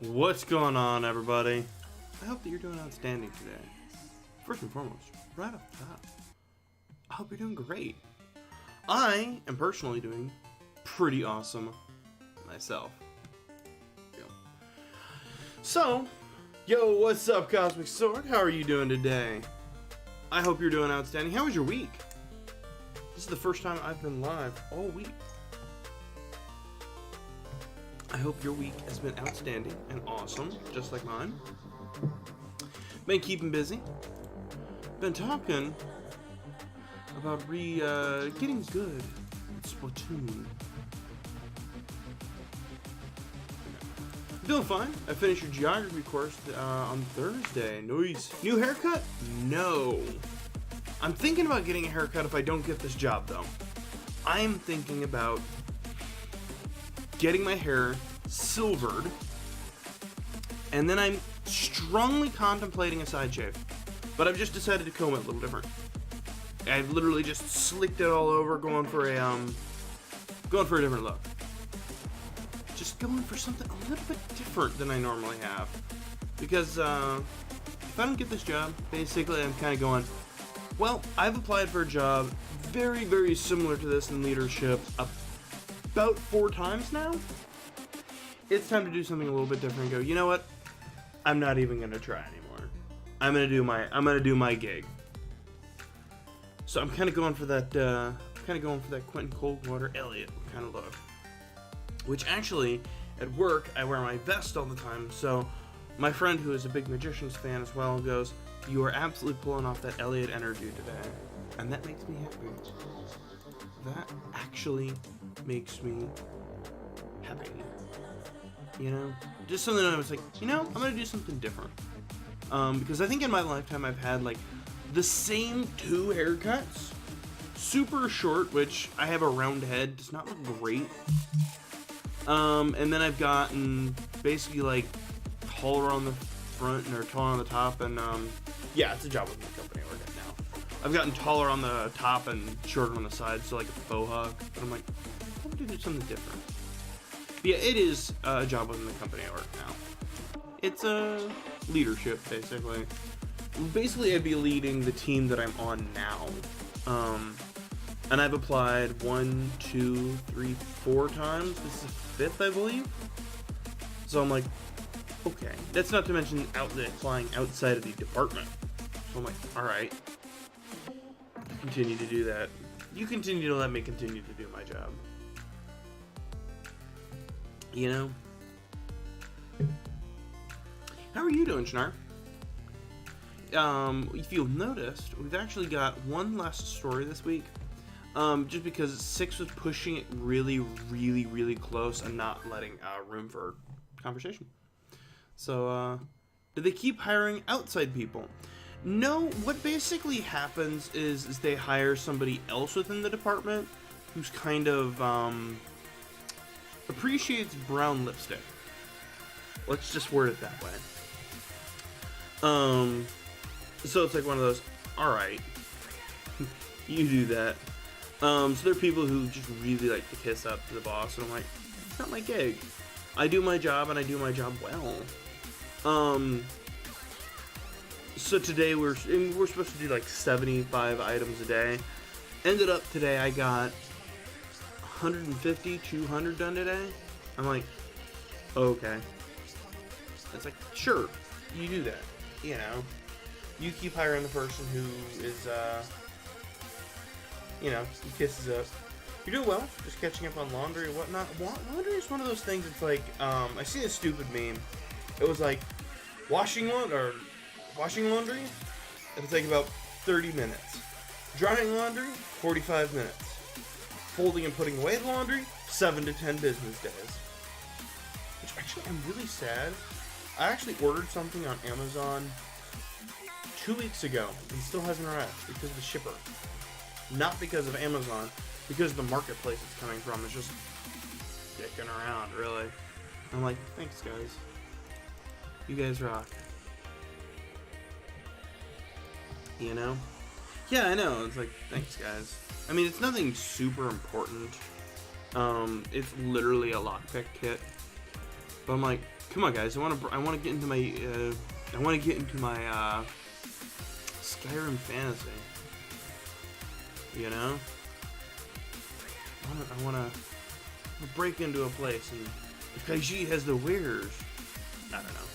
What's going on, everybody? I hope that you're doing outstanding today. First and foremost, right off the top, I hope you're doing great. I am personally doing pretty awesome myself. So, what's up, Cosmic Sword? How are you doing today? I hope you're doing outstanding. How was your week? This is the first time I've been live all week. I hope your week has been outstanding and awesome, just like mine. Been keeping busy. Been talking about getting good at Splatoon. Doing fine. I finished your geography course on Thursday. Nice. New haircut? No. I'm thinking about getting a haircut if I don't get this job, though. I'm thinking about getting my hair silvered, and then I'm strongly contemplating a side shave, but I've just decided to comb it a little different. I've literally just slicked it all over, going for a different look. Just going for something a little bit different than I normally have, because if I don't get this job, basically I'm kind of going, well, I've applied for a job very, very similar to this in leadership about 4 times now. It's time to do something a little bit different and go, you know what? I'm not even gonna try anymore. I'm gonna do my gig. So I'm kind of going for that Quentin Coldwater Elliott kind of look. Which actually, at work, I wear my vest all the time. So my friend, who is a big Magicians fan as well, goes, "You are absolutely pulling off that Elliott energy today," and that makes me happy. That actually makes me happy. You know, just something that I was like, you know, I'm gonna do something different. Because I think in my lifetime I've had like the same 2 haircuts, super short, which I have a round head, does not look great. And then I've gotten basically like taller on the front or taller on the top, and yeah, it's a job with the company I work at now. I've gotten taller on the top and shorter on the side, so like a faux hawk. But I'm like, I'm gonna do something different. But yeah, it is a job within the company I work now. It's a leadership, basically. Basically, I'd be leading the team that I'm on now. And I've applied 1, 2, 3, 4 times. This is the 5th, I believe. So I'm like, okay. That's not to mention applying outside of the department. So I'm like, alright. Continue to do that. You continue to let me continue to do my job. You know? How are you doing, Shnar? If you've noticed, we've actually got one less story this week. Just because 6 was pushing it really, really, really close and not letting room for conversation. So, do they keep hiring outside people? No, what basically happens is they hire somebody else within the department who's kind of, appreciates brown lipstick. Let's just word it that way. So it's like one of those, alright, you do that. So there are people who just really like to kiss up to the boss, and I'm like, it's not my gig. I do my job, and I do my job well. So today we're supposed to do like 75 items a day. Ended up today I got 150, 200 done today. I'm like, okay. It's like, sure, you do that. You know, you keep hiring the person who is, you know, he kisses up. You're doing well, just catching up on laundry and whatnot. Laundry is one of those things, it's like, I see a stupid meme. It was like, washing laundry, it'll take about 30 minutes. Drying laundry, 45 minutes. Folding and putting away the laundry, 7 to 10 business days. Which actually, I'm really sad. I actually ordered something on Amazon 2 weeks ago and still hasn't arrived because of the shipper. Not because of Amazon, because the marketplace it's coming from is just dicking around, really. I'm like, thanks guys. You guys rock. You know? Yeah, I know. It's like, thanks guys. I mean, it's nothing super important. It's literally a lockpick kit. But I'm like, Come on, guys. I want to get into my Skyrim fantasy. You know? I want to break into a place and Kaiji has the wares. I don't know.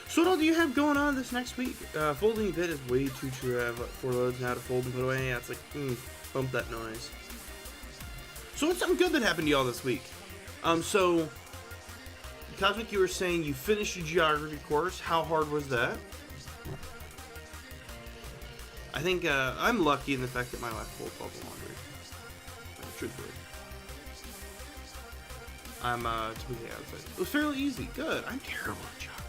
So what all do you have going on this next week? Folding a bit is way too true. I have 4 loads now to fold and put away. Yeah, it's like, bump that noise. So what's something good that happened to y'all this week? So, Cosmic, you were saying you finished your geography course. How hard was that? I think I'm lucky in the fact that my wife folds all the laundry. Truthfully. I'm typically outside. It was fairly easy. Good. I'm terrible at geography.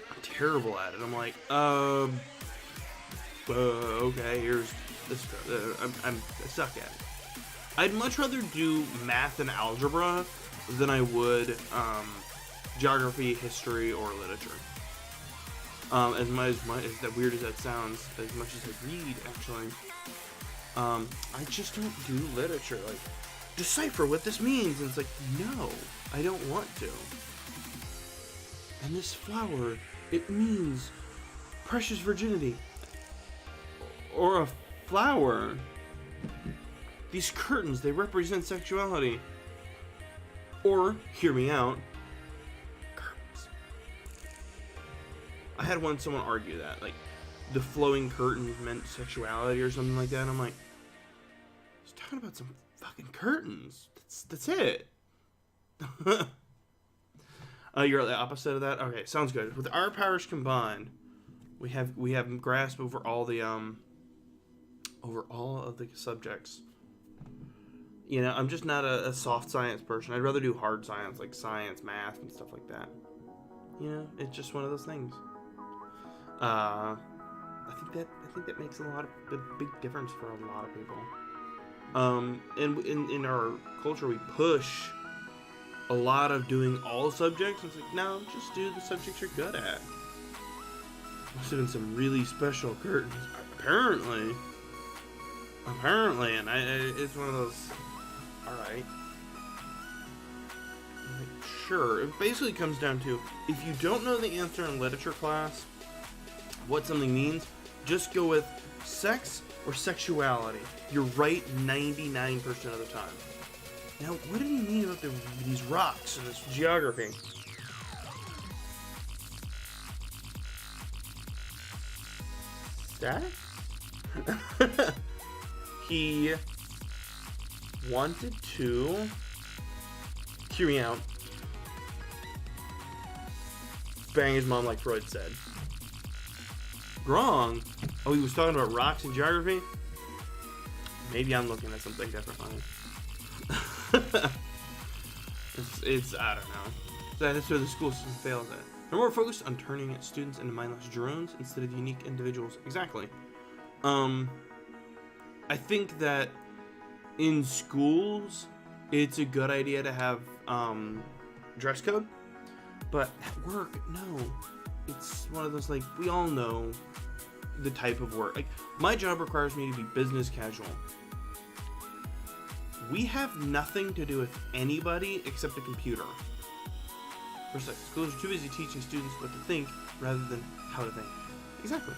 I'm terrible at it. I'm like, okay, here's this. I suck at it. I'd much rather do math and algebra than I would geography, history, or literature. As that weird as that sounds, as much as I read, actually, I just don't do literature. Like, decipher what this means, and it's like, no, I don't want to. And this flower, it means precious virginity, or a flower. These curtains, they represent sexuality. Or, hear me out, curtains. I had someone argue that, like, the flowing curtains meant sexuality or something like that. And I'm like, he's talking about some fucking curtains. That's it. You're the opposite of that? Okay, sounds good. With our powers combined, we have grasp over all the subjects. You know, I'm just not a soft science person. I'd rather do hard science, like science, math, and stuff like that. You know, it's just one of those things. I think that makes a big difference for a lot of people. And in our culture, we push a lot of doing all subjects. It's like, no, just do the subjects you're good at. Must have been some really special curtains, apparently, and it's one of those. All right. Like, sure. It basically comes down to, if you don't know the answer in literature class, what something means, just go with sex or sexuality. You're right 99% of the time. Now, what do you mean about these rocks in this geography? That? He wanted to hear me out. Bang his mom, like Freud said. Wrong. Oh, he was talking about rocks in geography? Maybe I'm looking at something differently. it's I don't know. That's where the school system fails at. They're more focused on turning students into mindless drones instead of unique individuals. Exactly. I think that in schools, it's a good idea to have dress code, but at work, no. It's one of those, like, we all know the type of work. Like, my job requires me to be business casual. We have nothing to do with anybody except a computer. First, schools are too busy teaching students what to think rather than how to think. Exactly.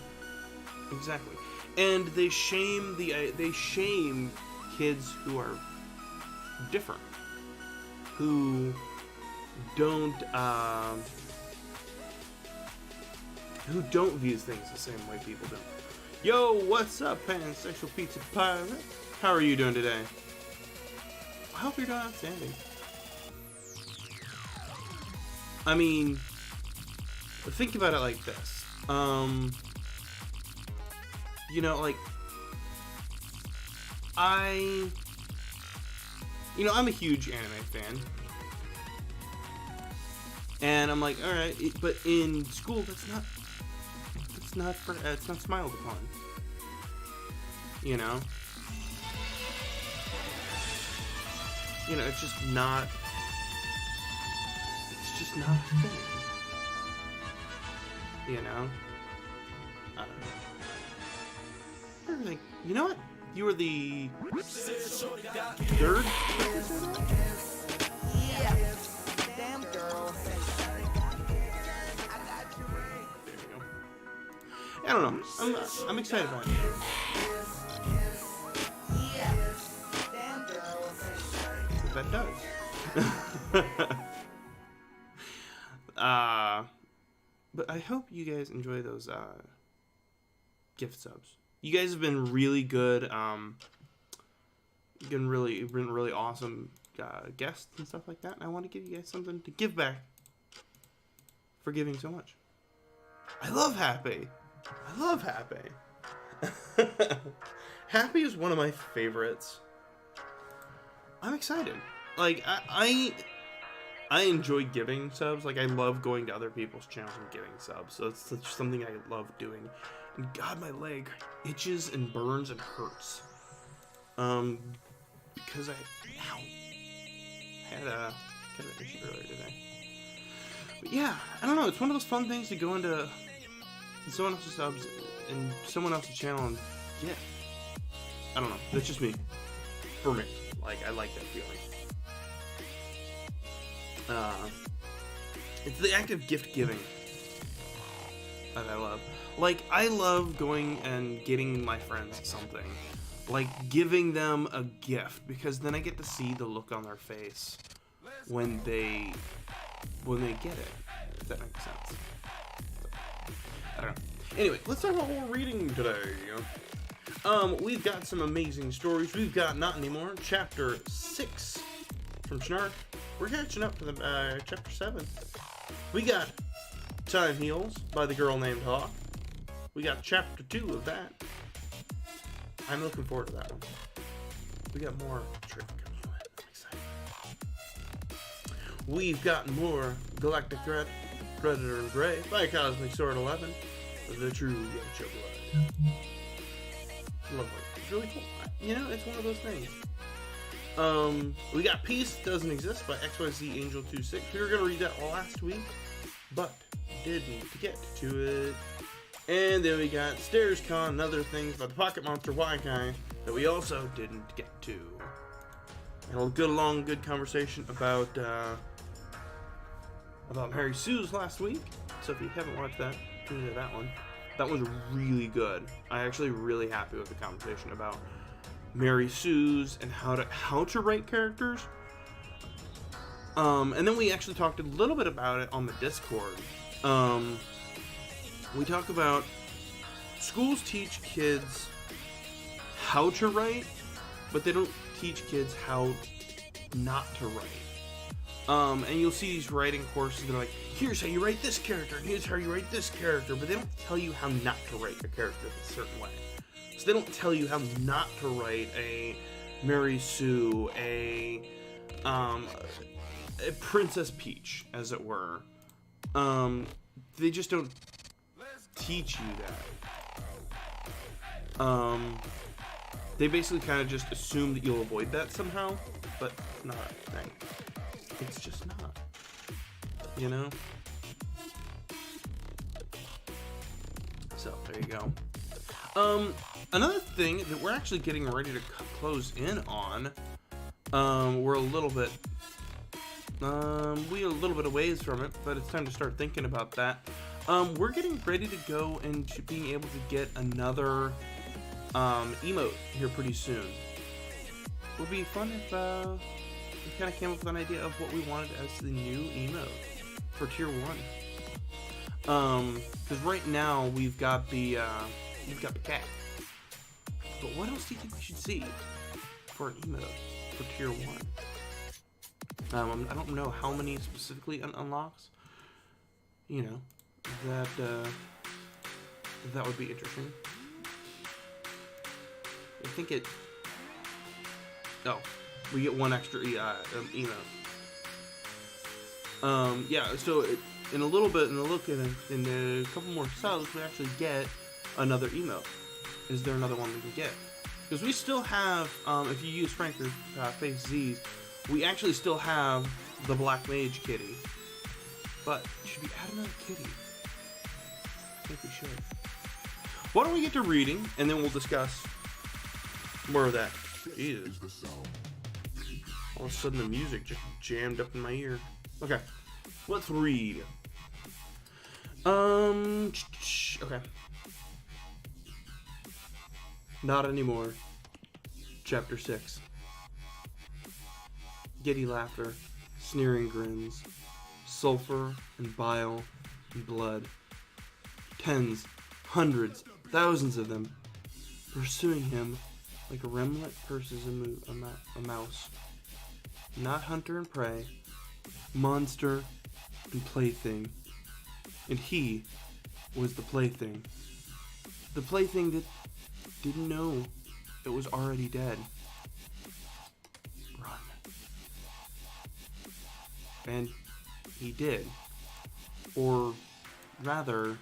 And they shame kids who are different, who don't view things the same way people do. Yo, what's up, pansexual pizza pirate? How are you doing today? I hope you're doing outstanding. I mean, think about it like this. You know, like, I'm a huge anime fan. And I'm like, alright, but in school, it's not smiled upon. You know? It's just not a thing. You know? I don't know. Everything. You know what? You were the third? I don't know. I'm excited about it. That does. But I hope you guys enjoy those gift subs. You guys have been really good. Been really awesome guests and stuff like that. And I want to give you guys something to give back for giving so much. I love Happy. Happy is one of my favorites. I'm excited. Like, I enjoy giving subs. Like, I love going to other people's channels and giving subs. So it's just something I love doing. And God, my leg itches and burns and hurts. Because I had an issue earlier today. But yeah, I don't know. It's one of those fun things to go into someone else's subs and someone else's channel and yeah. I don't know. That's just me. For me. Like, I like that feeling. It's the act of gift giving that I love. Like, I love going and getting my friends something. Like, giving them a gift, because then I get to see the look on their face when they get it. If that makes sense. So, I don't know. Anyway, let's talk about what we're reading today. We've got some amazing stories. We've got Not Anymore, Chapter 6 from Schnark. We're catching up to the Chapter 7. We got Time Heals by the Girl Named Hawk. We got Chapter 2 of that. I'm looking forward to that one. We got more Trick. I'm excited. We've got more Galactic Threat, Predator and Prey by Cosmic Sword 11. The True Yacho Blood. Love it. It's really cool. You know, it's one of those things. We got Peace Doesn't Exist by XYZangel 26. We were going to read that last week, but didn't get to it. And then we got Stairs Con and Other Things by the Pocket Monster Y-Kai that we also didn't get to. Had a good conversation about Mary Sue's last week. So if you haven't watched that, tune into that one. That was really good. I'm actually really happy with the conversation about Mary Sue's and how to write characters. And then we actually talked a little bit about it on the Discord. We talk about schools teach kids how to write, but they don't teach kids how not to write. And you'll see these writing courses that are like, here's how you write this character, and here's how you write this character, but they don't tell you how not to write a character a certain way. So they don't tell you how not to write a Mary Sue, a Princess Peach, as it were. They just don't teach you that. They basically kind of just assume that you'll avoid that somehow, but it's not a thing. It's just not. You know? So, there you go. Another thing that we're actually getting ready to close in on, we're a little bit a ways from it, but it's time to start thinking about that. We're getting ready to go into being able to get another emote here pretty soon. It would be fun if we kind of came up with an idea of what we wanted as the new emote for Tier 1. Because right now we've got the cat. But what else do you think we should see for an emote for Tier 1? I don't know how many specifically unlocks. You know, that would be interesting. I think it. Oh, we get one extra emote. Yeah. So in a little bit, in a couple more subs, we actually get another emote. Is there another one we can get? Because we still have, if you use Franker's Face Z's, we actually still have the Black Mage kitty. But should we add another kitty? I think we should. Why don't we get to reading, and then we'll discuss more of that. Jesus. All of a sudden the music just jammed up in my ear. Okay, let's read. Okay. Not anymore. Chapter 6. Giddy laughter, sneering grins, sulfur and bile and blood. Tens, hundreds, thousands of them, pursuing him like a remnant pursues a mouse. Not hunter and prey, monster and plaything. And he was the plaything. The plaything that didn't know it was already dead. Run. And he did. Or rather,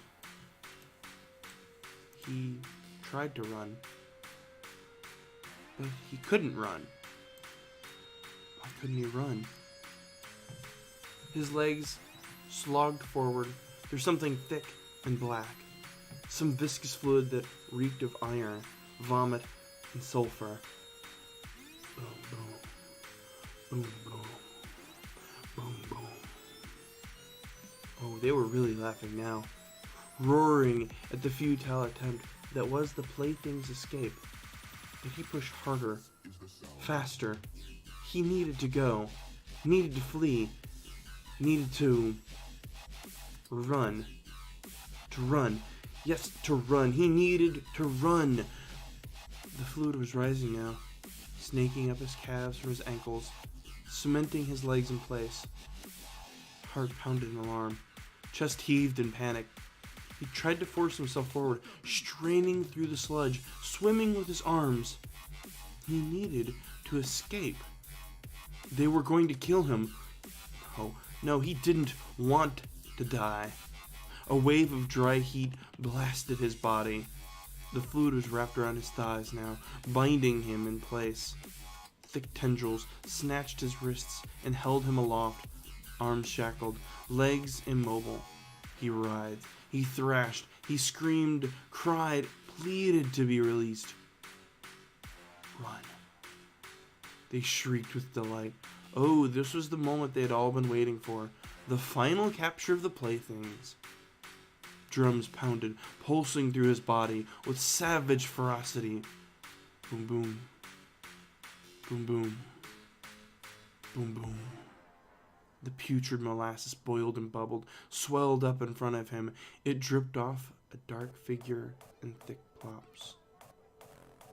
he tried to run. But he couldn't run. Why couldn't he run? His legs slogged forward through something thick and black. Some viscous fluid that reeked of iron, vomit, and sulfur. Boom, boom. Boom, boom. Boom, boom. Oh, they were really laughing now. Roaring at the futile attempt that was the plaything's escape. But he pushed harder, faster. He needed to go, needed to flee, needed to run. To run. Yes, to run. He needed to run. The fluid was rising now, snaking up his calves from his ankles, cementing his legs in place. Heart pounded in alarm. Chest heaved in panic. He tried to force himself forward, straining through the sludge, swimming with his arms. He needed to escape. They were going to kill him. No, he didn't want to die. A wave of dry heat blasted his body. The fluid was wrapped around his thighs now, binding him in place. Thick tendrils snatched his wrists and held him aloft, arms shackled, legs immobile. He writhed, he thrashed, he screamed, cried, pleaded to be released. Run. They shrieked with delight. Oh, this was the moment they had all been waiting for. The final capture of the playthings. Drums pounded, pulsing through his body with savage ferocity. Boom, boom. Boom, boom. Boom, boom. The putrid molasses boiled and bubbled, swelled up in front of him. It dripped off a dark figure in thick plops.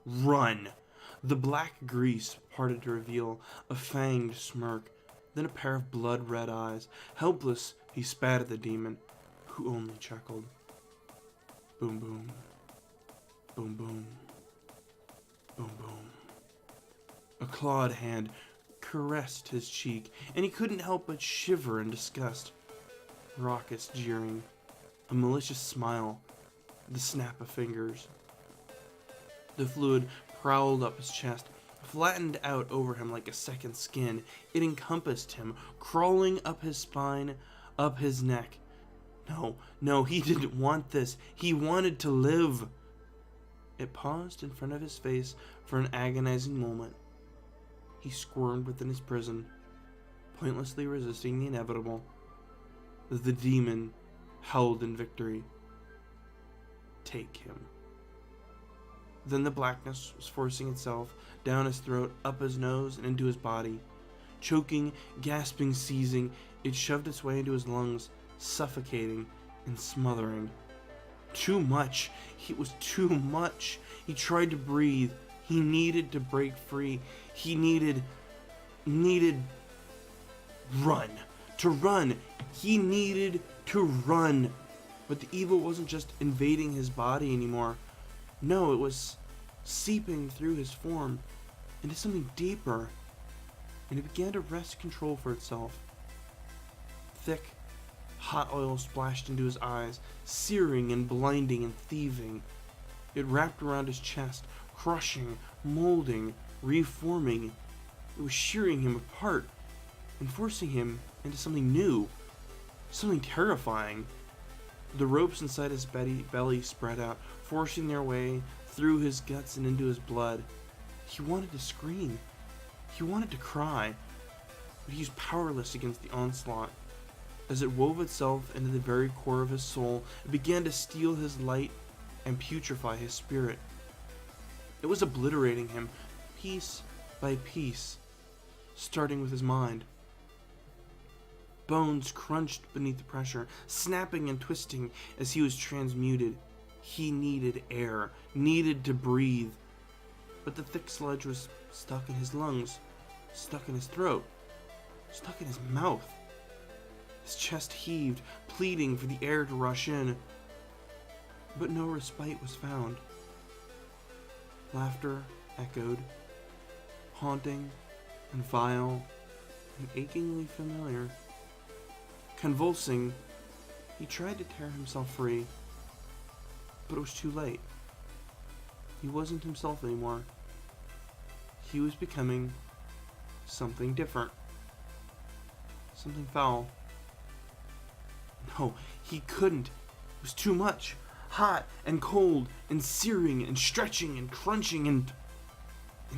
Run! The black grease parted to reveal a fanged smirk, then a pair of blood-red eyes. Helpless, he spat at the demon, who only chuckled. Boom, boom. Boom, boom. Boom, boom. A clawed hand caressed his cheek, and he couldn't help but shiver in disgust. Raucous jeering, a malicious smile, the snap of fingers. The fluid prowled up his chest, flattened out over him like a second skin. It encompassed him, crawling up his spine, up his neck. No, he didn't want this. He wanted to live. It paused in front of his face for an agonizing moment. He squirmed within his prison, pointlessly resisting the inevitable. The demon howled in victory. Take him. Then the blackness was forcing itself down his throat, up his nose, and into his body. Choking, gasping, seizing, it shoved its way into his lungs, suffocating and smothering. Too much. It was too much. He tried to breathe. He needed to break free. He needed run. To run. He needed to run. But the evil wasn't just invading his body anymore. No, it was seeping through his form into something deeper. And it began to wrest control for itself. Thick, hot oil splashed into his eyes, searing and blinding and thieving. It wrapped around his chest, crushing, molding, reforming. It was shearing him apart and forcing him into something new, something terrifying. The ropes inside his belly spread out, forcing their way through his guts and into his blood. He wanted to scream. He wanted to cry, but he was powerless against the onslaught. As it wove itself into the very core of his soul, it began to steal his light and putrefy his spirit. It was obliterating him, piece by piece, starting with his mind. Bones crunched beneath the pressure, snapping and twisting as he was transmuted. He needed air, needed to breathe. But the thick sludge was stuck in his lungs, stuck in his throat, stuck in his mouth. His chest heaved, pleading for the air to rush in. But no respite was found. Laughter echoed, haunting and vile and achingly familiar. Convulsing, he tried to tear himself free, but it was too late. He wasn't himself anymore. He was becoming something different. Something foul. No, he couldn't. It was too much. Hot and cold and searing and stretching and crunching and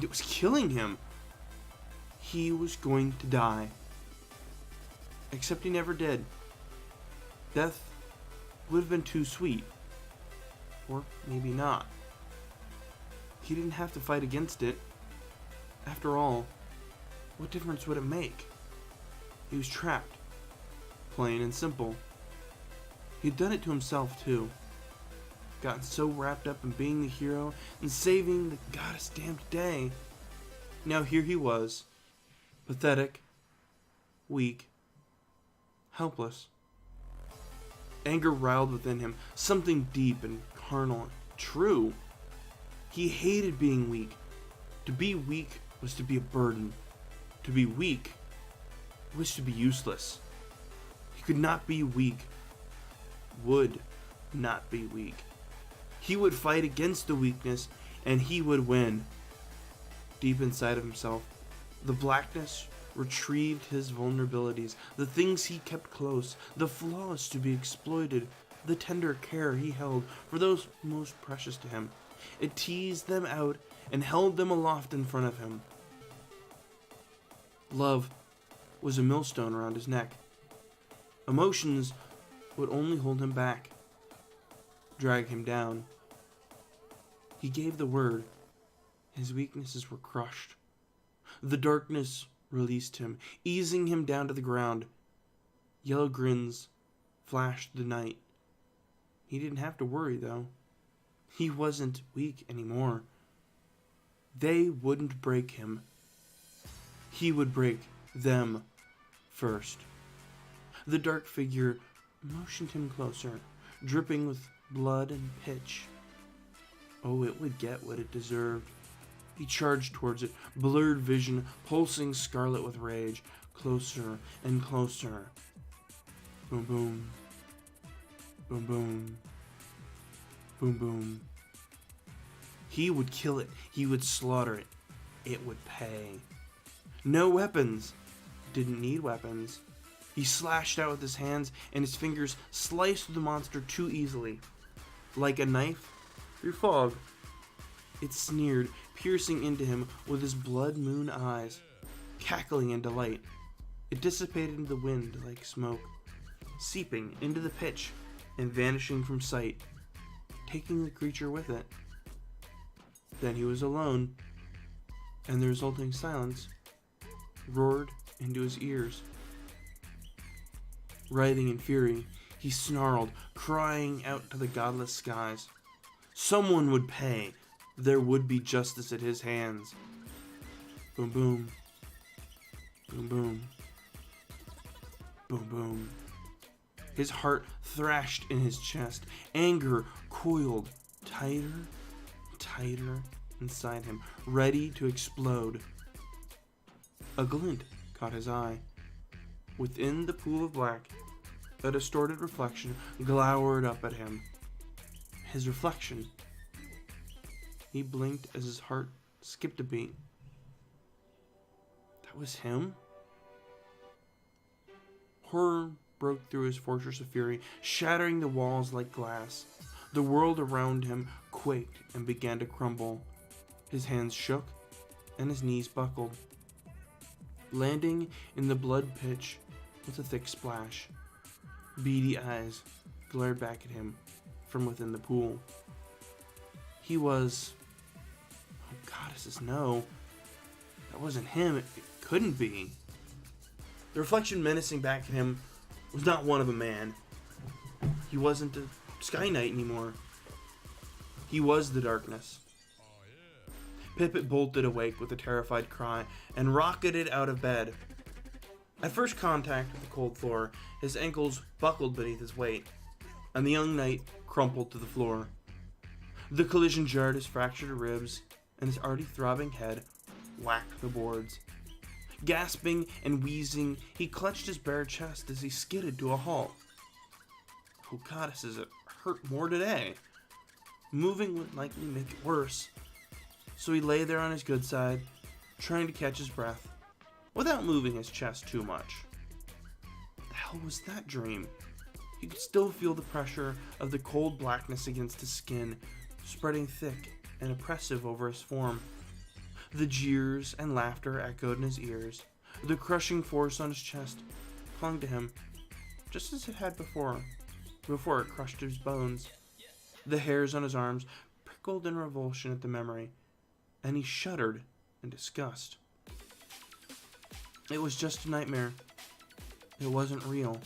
it was killing him. He was going to die. Except he never did. Death would have been too sweet. Or maybe not. He didn't have to fight against it. After all, what difference would it make? He was trapped. Plain and simple. He'd done it to himself, too. Gotten so wrapped up in being the hero and saving the goddess damned day. Now here he was. Pathetic. Weak. Helpless. Anger riled within him, something deep and carnal, true. He hated being weak. To be weak was to be a burden. To be weak was to be useless. He could not be weak. Would not be weak. He would fight against the weakness, and he would win. Deep inside of himself, the blackness retrieved his vulnerabilities, the things he kept close, the flaws to be exploited, the tender care he held for those most precious to him. It teased them out and held them aloft in front of him. Love was a millstone around his neck. Emotions would only hold him back, drag him down. He gave the word. His weaknesses were crushed. The darkness released him, easing him down to the ground. Yellow grins flashed the night. He didn't have to worry, though. He wasn't weak anymore. They wouldn't break him. He would break them first. The dark figure motioned him closer, dripping with blood and pitch. Oh, it would get what it deserved. He charged towards it, blurred vision, pulsing scarlet with rage. Closer and closer. Boom, boom. Boom, boom. Boom, boom. He would kill it. He would slaughter it. It would pay. No weapons. Didn't need weapons. He slashed out with his hands, and his fingers sliced through the monster too easily. Like a knife through fog. It sneered, piercing into him with his blood moon eyes, cackling in delight. It dissipated into the wind like smoke, seeping into the pitch and vanishing from sight, taking the creature with it. Then he was alone, and the resulting silence roared into his ears. Writhing in fury, he snarled, crying out to the godless skies. Someone would pay. There would be justice at his hands. Boom, boom. Boom, boom. Boom, boom. His heart thrashed in his chest. Anger coiled tighter, tighter inside him, ready to explode. A glint caught his eye. Within the pool of black, a distorted reflection glowered up at him. His reflection. He blinked as his heart skipped a beat. That was him? Horror broke through his fortress of fury, shattering the walls like glass. The world around him quaked and began to crumble. His hands shook, and his knees buckled, landing in the blood pitch with a thick splash. Beady eyes glared back at him from within the pool. He was Goddesses, no. That wasn't him. It couldn't be. The reflection menacing back at him was not one of a man. He wasn't a Sky Knight anymore. He was the darkness. Pippet bolted awake with a terrified cry and rocketed out of bed. At first contact with the cold floor, his ankles buckled beneath his weight, and the young knight crumpled to the floor. The collision jarred his fractured ribs, and his already throbbing head whacked the boards. Gasping and wheezing, he clutched his bare chest as he skidded to a halt. Oh, goddesses, it hurt more today. Moving would likely make it worse, so he lay there on his good side, trying to catch his breath, without moving his chest too much. The hell was that dream? He could still feel the pressure of the cold blackness against his skin, spreading thick and oppressive over his form. The jeers and laughter echoed in his ears. The crushing force on his chest clung to him, just as it had before it crushed his bones. The hairs on his arms prickled in revulsion at the memory, and he shuddered in disgust. It was just a nightmare. It wasn't real.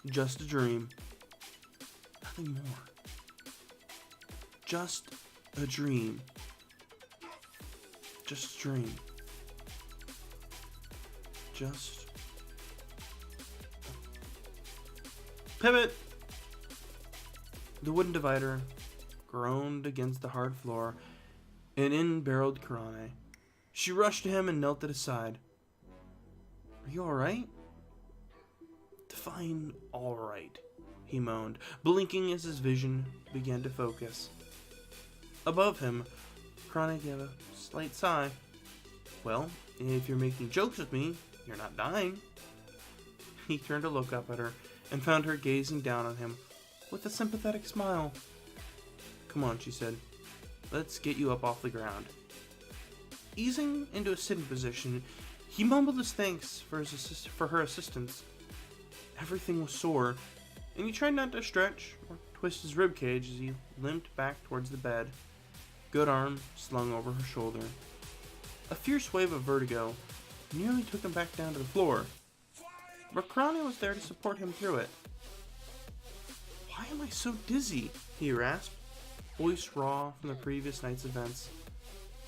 Just a dream. Nothing more. Just a dream. Just a dream. Just... Pivot! The wooden divider groaned against the hard floor, and in barreled Karane. She rushed to him and knelt at his side. Are you alright? Define alright, he moaned, blinking as his vision began to focus. Above him, Karane gave a slight sigh. Well, if you're making jokes with me, you're not dying. He turned to look up at her and found her gazing down on him with a sympathetic smile. Come on, she said. Let's get you up off the ground. Easing into a sitting position, he mumbled his thanks for her assistance. Everything was sore, and he tried not to stretch or twist his ribcage as he limped back towards the bed, good arm slung over her shoulder. A fierce wave of vertigo nearly took him back down to the floor, but Karane was there to support him through it. Why am I so dizzy? He rasped, voice raw from the previous night's events,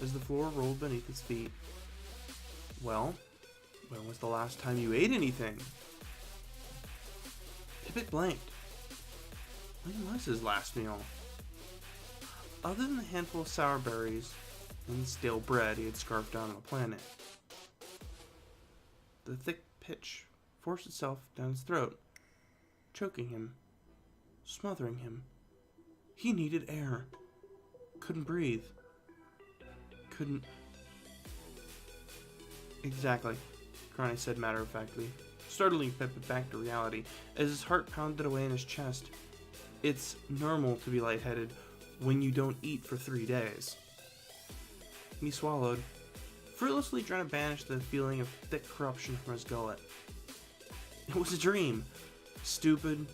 as the floor rolled beneath his feet. Well, when was the last time you ate anything? Pippet blanked. When was his last meal? Other than the handful of sour berries and the stale bread he had scarfed down on the planet. The thick pitch forced itself down his throat, choking him, smothering him. He needed air. Couldn't breathe. Couldn't... Exactly, Karane said matter-of-factly, startling Pippet back to reality as his heart pounded away in his chest. It's normal to be lightheaded when you don't eat for 3 days. He swallowed, fruitlessly trying to banish the feeling of thick corruption from his gullet. It was a dream. Stupid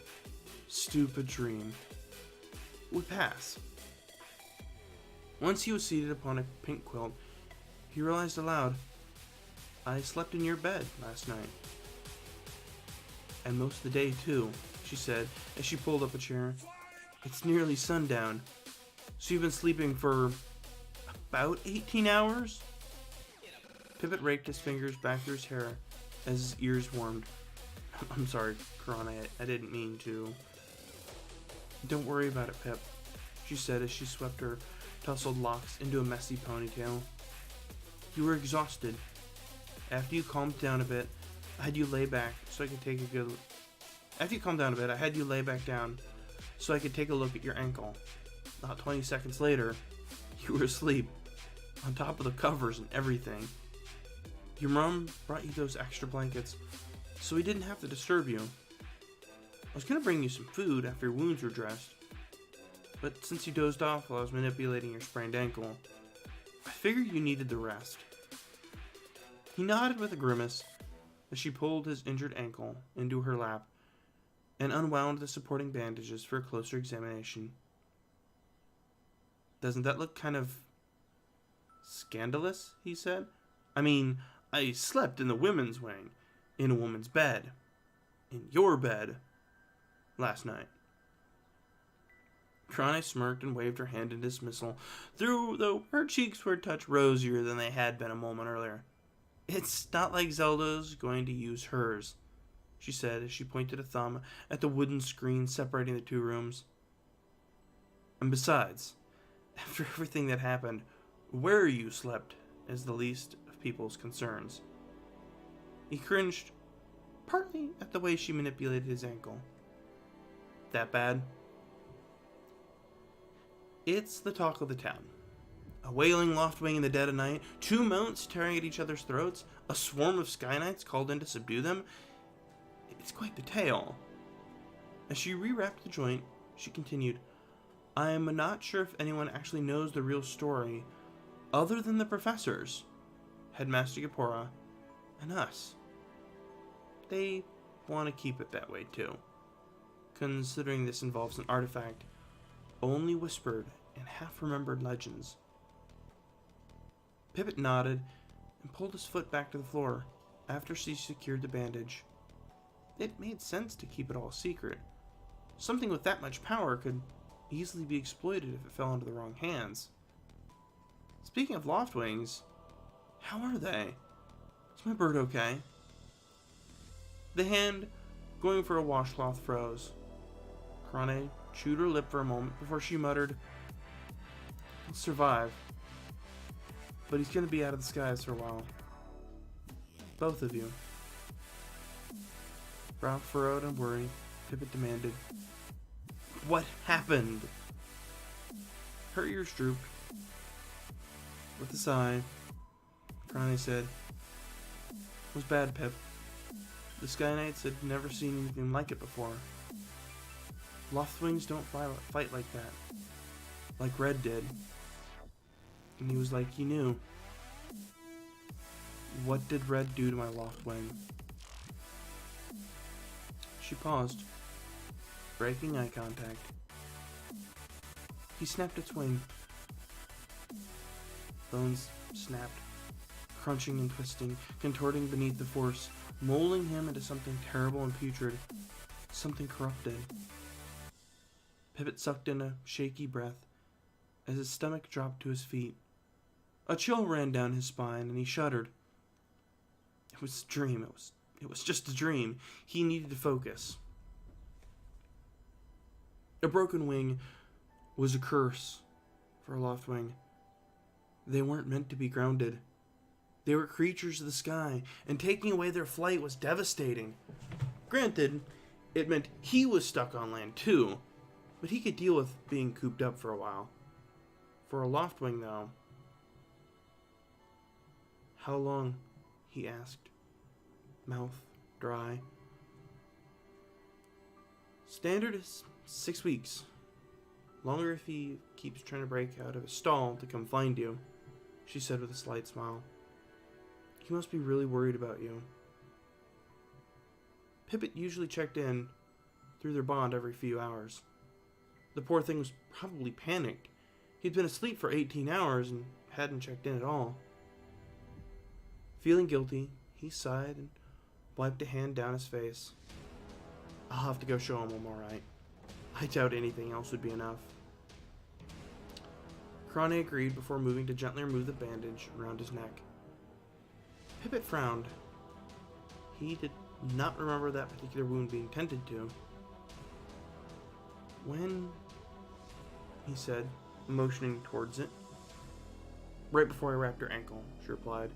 dream. It would pass. Once he was seated upon a pink quilt, he realized aloud, I slept in your bed last night. And most of the day, too, she said, as she pulled up a chair. It's nearly sundown. So you've been sleeping for about 18 hours? Pippet raked his fingers back through his hair as his ears warmed. I'm sorry, Karane, I didn't mean to. Don't worry about it, Pip, she said as she swept her tousled locks into a messy ponytail. You were exhausted. After you calmed down a bit, I had you lay back so I could take a good... After you calmed down a bit, I had you lay back down so I could take a look at your ankle. Not 20 seconds later, you were asleep, on top of the covers and everything. Your mom brought you those extra blankets, so we didn't have to disturb you. I was gonna bring you some food after your wounds were dressed, but since you dozed off while I was manipulating your sprained ankle, I figured you needed the rest. He nodded with a grimace as she pulled his injured ankle into her lap and unwound the supporting bandages for a closer examination. Doesn't that look kind of Scandalous, he said. I mean, I slept in the women's wing, in a woman's bed, in your bed, last night. Krane smirked and waved her hand in dismissal, though her cheeks were a touch rosier than they had been a moment earlier. It's not like Zelda's going to use hers, she said as she pointed a thumb at the wooden screen separating the two rooms. And besides, after everything that happened, where you slept is the least of people's concerns. He cringed, partly at the way she manipulated his ankle. That bad? It's the talk of the town. A wailing loftwing in the dead of night, two mounts tearing at each other's throats, a swarm of Sky Knights called in to subdue them. It's quite the tale. As she rewrapped the joint, she continued, I'm not sure if anyone actually knows the real story, other than the professors, Headmaster Gapora, and us. They want to keep it that way too, considering this involves an artifact only whispered in half-remembered legends. Pippet nodded and pulled his foot back to the floor after she secured the bandage. It made sense to keep it all secret. Something with that much power could easily be exploited if it fell into the wrong hands. Speaking of loftwings, how are they? Is my bird okay? The hand going for a washcloth froze. Krane chewed her lip for a moment before she muttered, He'll survive, but he's going to be out of the skies for a while. Both of you. Brow furrowed and worried, Pippet demanded, What happened? Her ears drooped. With a sigh, Krane said, It was bad, Pip. The Sky Knights had never seen anything like it before. Loftwings don't fight like that. Like Red did. And he was like, he knew. What did Red do to my Loftwing? She paused, breaking eye contact. He snapped its wing. Bones snapped, crunching and twisting, contorting beneath the force, molding him into something terrible and putrid, something corrupted. Pippet sucked in a shaky breath as his stomach dropped to his feet. A chill ran down his spine and he shuddered. It was a dream. It was just a dream. He needed to focus. A broken wing was a curse for a loftwing. They weren't meant to be grounded. They were creatures of the sky, and taking away their flight was devastating. Granted, it meant he was stuck on land too, but he could deal with being cooped up for a while. For a loftwing, though. How long? He asked, mouth dry. Standard is 6 weeks. Longer if he keeps trying to break out of his stall to come find you, she said with a slight smile. He must be really worried about you. Pippet usually checked in through their bond every few hours. The poor thing was probably panicked. He'd been asleep for 18 hours and hadn't checked in at all. Feeling guilty, he sighed and wiped a hand down his face. I'll have to go show him I'm alright. I doubt anything else would be enough. Krane agreed before moving to gently remove the bandage around his neck. Pippet frowned. He did not remember that particular wound being tended to. When? He said, motioning towards it. Right before I wrapped her ankle, she replied,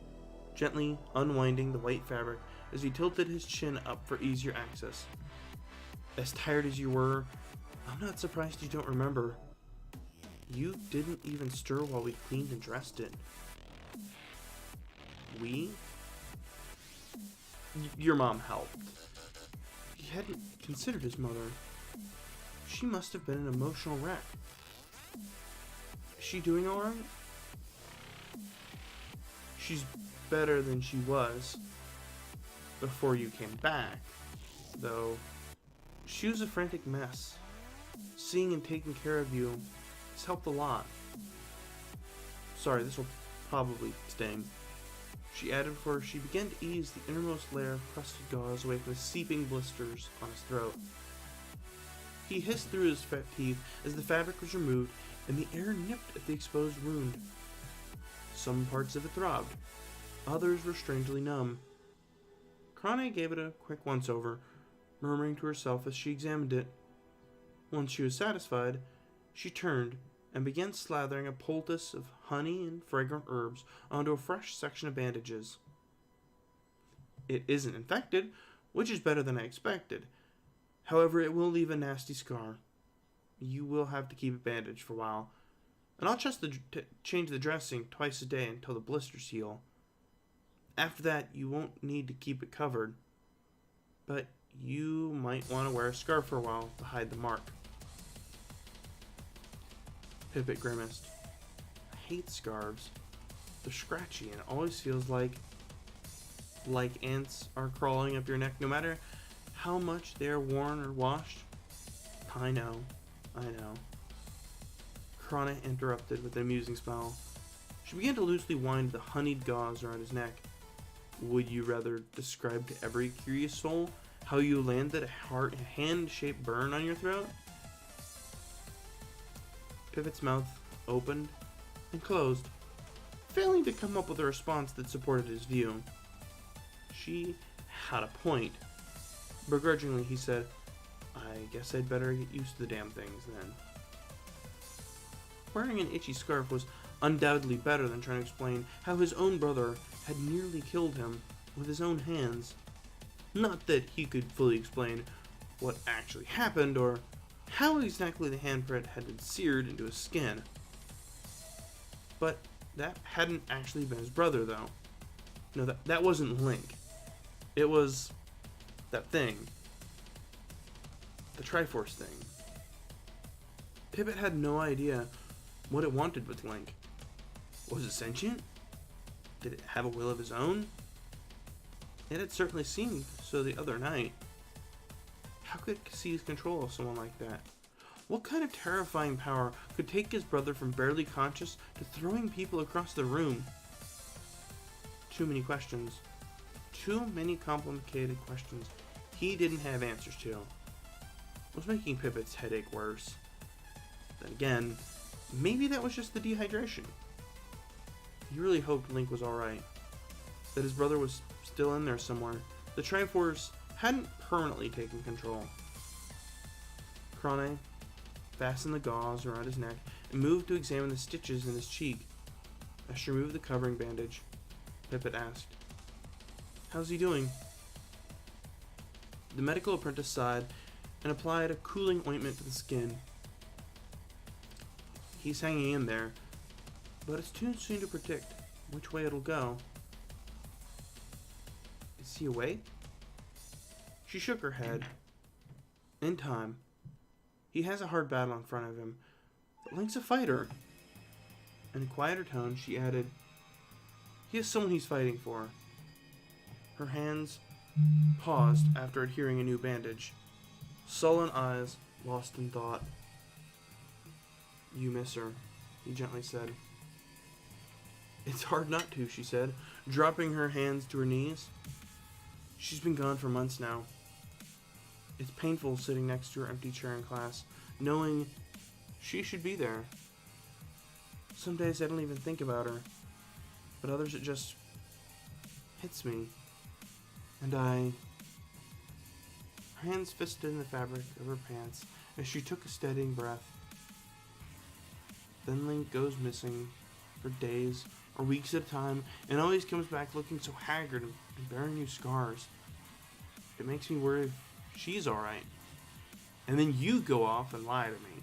gently unwinding the white fabric as he tilted his chin up for easier access. As tired as you were, I'm not surprised you don't remember. You didn't even stir while we cleaned and dressed it. We? Your mom helped. He hadn't considered his mother. She must have been an emotional wreck. Is she doing alright? She's better than she was before you came back, though she was a frantic mess. Seeing and taking care of you has helped a lot. Sorry, this will probably sting. She added before she began to ease the innermost layer of crusted gauze away from the seeping blisters on his throat. He hissed through his teeth as the fabric was removed and the air nipped at the exposed wound. Some parts of it throbbed, others were strangely numb. Krane gave it a quick once-over, murmuring to herself as she examined it. Once she was satisfied, she turned and began slathering a poultice of honey and fragrant herbs onto a fresh section of bandages. It isn't infected, which is better than I expected. However, it will leave a nasty scar. You will have to keep it bandaged for a while, and I'll just change the dressing twice a day until the blisters heal. After that, you won't need to keep it covered, but you might want to wear a scarf for a while to hide the mark. Pipit grimaced. I hate scarves. They're scratchy and it always feels like ants are crawling up your neck no matter how much they are worn or washed. I know. Krane interrupted with an amusing smile. She began to loosely wind the honeyed gauze around his neck. Would you rather describe to every curious soul how you landed a hand-shaped burn on your throat? Pipit's mouth opened and closed, failing to come up with a response that supported his view. She had a point. Begrudgingly, he said, I guess I'd better get used to the damn things then. Wearing an itchy scarf was undoubtedly better than trying to explain how his own brother had nearly killed him with his own hands. Not that he could fully explain what actually happened or how exactly the handprint had been seared into his skin. But that hadn't actually been his brother, though. No, that wasn't Link. It was that thing. The Triforce thing. Pipit had no idea what it wanted with Link. Was it sentient? Did it have a will of its own? It had certainly seemed so the other night. How could it seize control of someone like that? What kind of terrifying power could take his brother from barely conscious to throwing people across the room? Too many questions. Too many complicated questions he didn't have answers to. It was making Pipit's headache worse. Then again, maybe that was just the dehydration. He really hoped Link was alright. That his brother was still in there somewhere. The Triforce hadn't permanently taken control. Krane fastened the gauze around his neck and moved to examine the stitches in his cheek. As she removed the covering bandage, Pipit asked, How's he doing? The medical apprentice sighed and applied a cooling ointment to the skin. He's hanging in there, but it's too soon to predict which way it'll go. Is he awake? She shook her head. In time. He has a hard battle in front of him, but Link's a fighter. In a quieter tone, she added, He has someone he's fighting for. Her hands paused after adhering a new bandage. Sullen eyes, lost in thought. You miss her, he gently said. It's hard not to, she said, dropping her hands to her knees. She's been gone for months now. It's painful sitting next to her empty chair in class, knowing she should be there. Some days I don't even think about her, but others it just hits me. And her hands fisted in the fabric of her pants as she took a steadying breath. Then Link goes missing for days or weeks at a time and always comes back looking so haggard and bearing new scars. It makes me worry if she's alright. And then you go off and lie to me.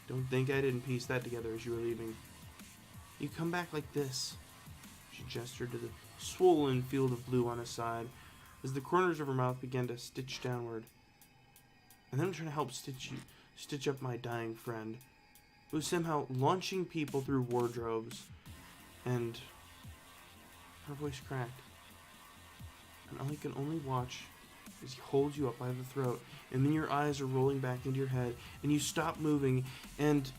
Don't think I didn't piece that together as you were leaving. You come back like this. She gestured to the swollen field of blue on his side as the corners of her mouth began to stitch downward. And then I'm trying to help stitch up my dying friend, who's somehow launching people through wardrobes. And her voice cracked. And I can only watch as he holds you up by the throat, and then your eyes are rolling back into your head, and you stop moving, and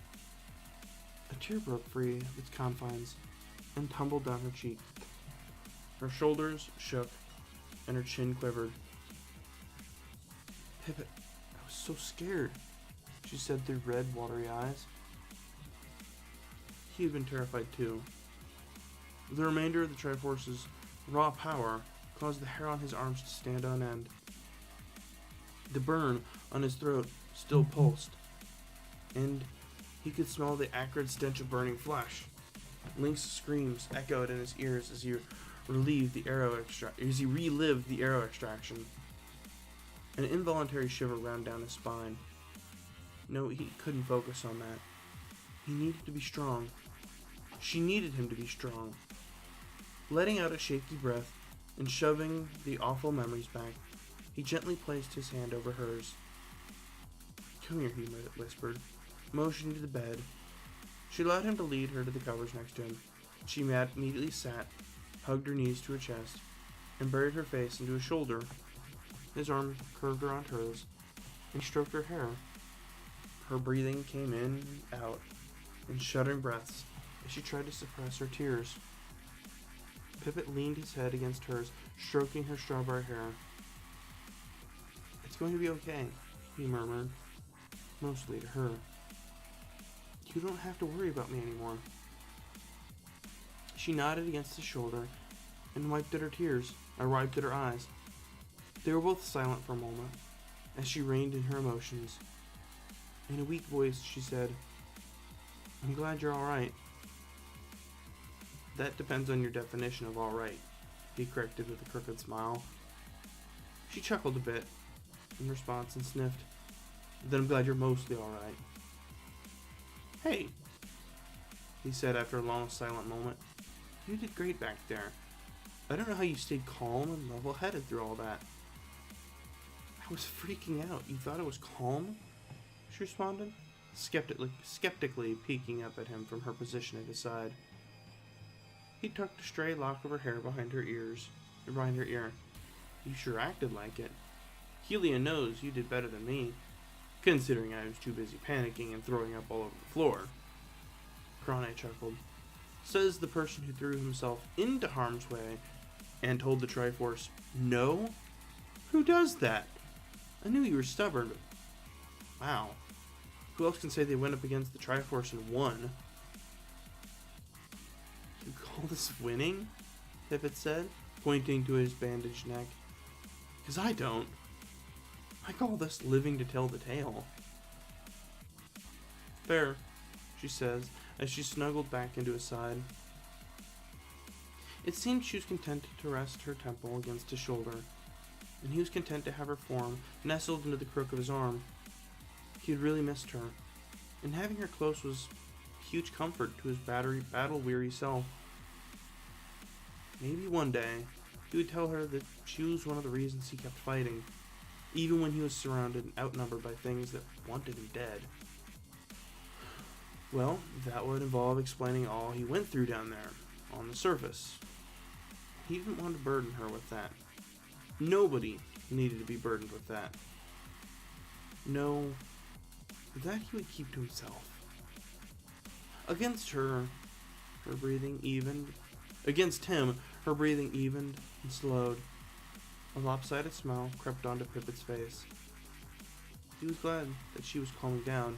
a tear broke free of its confines. and tumbled down her cheek. Her shoulders shook, and her chin quivered. Pippet, I was so scared, she said through red, watery eyes. He had been terrified too. The remainder of the Triforce's raw power caused the hair on his arms to stand on end. The burn on his throat still pulsed, and he could smell the acrid stench of burning flesh. Link's screams echoed in his ears as he relived the arrow extraction. An involuntary shiver ran down his spine. No, he couldn't focus on that. He needed to be strong. She needed him to be strong. Letting out a shaky breath and shoving the awful memories back, he gently placed his hand over hers. Come here, he whispered, motioning to the bed. She allowed him to lead her to the covers next to him. She immediately sat, hugged her knees to her chest, and buried her face into his shoulder. His arm curved around hers, and he stroked her hair. Her breathing came in and out, in shuddering breaths, as she tried to suppress her tears. Pippet leaned his head against hers, stroking her strawberry hair. It's going to be okay, he murmured, mostly to her. You don't have to worry about me anymore. She nodded against his shoulder and wiped at her eyes. They were both silent for a moment, as she reined in her emotions. In a weak voice, she said, I'm glad you're alright. That depends on your definition of alright, he corrected with a crooked smile. She chuckled a bit in response and sniffed. Then I'm glad you're mostly alright. Hey, he said after a long silent moment. You did great back there. I don't know how you stayed calm and level-headed through all that. I was freaking out. You thought I was calm? She responded, skeptically peeking up at him from her position at his side. He tucked a stray lock of her hair behind her ear. You sure acted like it. Helia knows you did better than me, considering I was too busy panicking and throwing up all over the floor. Krane chuckled. Says the person who threw himself into harm's way and told the Triforce, no? Who does that? I knew you were stubborn, but wow. Who else can say they went up against the Triforce and won? You call this winning? Pippet said, pointing to his bandaged neck. 'Cause I don't. I call this living to tell the tale. Fair, she says, as she snuggled back into his side. It seemed she was content to rest her temple against his shoulder, and he was content to have her form nestled into the crook of his arm. He had really missed her, and having her close was a huge comfort to his battle-weary self. Maybe one day, he would tell her that she was one of the reasons he kept fighting, even when he was surrounded and outnumbered by things that wanted him dead. Well, that would involve explaining all he went through down there, on the surface. He didn't want to burden her with that. Nobody needed to be burdened with that. No, that he would keep to himself. Against him, her breathing evened and slowed. A lopsided smile crept onto Pippet's face. He was glad that she was calming down.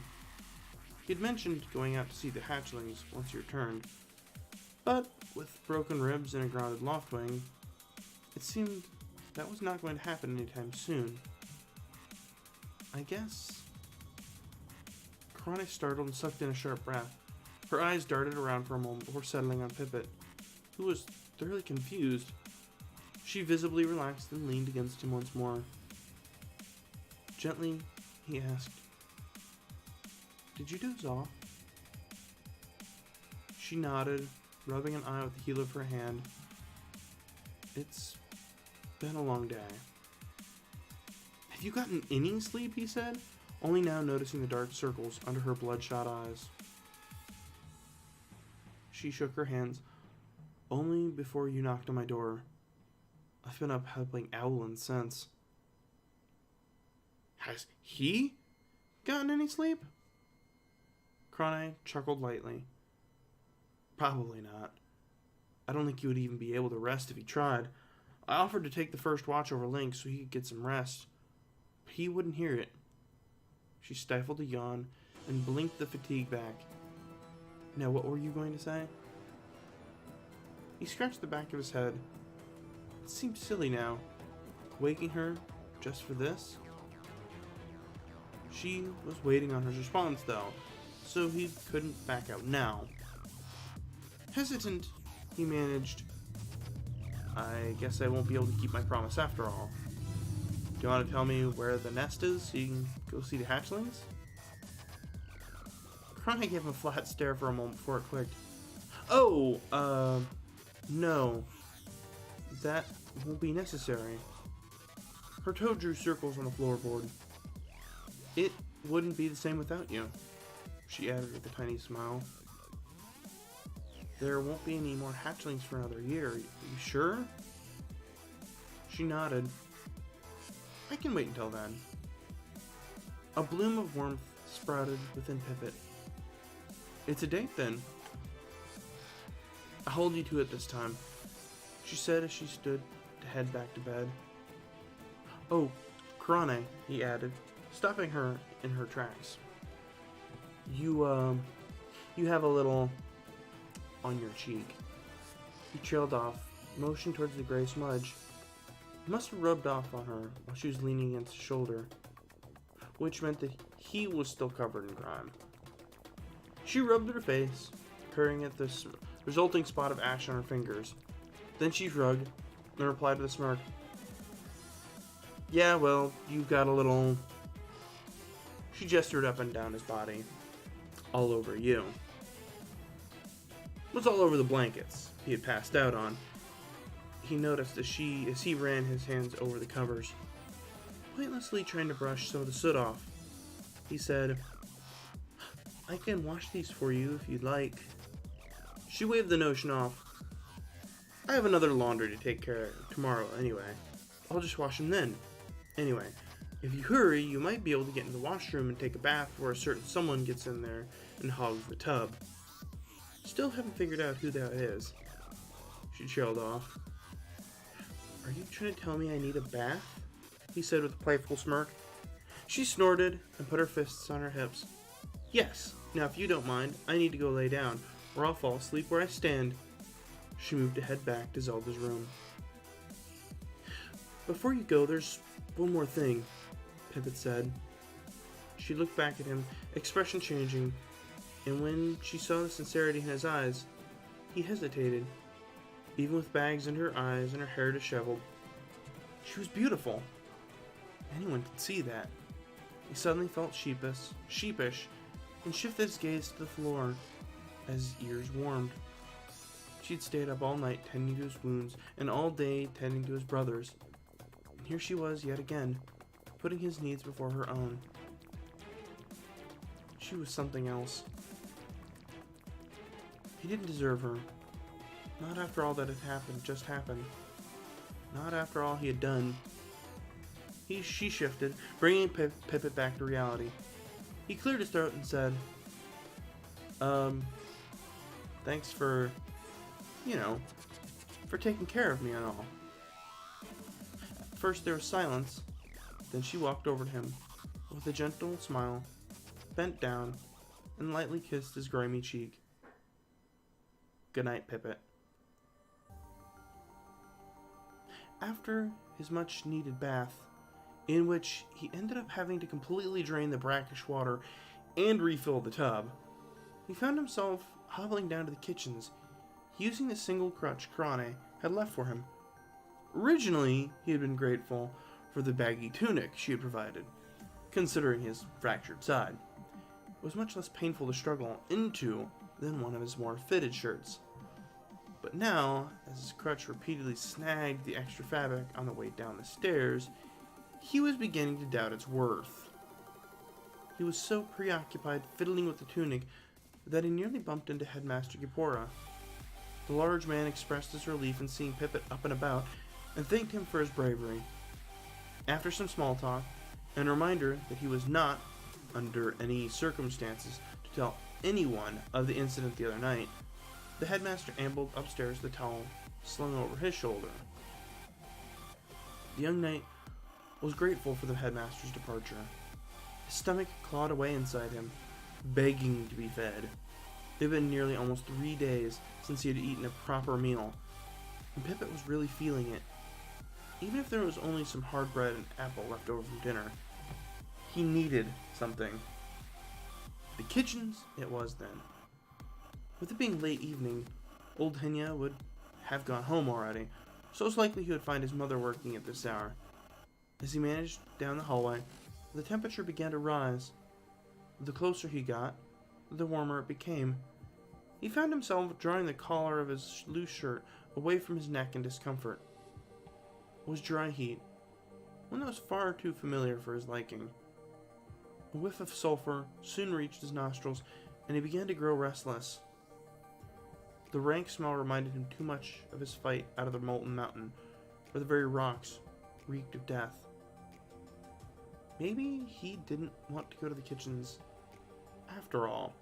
He had mentioned going out to see the hatchlings once he returned, but with broken ribs and a grounded loftwing, it seemed that was not going to happen anytime soon. I guess. Krane startled and sucked in a sharp breath. Her eyes darted around for a moment before settling on Pippet, who was thoroughly confused. She visibly relaxed and leaned against him once more. Gently, he asked, Did you doze off? She nodded, rubbing an eye with the heel of her hand. It's been a long day. Have you gotten any sleep? He said, only now noticing the dark circles under her bloodshot eyes. She shook her hands. Only before you knocked on my door. I've been up helping Owlin since. Has he gotten any sleep? Krane chuckled lightly. Probably not. I don't think he would even be able to rest if he tried. I offered to take the first watch over Link so he could get some rest, but he wouldn't hear it. She stifled a yawn and blinked the fatigue back. Now, what were you going to say? He scratched the back of his head. It seemed silly now, waking her just for this. She was waiting on his response, though, so he couldn't back out now. Hesitant, he managed, I guess I won't be able to keep my promise after all. Do you want to tell me where the nest is so you can go see the hatchlings? Chronic gave him a flat stare for a moment before it clicked. Oh, no. That won't be necessary. Her toe drew circles on the floorboard. It wouldn't be the same without you, she added with a tiny smile. There won't be any more hatchlings for another year. Are you sure? She nodded. I can wait until then. A bloom of warmth sprouted within Pippet. It's a date then. I'll hold you to it this time, she said as she stood to head back to bed. Oh, Krane, he added, stopping her in her tracks. You have a little on your cheek. He trailed off, motioned towards the gray smudge. It must have rubbed off on her while she was leaning against his shoulder, which meant that he was still covered in grime. She rubbed her face, peering at the resulting spot of ash on her fingers. Then she shrugged and replied with a smirk. Yeah, well, you've got a little... She gestured up and down his body. All over you. It was all over the blankets he had passed out on. He noticed as he ran his hands over the covers, pointlessly trying to brush some of the soot off. He said, I can wash these for you if you'd like. She waved the notion off. I have another laundry to take care of tomorrow anyway. I'll just wash them then. Anyway, if you hurry, you might be able to get in the washroom and take a bath before a certain someone gets in there and hogs the tub. Still haven't figured out who that is. She trailed off. Are you trying to tell me I need a bath? He said with a playful smirk. She snorted and put her fists on her hips. Yes, now if you don't mind, I need to go lay down, or I'll fall asleep where I stand. She moved to head back to Zelda's room. Before you go, there's one more thing, Pippet said. She looked back at him, expression changing, and when she saw the sincerity in his eyes, he hesitated, even with bags in her eyes and her hair disheveled. She was beautiful. Anyone could see that. He suddenly felt sheepish, and shifted his gaze to the floor as his ears warmed. She'd stayed up all night tending to his wounds, and all day tending to his brothers. And here she was yet again, putting his needs before her own. She was something else. He didn't deserve her. Not after all that had just happened. Not after all he had done. She shifted, bringing Pippet back to reality. He cleared his throat and said, thanks for, for taking care of me and all. At first there was silence, then she walked over to him with a gentle smile, bent down, and lightly kissed his grimy cheek. Good night, Pippet. After his much-needed bath, in which he ended up having to completely drain the brackish water and refill the tub, he found himself hobbling down to the kitchens, using the single crutch Krane had left for him. Originally, he had been grateful for the baggy tunic she had provided, considering his fractured side. It was much less painful to struggle into than one of his more fitted shirts. But now, as his crutch repeatedly snagged the extra fabric on the way down the stairs, he was beginning to doubt its worth. He was so preoccupied fiddling with the tunic that he nearly bumped into Headmaster Gipora. The large man expressed his relief in seeing Pippet up and about and thanked him for his bravery. After some small talk, and a reminder that he was not, under any circumstances, to tell anyone of the incident the other night, The headmaster ambled upstairs, the towel slung over his shoulder. The young knight was grateful for the headmaster's departure. His stomach clawed away inside him, begging to be fed. It had been nearly almost 3 days since he had eaten a proper meal, and Pippet was really feeling it. Even if there was only some hard bread and apple left over from dinner, he needed something. The kitchens it was then. With it being late evening, old Henya would have gone home already, so it was likely he would find his mother working at this hour. As he managed down the hallway, the temperature began to rise. The closer he got, the warmer it became. He found himself drawing the collar of his loose shirt away from his neck in discomfort. It was dry heat, one that was far too familiar for his liking. A whiff of sulfur soon reached his nostrils, and he began to grow restless. The rank smell reminded him too much of his fight out of the molten mountain, where the very rocks reeked of death. Maybe he didn't want to go to the kitchens after all.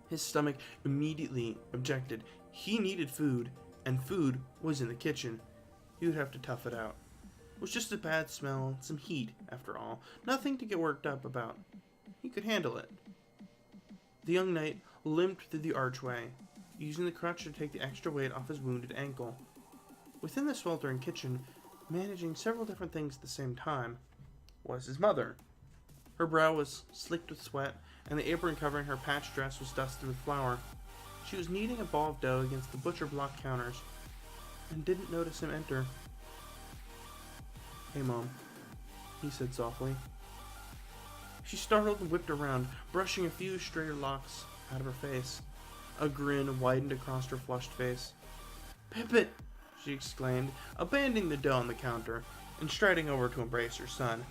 His stomach immediately objected. He needed food, and food was in the kitchen. He would have to tough it out. It was just a bad smell and some heat, after all. Nothing to get worked up about. He could handle it. The young knight limped through the archway, using the crutch to take the extra weight off his wounded ankle. Within the sweltering kitchen, managing several different things at the same time, was his mother. Her brow was slicked with sweat, and the apron covering her patched dress was dusted with flour. She was kneading a ball of dough against the butcher block counters, and didn't notice him enter. "Hey, Mom," he said softly. She startled and whipped around, brushing a few stray locks out of her face. A grin widened across her flushed face. "Pippet!" she exclaimed, abandoning the dough on the counter and striding over to embrace her son.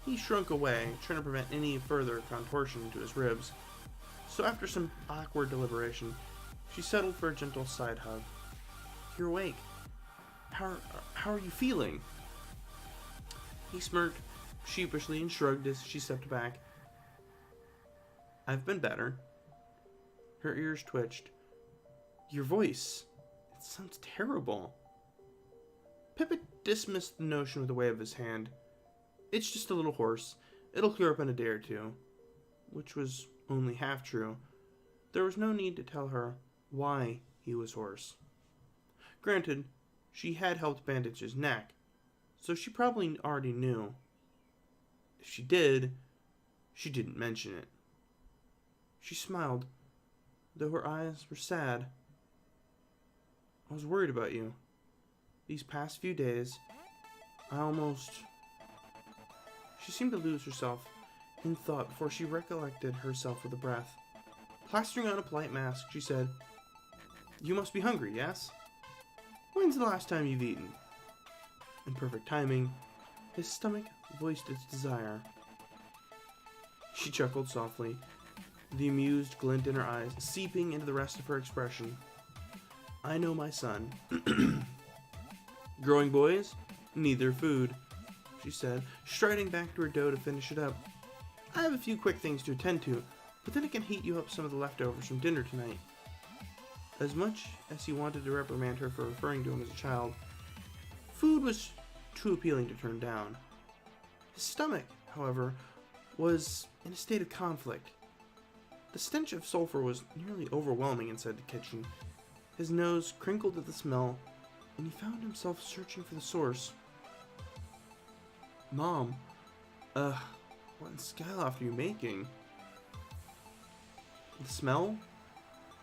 He shrunk away, trying to prevent any further contortion to his ribs. So after some awkward deliberation, she settled for a gentle side hug. "You're awake. How are you feeling?" He smirked sheepishly and shrugged as she stepped back. "I've been better." Her ears twitched. "Your voice, it sounds terrible." Pippet dismissed the notion with a wave of his hand. "It's just a little hoarse. It'll clear up in a day or two." Which was only half true. There was no need to tell her why he was hoarse. Granted, she had helped bandage his neck, so she probably already knew. If she did, she didn't mention it. She smiled, though her eyes were sad. "I was worried about you. These past few days, I almost..." She seemed to lose herself in thought before she recollected herself with a breath. Plastering on a polite mask, she said, "You must be hungry, yes? When's the last time you've eaten?" In perfect timing, his stomach voiced its desire. She chuckled softly, the amused glint in her eyes seeping into the rest of her expression. "I know my son. Growing boys, neither food," she said, striding back to her dough to finish it up. "I have a few quick things to attend to, but then I can heat you up some of the leftovers from dinner tonight." As much as he wanted to reprimand her for referring to him as a child, food was too appealing to turn down. His stomach, however, was in a state of conflict. The stench of sulfur was nearly overwhelming inside the kitchen. His nose crinkled at the smell, and he found himself searching for the source. "Mom, what in skyloft are you making?" "The smell?"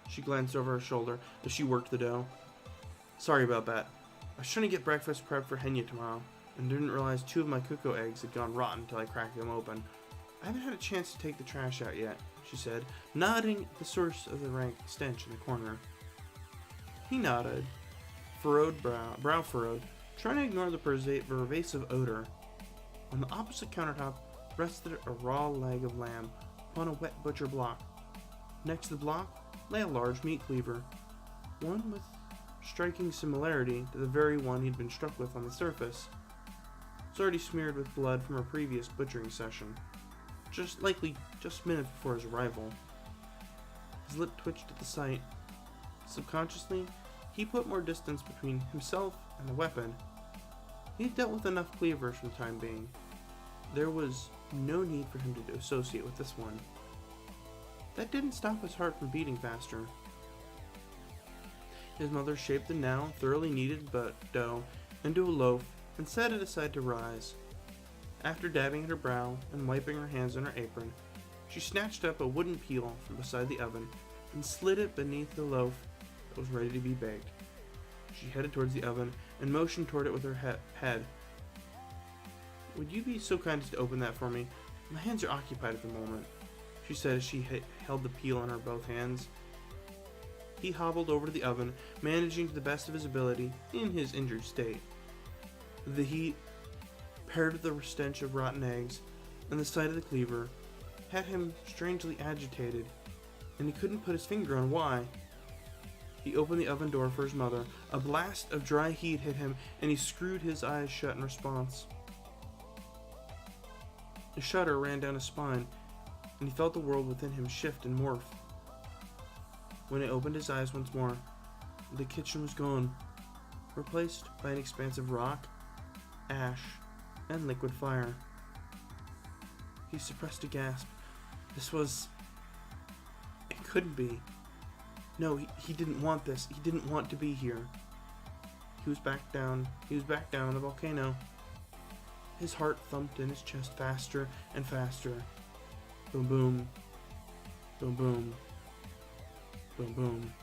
She glanced over her shoulder as she worked the dough. "Sorry about that. I was trying to get breakfast prepped for Henya tomorrow, and didn't realize 2 of my cocoa eggs had gone rotten until I cracked them open. I haven't had a chance to take the trash out yet," she said, nodding at the source of the rank stench in the corner. He nodded, brow furrowed, trying to ignore the pervasive odor. On the opposite countertop rested a raw leg of lamb upon a wet butcher block. Next to the block lay a large meat cleaver, one with striking similarity to the very one he'd been struck with on the surface. It was already smeared with blood from a previous butchering session, likely just minutes before his arrival. His lip twitched at the sight. Subconsciously, he put more distance between himself and the weapon. He had dealt with enough cleavers for the time being. There was no need for him to associate with this one. That didn't stop his heart from beating faster. His mother shaped the now thoroughly kneaded dough into a loaf and set it aside to rise. After dabbing at her brow and wiping her hands on her apron, she snatched up a wooden peel from beside the oven and slid it beneath the loaf that was ready to be baked. She headed towards the oven and motioned toward it with her head. "Would you be so kind as to open that for me? My hands are occupied at the moment," she said as she held the peel in her both hands. He hobbled over to the oven, managing to the best of his ability in his injured state. The heat, paired with the stench of rotten eggs and the sight of the cleaver, had him strangely agitated, and he couldn't put his finger on why. He opened the oven door for his mother. A blast of dry heat hit him, and he screwed his eyes shut in response. A shudder ran down his spine, and he felt the world within him shift and morph. When he opened his eyes once more, the kitchen was gone, replaced by an expanse of rock, ash, and liquid fire. He suppressed a gasp. This was... It couldn't be. No, he didn't want this. He didn't want to be here. He was back down. He was back down in the volcano. His heart thumped in his chest faster and faster. Boom, boom. Boom, boom. Boom, boom.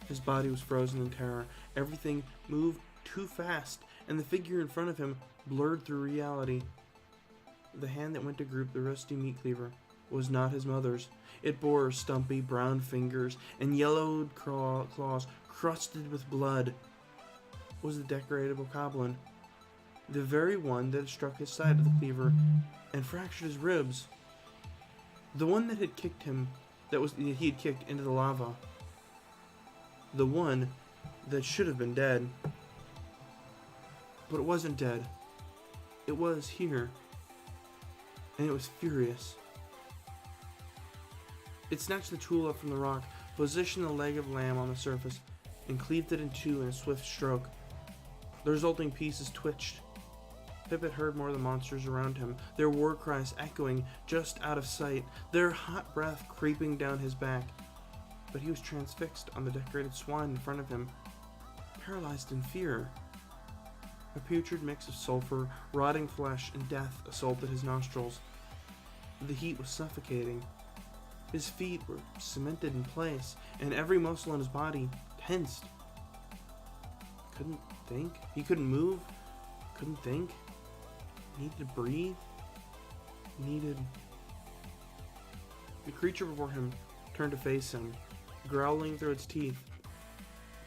His body was frozen in terror. Everything moved too fast, and the figure in front of him blurred through reality. The hand that went to grip the rusty meat cleaver was not his mother's. It bore stumpy brown fingers and yellowed claws crusted with blood. It was the decoratable goblin, the very one that had struck his side of the cleaver and fractured his ribs. The one that had kicked him, he had kicked into the lava. The one that should have been dead. But it wasn't dead. It was here. And it was furious. It snatched the tool up from the rock, positioned the leg of lamb on the surface, and cleaved it in two in a swift stroke. The resulting pieces twitched. Pippet heard more of the monsters around him, their war cries echoing just out of sight, their hot breath creeping down his back. But he was transfixed on the decorated swine in front of him, paralyzed in fear. A putrid mix of sulfur, rotting flesh, and death assaulted his nostrils. The heat was suffocating. His feet were cemented in place, and every muscle in his body tensed. Couldn't think. He couldn't move. Couldn't think. Needed to breathe. Needed... The creature before him turned to face him, growling through its teeth.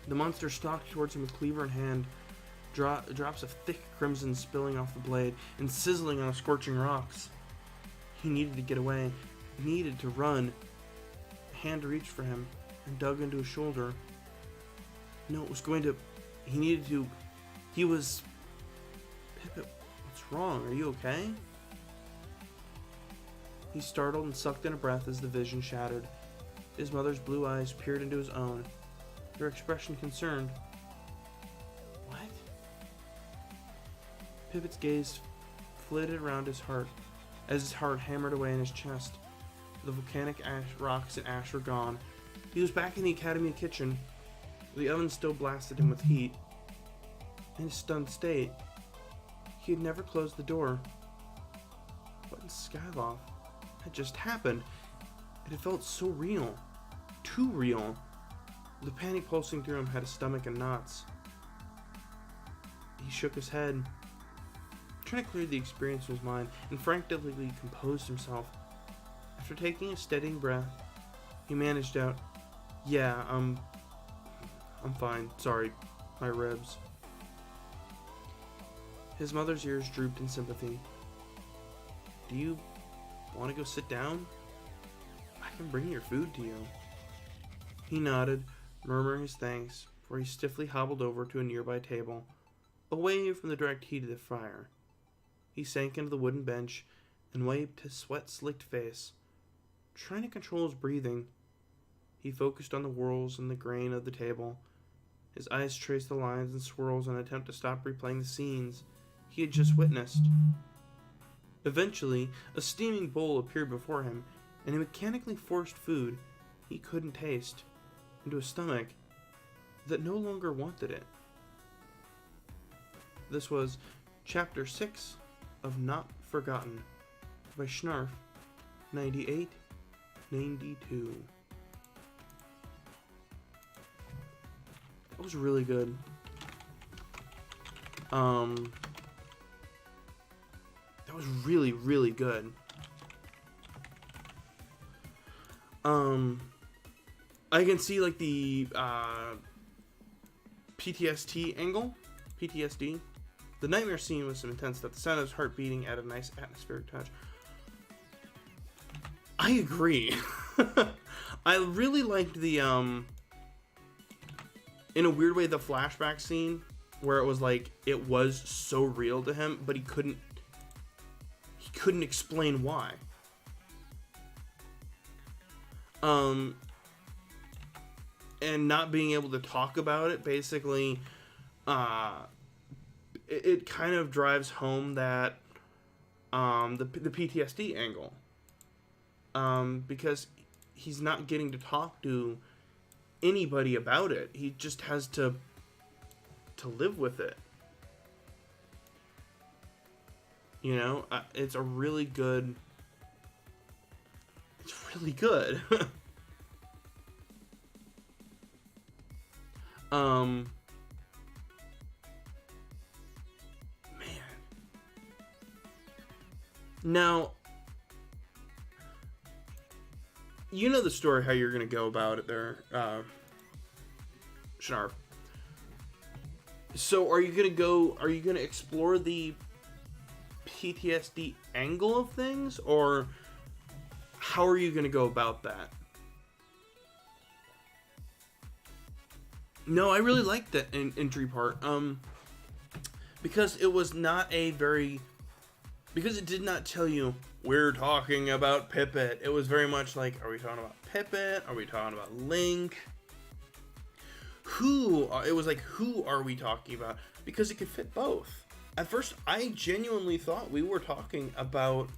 The monster stalked towards him with cleaver in hand, drops of thick crimson spilling off the blade and sizzling on the scorching rocks. He needed to get away, needed to run. A hand reached for him and dug into his shoulder. No, it was going to... He needed to... He was... Pippet, what's wrong? Are you okay? He startled and sucked in a breath as the vision shattered. His mother's blue eyes peered into his own, her expression concerned. What? Pippet's gaze flitted around his heart as his heart hammered away in his chest. The volcanic rocks and ash were gone. He was back in the academy kitchen. The oven still blasted him with heat. In his stunned state, he had never closed the door. What in Skyloft had just happened? It had felt so real. Too real. The panic pulsing through him had his stomach in knots. He shook his head, trying to clear the experience from his mind, and frantically composed himself. After taking a steadying breath, he managed out, "Yeah, I'm fine. Sorry, my ribs." His mother's ears drooped in sympathy. "Do you want to go sit down? I can bring your food to you." He nodded, murmuring his thanks, before he stiffly hobbled over to a nearby table, away from the direct heat of the fire. He sank into the wooden bench and wiped his sweat-slicked face, trying to control his breathing. He focused on the whorls and the grain of the table. His eyes traced the lines and swirls in an attempt to stop replaying the scenes he had just witnessed. Eventually, a steaming bowl appeared before him, and he mechanically forced food he couldn't taste into a stomach that no longer wanted it. This was Chapter 6 of Not Forgotten by Schnarf 9892. That was really good. That was really, really good. I can see like the PTSD angle. PTSD. The nightmare scene was so intense that the sound of his heart beating added a nice atmospheric touch. I agree. I really liked the in a weird way, the flashback scene where it was like it was so real to him, but he couldn't explain why. And not being able to talk about it, basically, it kind of drives home that the PTSD angle, because he's not getting to talk to anybody about it. He just has to live with it. You know, it's a really good. It's really good. Man. Now, you know the story, how you're going to go about it there, Schnarf. So are you going to explore the PTSD angle of things, or how are you going to go about that? No, I really liked that entry part, because it was not because it did not tell you, we're talking about Pippet. It was very much like, are we talking about Pippet? Are we talking about Link? It was like, who are we talking about? Because it could fit both. At first, I genuinely thought we were talking about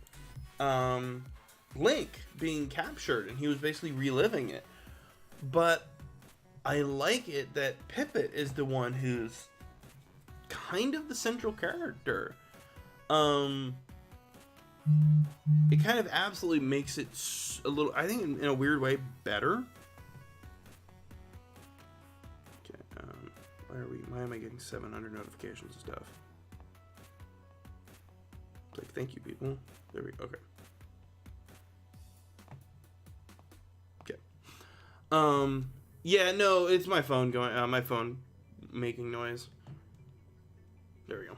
Link being captured, and he was basically reliving it. But I like it that Pippet is the one who's kind of the central character. It kind of absolutely makes it a little, I think in a weird way, better. Okay, why am I getting 700 notifications and stuff? It's like, thank you, people. There we go. Okay. Yeah, no, it's my phone my phone making noise. There we go.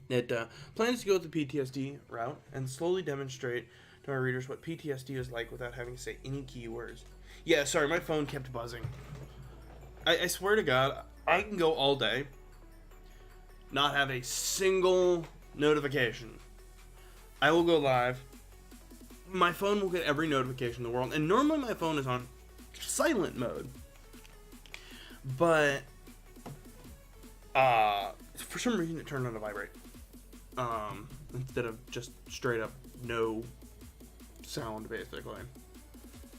It plans to go the PTSD route and slowly demonstrate to our readers what PTSD is like without having to say any keywords. Yeah, sorry, my phone kept buzzing. I swear to God, I can go all day, not have a single notification. I will go live. My phone will get every notification in the world, and normally my phone is on silent mode. But for some reason it turned on to vibrate. Instead of just straight up no sound, basically.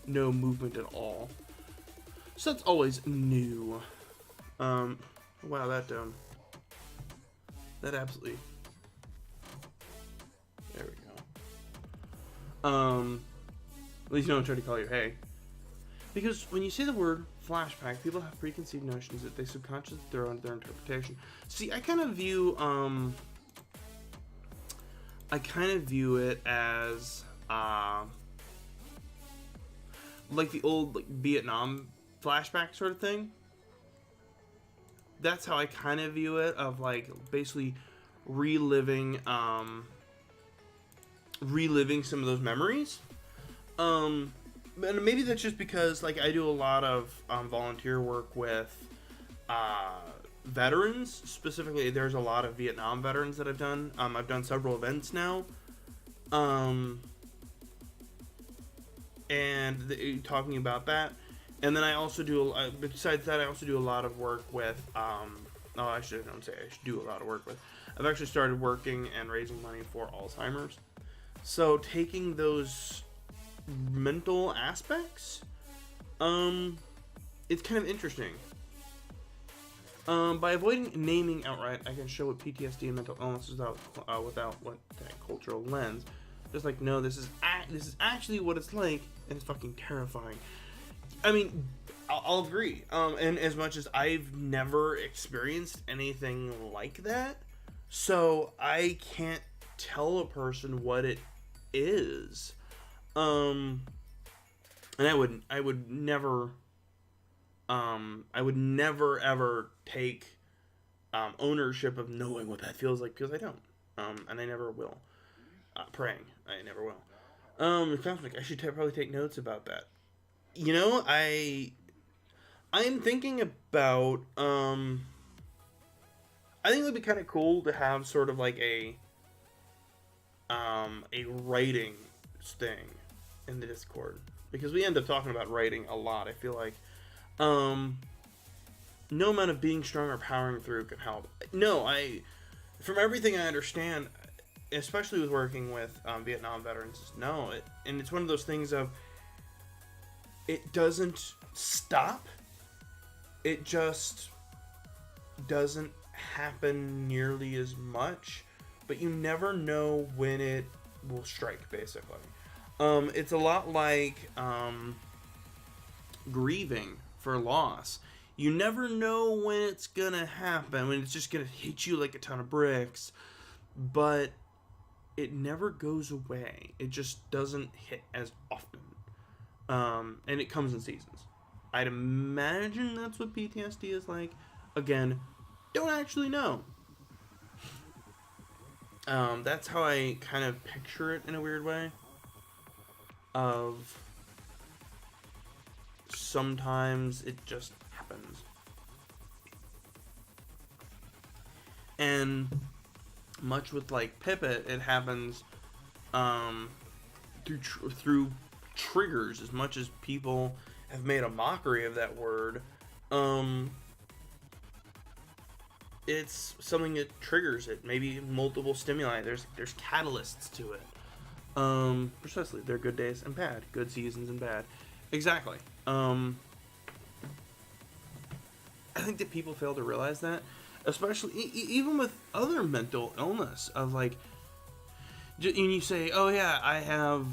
No movement at all. So that's always new. Wow, that absolutely. There we go. At least no one tried to call you hey. Because when you say the word flashback, people have preconceived notions that they subconsciously throw into their interpretation. See, I kind of view it as like the old Vietnam flashback sort of thing. That's how I kind of view it, of like basically reliving some of those memories. And maybe that's just because like I do a lot of volunteer work with veterans. Specifically, there's a lot of Vietnam veterans that I've done. I've done several events now. and talking about that. And then I also do, besides that, I also do a lot of work with, I don't say I should do a lot of work with. I've actually started working and raising money for Alzheimer's. So taking those mental aspects, it's kind of interesting. By avoiding naming outright, I can show what PTSD and mental illness is without what that cultural lens. Just like, no, this is actually what it's like, and it's fucking terrifying. I mean, I'll agree. And as much as I've never experienced anything like that, so I can't tell a person what it is. And I would never ever take ownership of knowing what that feels like, because I don't. And I never will. Praying, I never will. I should probably take notes about that. You know, I'm thinking about, I think it would be kind of cool to have sort of like a writing thing in the Discord, because we end up talking about writing a lot. I feel like, no amount of being strong or powering through can help. No, from everything I understand, especially with working with Vietnam veterans, and it's one of those things of, it doesn't stop. It just doesn't happen nearly as much, but you never know when it will strike, basically. It's a lot like grieving for loss. You never know when it's gonna happen, when it's just gonna hit you like a ton of bricks, but it never goes away. It just doesn't hit as often. And it comes in seasons. I'd imagine that's what PTSD is like. Again, don't actually know. That's how I kind of picture it in a weird way. Of sometimes it just happens. And much with like Pipit, it happens through triggers. As much as people have made a mockery of that word, it's something that triggers it. Maybe multiple stimuli. There's catalysts to it. Precisely. There are good days and bad, good seasons and bad. Exactly. I think that people fail to realize that, especially even with other mental illness, of like, and you say, oh yeah, I have,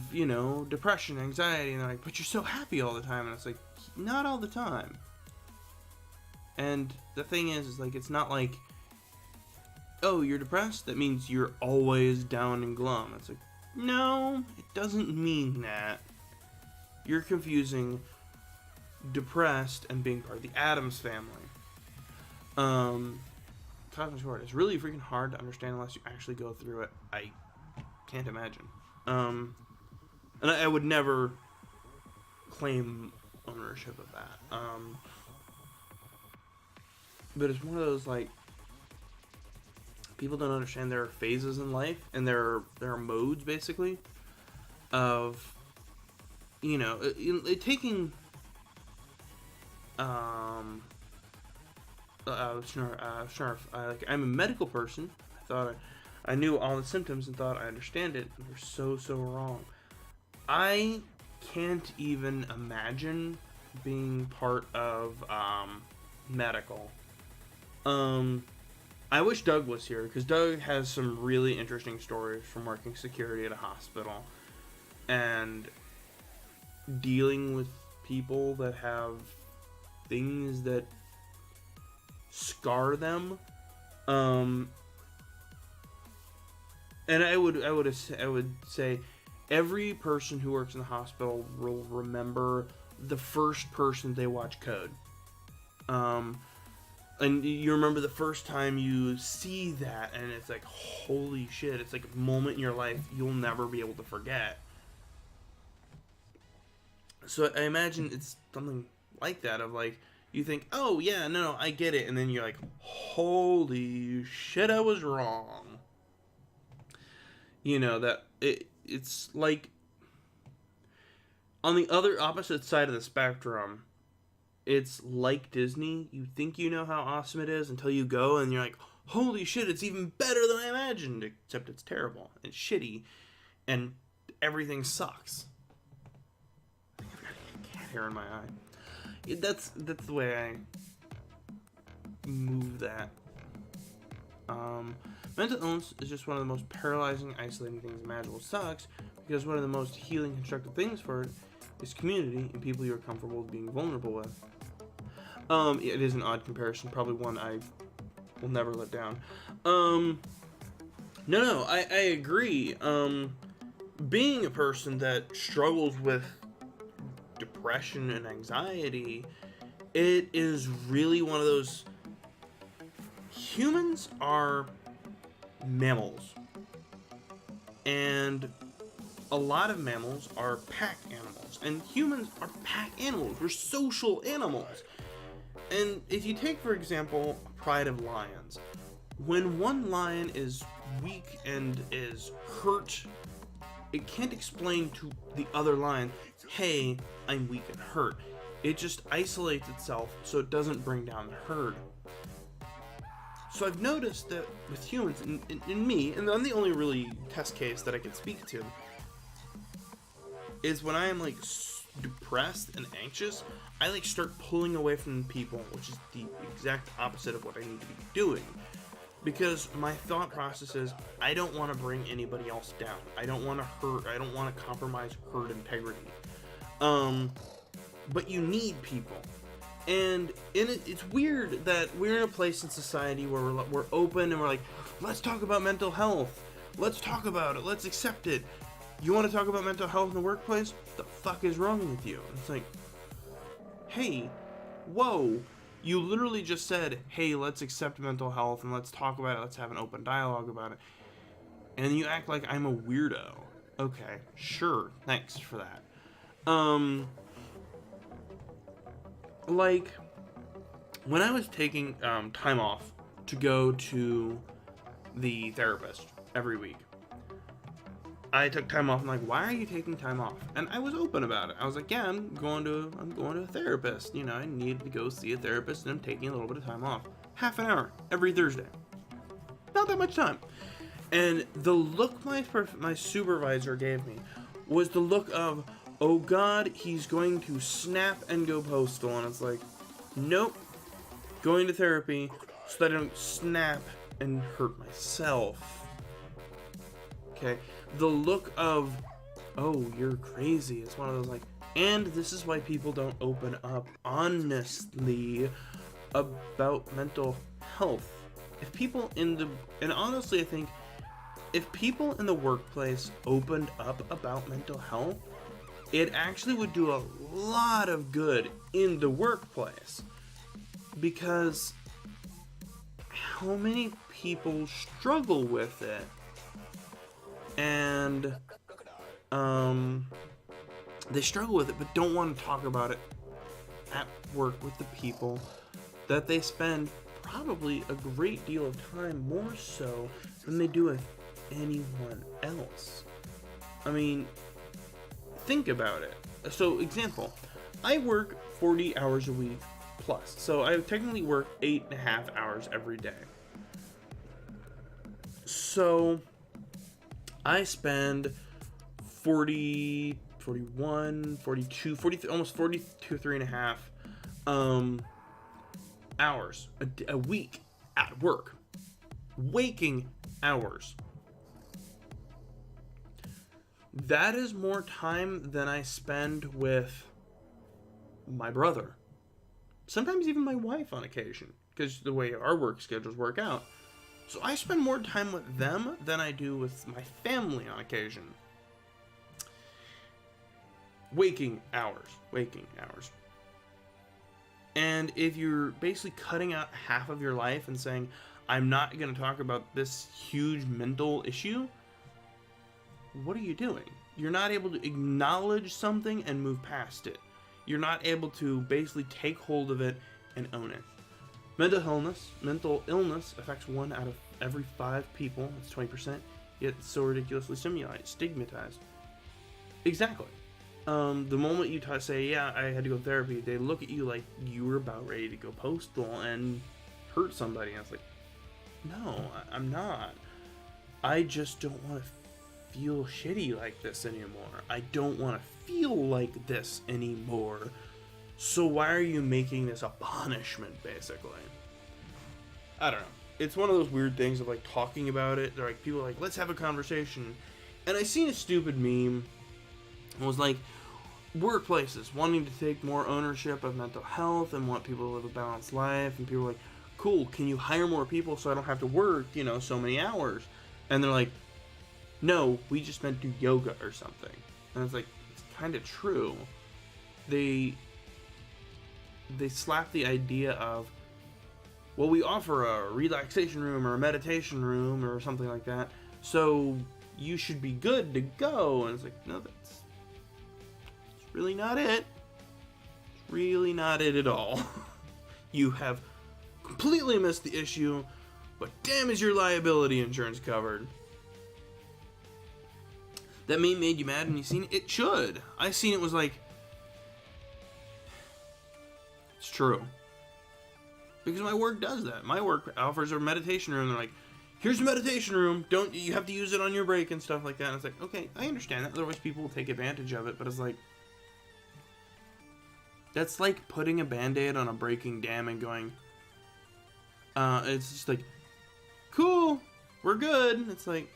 depression, anxiety, and they're like, but you're so happy all the time. And it's like, not all the time. And the thing is like, it's not like, oh, you're depressed, that means you're always down and glum. It's like, no, it doesn't mean that. You're confusing depressed and being part of the Addams family. Talking short, it's really freaking hard to understand unless you actually go through it. I can't imagine. And I would never claim ownership of that. But it's one of those, like, people don't understand there are phases in life, and there are modes, basically, of, taking, like, I'm a medical person. I thought I knew all the symptoms and thought I understand it. You're so wrong. I can't even imagine being part of medical. I wish Doug was here, because Doug has some really interesting stories from working security at a hospital and dealing with people that have things that scar them. And I would say every person who works in the hospital will remember the first person they watch code. And you remember the first time you see that, and it's like, holy shit, it's like a moment in your life you'll never be able to forget. So I imagine it's something like that, of like, you think, oh yeah, no, I get it, and then you're like, holy shit, I was wrong. That it's like, On the other opposite side of the spectrum, it's like Disney. You think you know how awesome it is until you go and you're like, holy shit, it's even better than I imagined. Except it's terrible and shitty and everything sucks. I think I've got a cat hair in my eye. That's the way I move that. Mental illness is just one of the most paralyzing, isolating things imaginable. It sucks because one of the most healing, constructive things for it is community and people you're comfortable being vulnerable with. It is an odd comparison, probably one I will never let down. No, I agree. Being a person that struggles with depression and anxiety, it is really one of those. Humans are mammals, and a lot of mammals are pack animals, and humans are pack animals. We're social animals. And if you take, for example, a pride of lions, when one lion is weak and is hurt, it can't explain to the other lion, hey, I'm weak and hurt. It just isolates itself so it doesn't bring down the herd. So I've noticed that with humans, in me, and I'm the only really test case that I can speak to, is when I am like depressed and anxious, I like start pulling away from people, which is the exact opposite of what I need to be doing. Because my thought process is, I don't want to bring anybody else down. I don't want to hurt, I don't want to compromise herd integrity. But you need people. And it's weird that we're in a place in society where we're open and we're like, let's talk about mental health. Let's talk about it. Let's accept it. You want to talk about mental health in the workplace? What the fuck is wrong with you? It's like, hey, whoa. You literally just said, hey, let's accept mental health and let's talk about it. Let's have an open dialogue about it. And you act like I'm a weirdo. Okay, sure. Thanks for that. Like, when I was taking time off to go to the therapist every week, I took time off. I'm like, why are you taking time off? And I was open about it. I was like, yeah, I'm going to a therapist. You know, I need to go see a therapist, and I'm taking a little bit of time off. Half an hour every Thursday. Not that much time. And the look my supervisor gave me was the look of, oh God, he's going to snap and go postal. And it's like, nope. Going to therapy so that I don't snap and hurt myself. Okay? The look of, oh, you're crazy. It's one of those like, and this is why people don't open up honestly about mental health. If people and honestly, I think if people in the workplace opened up about mental health, it actually would do a lot of good in the workplace. Because how many people struggle with it? And they struggle with it but don't want to talk about it at work with the people that they spend probably a great deal of time more so than they do with anyone else. I mean, think about it. So, example, I work 40 hours a week plus. So I technically work 8.5 hours every day. So I spend 40, 41, 42, 40, almost 42, 3.5 hours a week at work. Waking hours. That is more time than I spend with my brother. Sometimes even my wife on occasion, because the way our work schedules work out. So I spend more time with them than I do with my family on occasion. Waking hours. And if you're basically cutting out half of your life and saying, I'm not going to talk about this huge mental issue, what are you doing? You're not able to acknowledge something and move past it. You're not able to basically take hold of it and own it. Mental illness affects 1 out of every 5 people. It's 20%, yet it's so ridiculously stigmatized. Exactly. the moment you say, yeah, I had to go to therapy, they look at you like you were about ready to go postal and hurt somebody. And it's like, no, I'm not. I just don't want to feel shitty like this anymore. I don't want to feel like this anymore. So why are you making this a punishment, basically? I don't know. It's one of those weird things of, like, talking about it. They're like, people are like, let's have a conversation. And I seen a stupid meme. It was like, workplaces wanting to take more ownership of mental health and want people to live a balanced life. And people are like, cool, can you hire more people so I don't have to work, so many hours? And they're like, no, we just meant do yoga or something. And it's like, it's kind of true. They slap the idea of, well, we offer a relaxation room or a meditation room or something like that, so you should be good to go. And it's like, no, that's really not it. It's really not it at all. You have completely missed the issue, but damn is your liability insurance covered. That meme made you mad when you seen it? It should. I seen it, was like, it's true. Because my work does that. My work offers a meditation room. They're like, here's a meditation room. You have to use it on your break and stuff like that. And it's like, okay, I understand that. Otherwise people will take advantage of it. But it's like, that's like putting a Band-Aid on a breaking dam and going, it's just like, cool, we're good. It's like,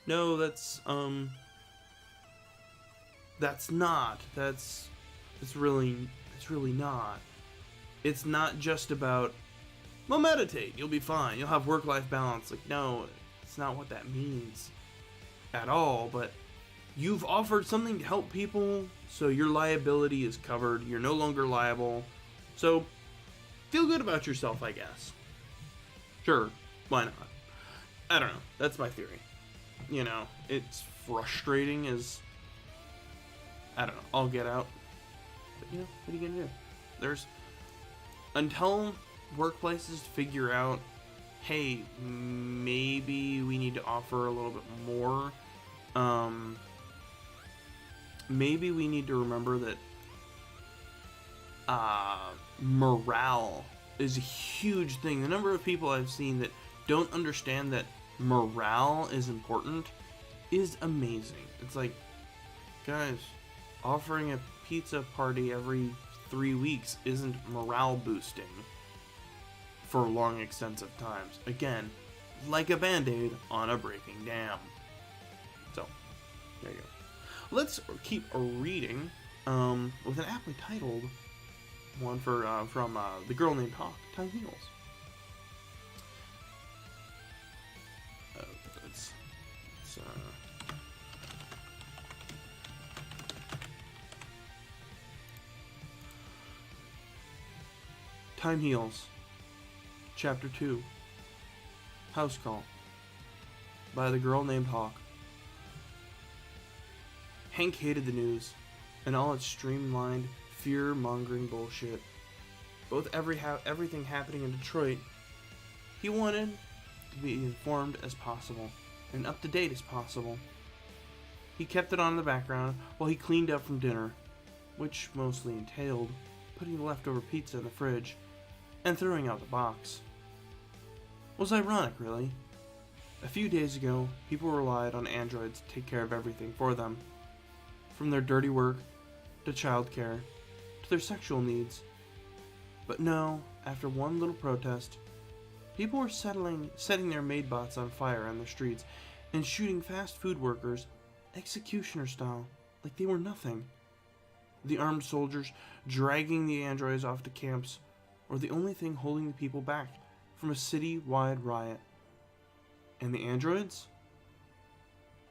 no, that's not. It's really not. It's not just about, well, meditate, you'll be fine, you'll have work-life balance. Like, no, it's not what that means at all. But you've offered something to help people, so your liability is covered. You're no longer liable. So feel good about yourself, I guess. Sure, why not? I don't know. That's my theory. It's frustrating as, I don't know, I'll get out. But, what are you gonna do? Until workplaces figure out, hey, maybe we need to offer a little bit more. Maybe we need to remember that morale is a huge thing. The number of people I've seen that don't understand that morale is important is amazing. It's like, guys, offering a pizza party every 3 weeks isn't morale boosting for long extensive times. Again, like a Band-Aid on a breaking dam. So, there you go. Let's keep reading with an aptly titled one from The Girl Named Hawk, Time Heals. Time Heals, Chapter 2, House Call, by The Girl Named Hawk. Hank hated the news, and all its streamlined, fear-mongering bullshit. Both everything happening in Detroit, he wanted to be informed as possible, and up-to-date as possible. He kept it on in the background while he cleaned up from dinner, which mostly entailed putting the leftover pizza in the fridge and throwing out the box. It was ironic, really. A few days ago, people relied on androids to take care of everything for them, from their dirty work, to childcare, to their sexual needs. But no, after one little protest, people were setting their maid bots on fire on the streets and shooting fast food workers executioner style, like they were nothing. The armed soldiers dragging the androids off to camps were the only thing holding the people back from a city-wide riot. And the androids?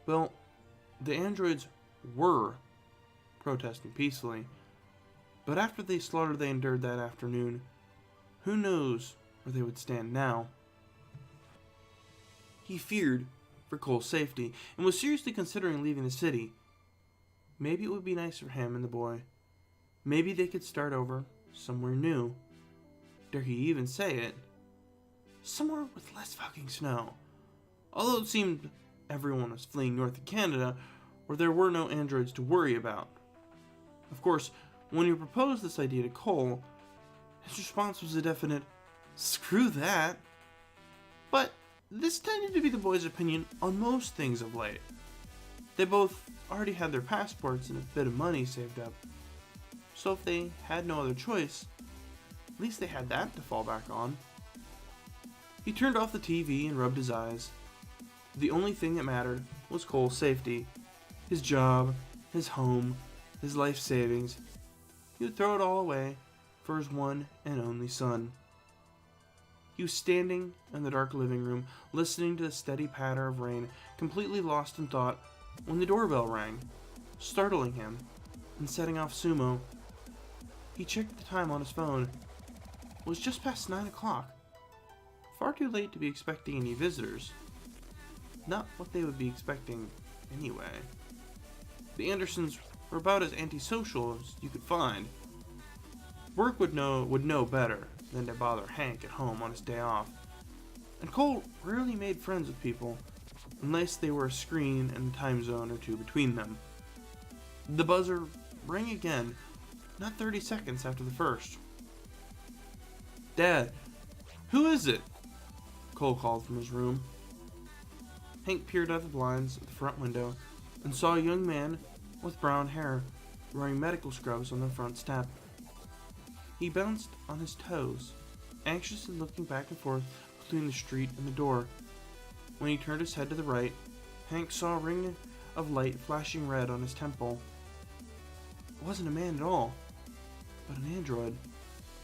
Well, the androids were protesting peacefully, but after the slaughter they endured that afternoon, who knows where they would stand now. He feared for Cole's safety and was seriously considering leaving the city. Maybe it would be nice for him and the boy. Maybe they could start over somewhere new. Dare he even say it? Somewhere with less fucking snow. Although it seemed everyone was fleeing north of Canada, or there were no androids to worry about. Of course, when he proposed this idea to Cole, his response was a definite, "Screw that." But this tended to be the boys' opinion on most things of late. They both already had their passports and a bit of money saved up, so if they had no other choice, at least they had that to fall back on. He turned off the TV and rubbed his eyes. The only thing that mattered was Cole's safety. His job, his home, his life savings. He would throw it all away for his one and only son. He was standing in the dark living room, listening to the steady patter of rain, completely lost in thought, when the doorbell rang, startling him and setting off Sumo. He checked the time on his phone. It was just past 9 o'clock. Far too late to be expecting any visitors. Not what they would be expecting anyway. The Andersons were about as antisocial as you could find. Work would know better than to bother Hank at home on his day off. And Cole rarely made friends with people, unless they were a screen and a time zone or two between them. The buzzer rang again, not 30 seconds after the first. "Dad, who is it?" Cole called from his room. Hank peered out the blinds at the front window and saw a young man with brown hair wearing medical scrubs on the front step. He bounced on his toes, anxiously looking back and forth between the street and the door. When he turned his head to the right, Hank saw a ring of light flashing red on his temple. It wasn't a man at all, but an android.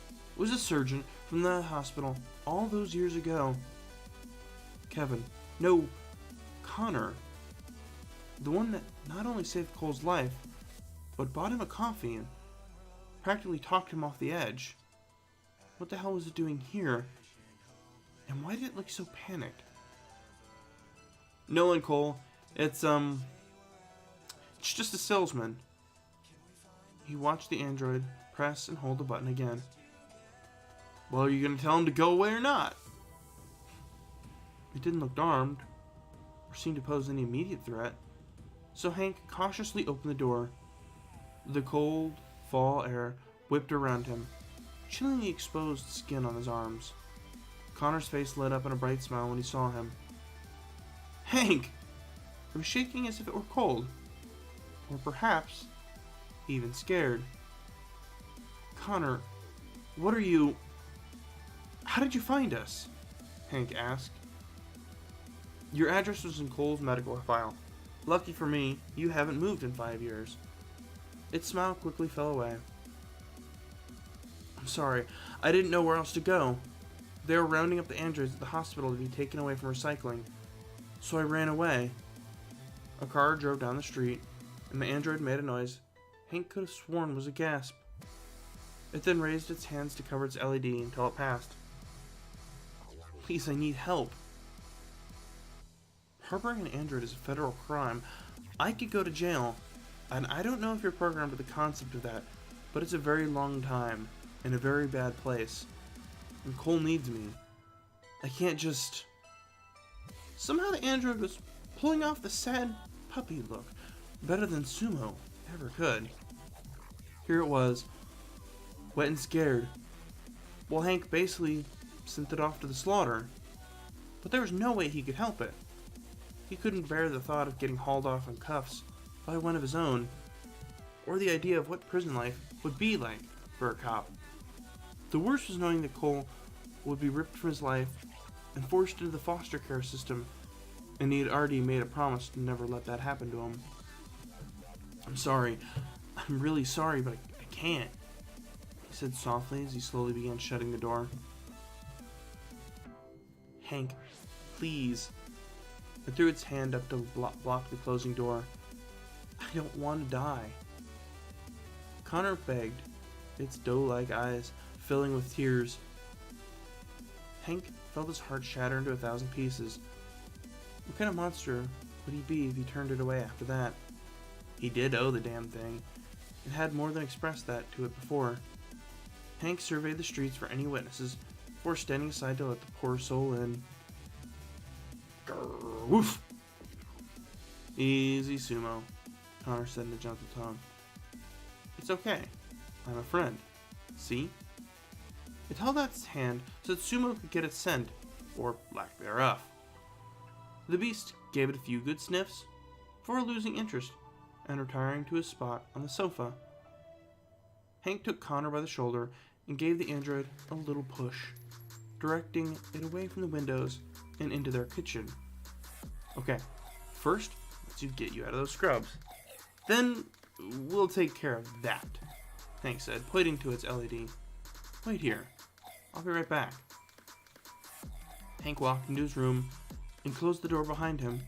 It was a surgeon from the hospital all those years ago. Kevin. No, Connor. The one that not only saved Cole's life, but bought him a coffee and practically talked him off the edge. What the hell was it doing here? And why did it look so panicked? "Nolan, Cole. It's just a salesman." He watched the android press and hold the button again. "Well, are you going to tell him to go away or not?" It didn't look armed, or seem to pose any immediate threat, so Hank cautiously opened the door. The cold fall air whipped around him, chilling the exposed skin on his arms. Connor's face lit up in a bright smile when he saw him. "Hank!" He was shaking as if it were cold, or perhaps even scared. "Connor, what are you... How did you find us?" Hank asked. "Your address was in Cole's medical file. Lucky for me, you haven't moved in 5 years." Its smile quickly fell away. "I'm sorry, I didn't know where else to go. They were rounding up the androids at the hospital to be taken away from recycling, so I ran away." A car drove down the street, and the android made a noise Hank could have sworn was a gasp. It then raised its hands to cover its LED until it passed. "Please, I need help. Harboring an android is a federal crime. I could go to jail, and I don't know if you're programmed with the concept of that, but it's a very long time, in a very bad place. And Cole needs me. I can't just..." Somehow the android was pulling off the sad puppy look better than Sumo ever could. Here it was, wet and scared. Well, Hank basically sent it off to the slaughter, but there was no way he could help it. He couldn't bear the thought of getting hauled off in cuffs by one of his own, or the idea of what prison life would be like for a cop. The worst was knowing that Cole would be ripped from his life and forced into the foster care system, and he had already made a promise to never let that happen to him. "I'm sorry. I'm really sorry, but I can't," he said softly as he slowly began shutting the door. "Hank, please." It threw its hand up to block the closing door. "I don't want to die." Connor begged, its doe-like eyes filling with tears. Hank felt his heart shatter into 1,000 pieces. What kind of monster would he be if he turned it away after that? He did owe the damn thing, and had more than expressed that to it before. Hank surveyed the streets for any witnesses before standing aside to let the poor soul in. Grrr, woof! Easy, Sumo. Connor said in a gentle tone. It's okay. I'm a friend. See? It held out its hand so that Sumo could get its scent, or lack thereof. The beast gave it a few good sniffs before losing interest and retiring to his spot on the sofa. Hank took Connor by the shoulder and gave the android a little push, directing it away from the windows and into their kitchen. Okay, first, let's get you out of those scrubs. Then, we'll take care of that, Hank said, pointing to its LED. Wait here. I'll be right back. Hank walked into his room and closed the door behind him.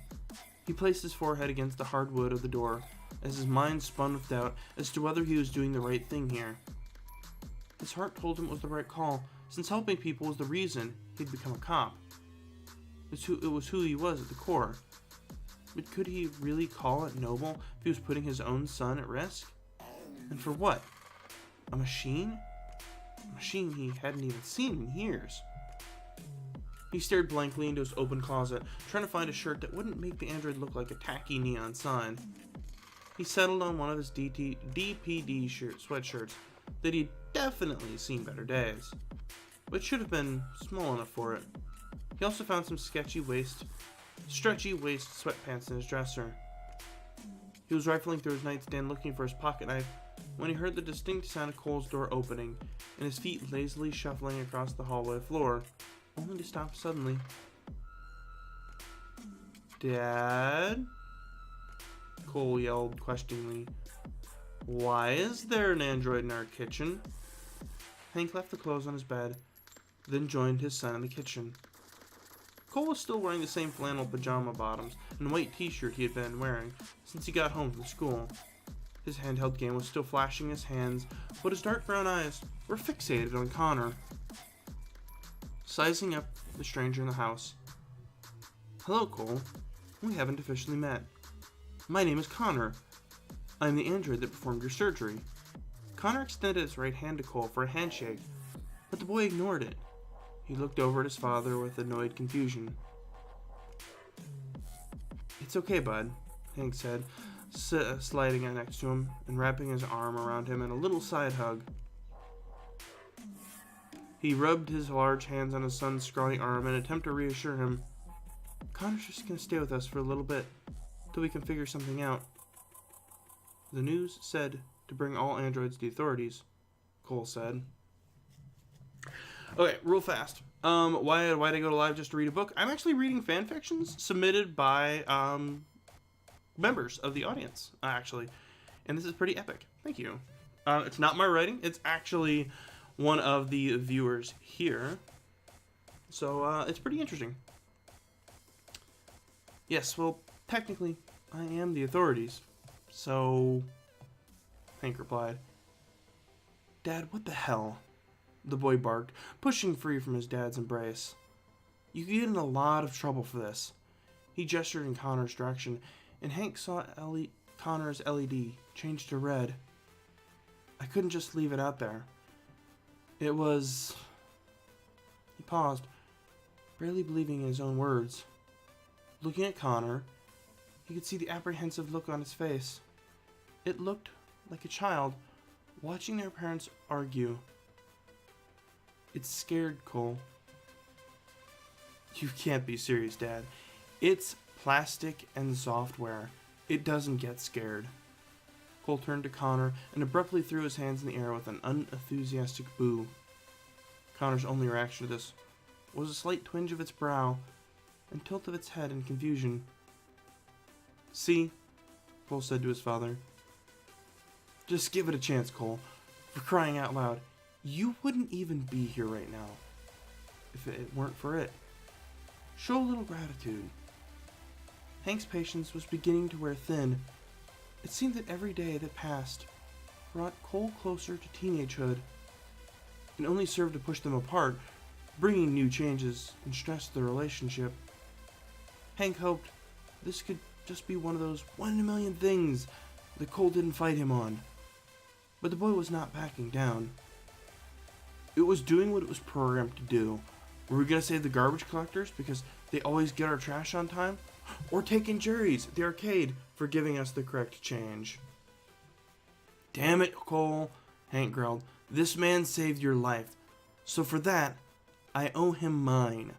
He placed his forehead against the hard wood of the door as his mind spun with doubt as to whether he was doing the right thing here. His heart told him it was the right call, since helping people was the reason he'd become a cop. It was who he was at the core. But could he really call it noble if he was putting his own son at risk? And for what? A machine? A machine he hadn't even seen in years. He stared blankly into his open closet, trying to find a shirt that wouldn't make the android look like a tacky neon sign. He settled on one of his DPD sweatshirts that he'd definitely seen better days, but should have been small enough for it. He also found some stretchy waist sweatpants in his dresser. He was rifling through his nightstand looking for his pocket knife when he heard the distinct sound of Cole's door opening and his feet lazily shuffling across the hallway floor, only to stop suddenly. Dad? Cole yelled questioningly. Why is there an android in our kitchen? Hank left the clothes on his bed, then joined his son in the kitchen. Cole was still wearing the same flannel pajama bottoms and white t-shirt he had been wearing since he got home from school. His handheld game was still flashing his hands, but his dark brown eyes were fixated on Connor. Sizing up the stranger in the house. Hello, Cole. We haven't officially met. My name is Connor. I'm the android that performed your surgery. Connor extended his right hand to Cole for a handshake, but the boy ignored it. He looked over at his father with annoyed confusion. It's okay, bud, Hank said, sliding in next to him and wrapping his arm around him in a little side hug. He rubbed his large hands on his son's scrawny arm in an attempt to reassure him. Connor's just gonna stay with us for a little bit, till we can figure something out. The news said to bring all androids to the authorities, Cole said. Okay, real fast. Why'd I go to live just to read a book? I'm actually reading Fanfictions submitted by members of the audience, actually. And this is pretty epic. Thank you. It's not my writing. It's actually one of the viewers here. So, it's pretty interesting. Yes, well, technically, I am the authorities. So, Hank replied. Dad, what the hell? The boy barked, pushing free from his dad's embrace. You could get in a lot of trouble for this. He gestured in Connor's direction, and Hank saw Connor's LED change to red. I couldn't just leave it out there. It was... He paused, barely believing in his own words. Looking at Connor, he could see the apprehensive look on his face. It looked like a child watching their parents argue. It scared Cole. You can't be serious, Dad. It's plastic and software. It doesn't get scared. Cole turned to Connor and abruptly threw his hands in the air with an unenthusiastic boo. Connor's only reaction to this was a slight twinge of its brow and tilt of its head in confusion. See, Cole said to his father. Just give it a chance, Cole. For crying out loud. You wouldn't even be here right now if it weren't for it. Show a little gratitude. Hank's patience was beginning to wear thin. It seemed that every day that passed brought Cole closer to teenagehood and only served to push them apart, bringing new changes and stress to the relationship. Hank hoped this could just be one of those 1 in a million things that Cole didn't fight him on. But the boy was not backing down. It was doing what it was programmed to do. Were we going to save the garbage collectors because they always get our trash on time? Or taking Jerry's at the arcade for giving us the correct change. Damn it, Cole, Hank growled. This man saved your life. So for that, I owe him mine.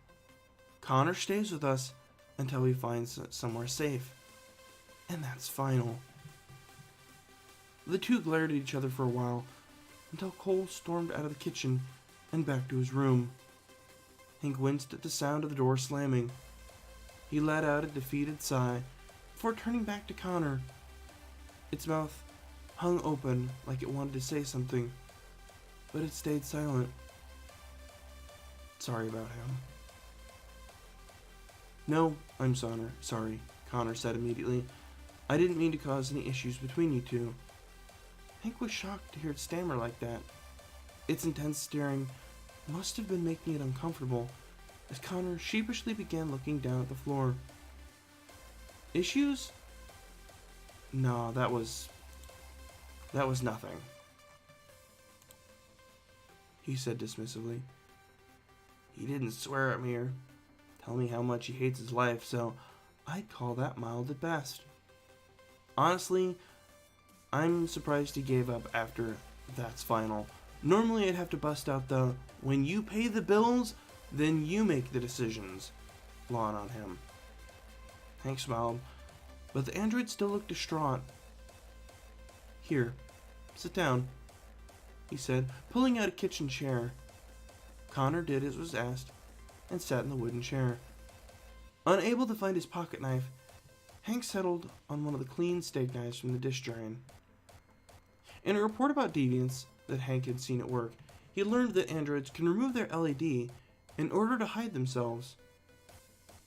Connor stays with us until we find somewhere safe. And that's final. The two glared at each other for a while, until Cole stormed out of the kitchen and back to his room. Hank winced at the sound of the door slamming. He let out a defeated sigh before turning back to Connor. Its mouth hung open like it wanted to say something, but it stayed silent. Sorry about him. No, I'm sorry, Connor said immediately. I didn't mean to cause any issues between you two. Hank was shocked to hear it stammer like that. Its intense staring must have been making it uncomfortable, as Connor sheepishly began looking down at the floor. Issues? No, that was nothing, he said dismissively. He didn't swear at me or tell me how much he hates his life, so I'd call that mild at best. Honestly, I'm surprised he gave up after that's final. Normally I'd have to bust out the, when you pay the bills, then you make the decisions line on him. Hank smiled, but the android still looked distraught. Here, sit down, he said, pulling out a kitchen chair. Connor did as was asked and sat in the wooden chair. Unable to find his pocket knife, Hank settled on one of the clean steak knives from the dish drain. In a report about deviants that Hank had seen at work, he learned that androids can remove their LED in order to hide themselves.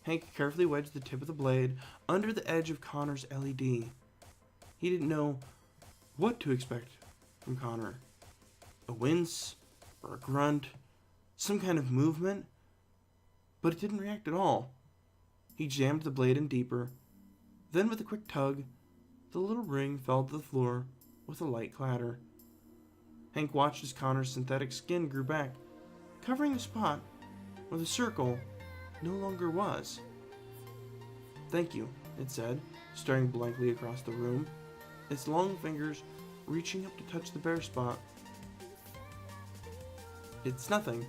Hank carefully wedged the tip of the blade under the edge of Connor's LED. He didn't know what to expect from Connor. A wince, or a grunt, some kind of movement, but it didn't react at all. He jammed the blade in deeper. Then with a quick tug, the little ring fell to the floor with a light clatter. Hank watched as Connor's synthetic skin grew back, covering the spot where the circle no longer was. Thank you, it said, staring blankly across the room, its long fingers reaching up to touch the bare spot. It's nothing.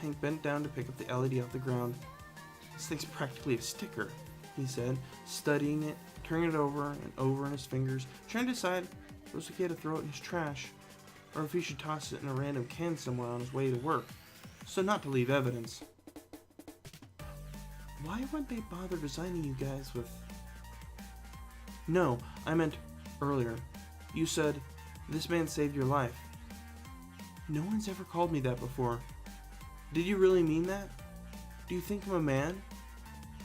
Hank bent down to pick up the LED off the ground. This thing's practically a sticker, he said, studying it, turning it over and over in his fingers, trying to decide if it was okay to throw it in his trash, or if he should toss it in a random can somewhere on his way to work, so not to leave evidence. Why would they bother designing you guys with... No, I meant earlier. You said, this man saved your life. No one's ever called me that before. Did you really mean that? Do you think I'm a man?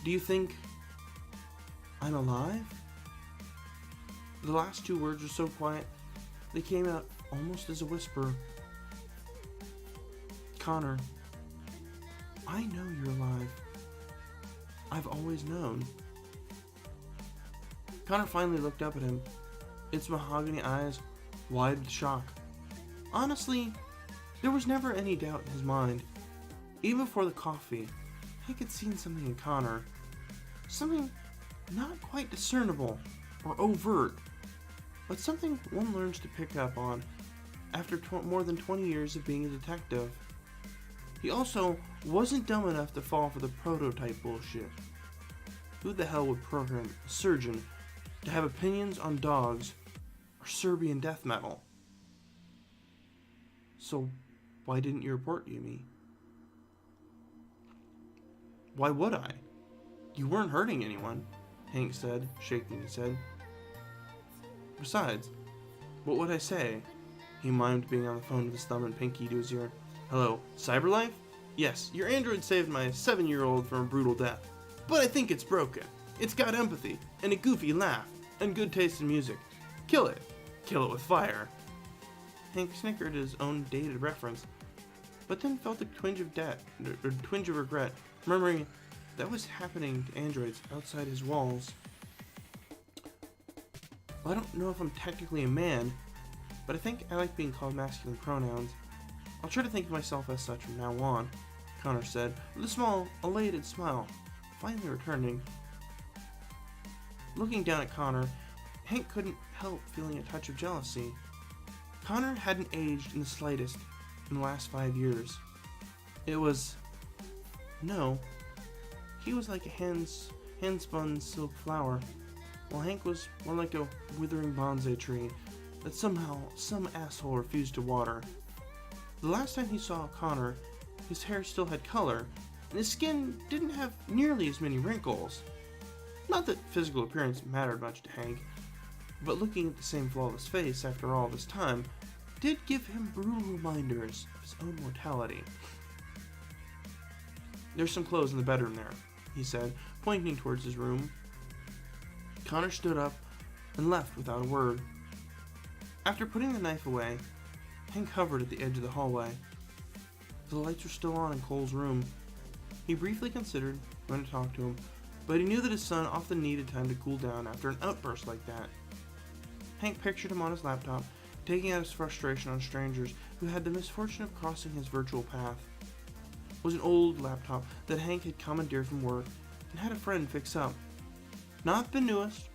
Do you think I'm alive? The last two words were so quiet, they came out almost as a whisper. Connor, I know you're alive. I've always known. Connor finally looked up at him, its mahogany eyes wide with shock. Honestly, there was never any doubt in his mind. Even before the coffee, Hank had seen something in Connor. Something not quite discernible or overt, but something one learns to pick up on after more than 20 years of being a detective. He also wasn't dumb enough to fall for the prototype bullshit. Who the hell would program a surgeon to have opinions on dogs or Serbian death metal? So, why didn't you report me? Why would I? You weren't hurting anyone, Hank said, shaking his head. Besides, what would I say? He mimed being on the phone with his thumb and pinky to his ear. Hello, Cyberlife? Yes, your android saved my 7-year-old from a brutal death. But I think it's broken. It's got empathy, and a goofy laugh, and good taste in music. Kill it. Kill it with fire. Hank snickered at his own dated reference, but then felt a twinge of regret, murmuring that was happening to androids outside his walls. Well, I don't know if I'm technically a man, but I think I like being called masculine pronouns. I'll try to think of myself as such from now on, Connor said, with a small, elated smile, finally returning. Looking down at Connor, Hank couldn't help feeling a touch of jealousy. Connor hadn't aged in the slightest in the last 5 years. It was... no. He was like a hand-spun silk flower, while Hank was more like a withering bonsai tree that somehow some asshole refused to water. The last time he saw Connor, his hair still had color, and his skin didn't have nearly as many wrinkles. Not that physical appearance mattered much to Hank, but looking at the same flawless face after all this time did give him brutal reminders of his own mortality. "There's some clothes in the bedroom there," he said, pointing towards his room. Connor stood up and left without a word. After putting the knife away, Hank hovered at the edge of the hallway. The lights were still on in Cole's room. He briefly considered when to talk to him, but he knew that his son often needed time to cool down after an outburst like that. Hank pictured him on his laptop, taking out his frustration on strangers who had the misfortune of crossing his virtual path. It was an old laptop that Hank had commandeered from work and had a friend fix up. Not the newest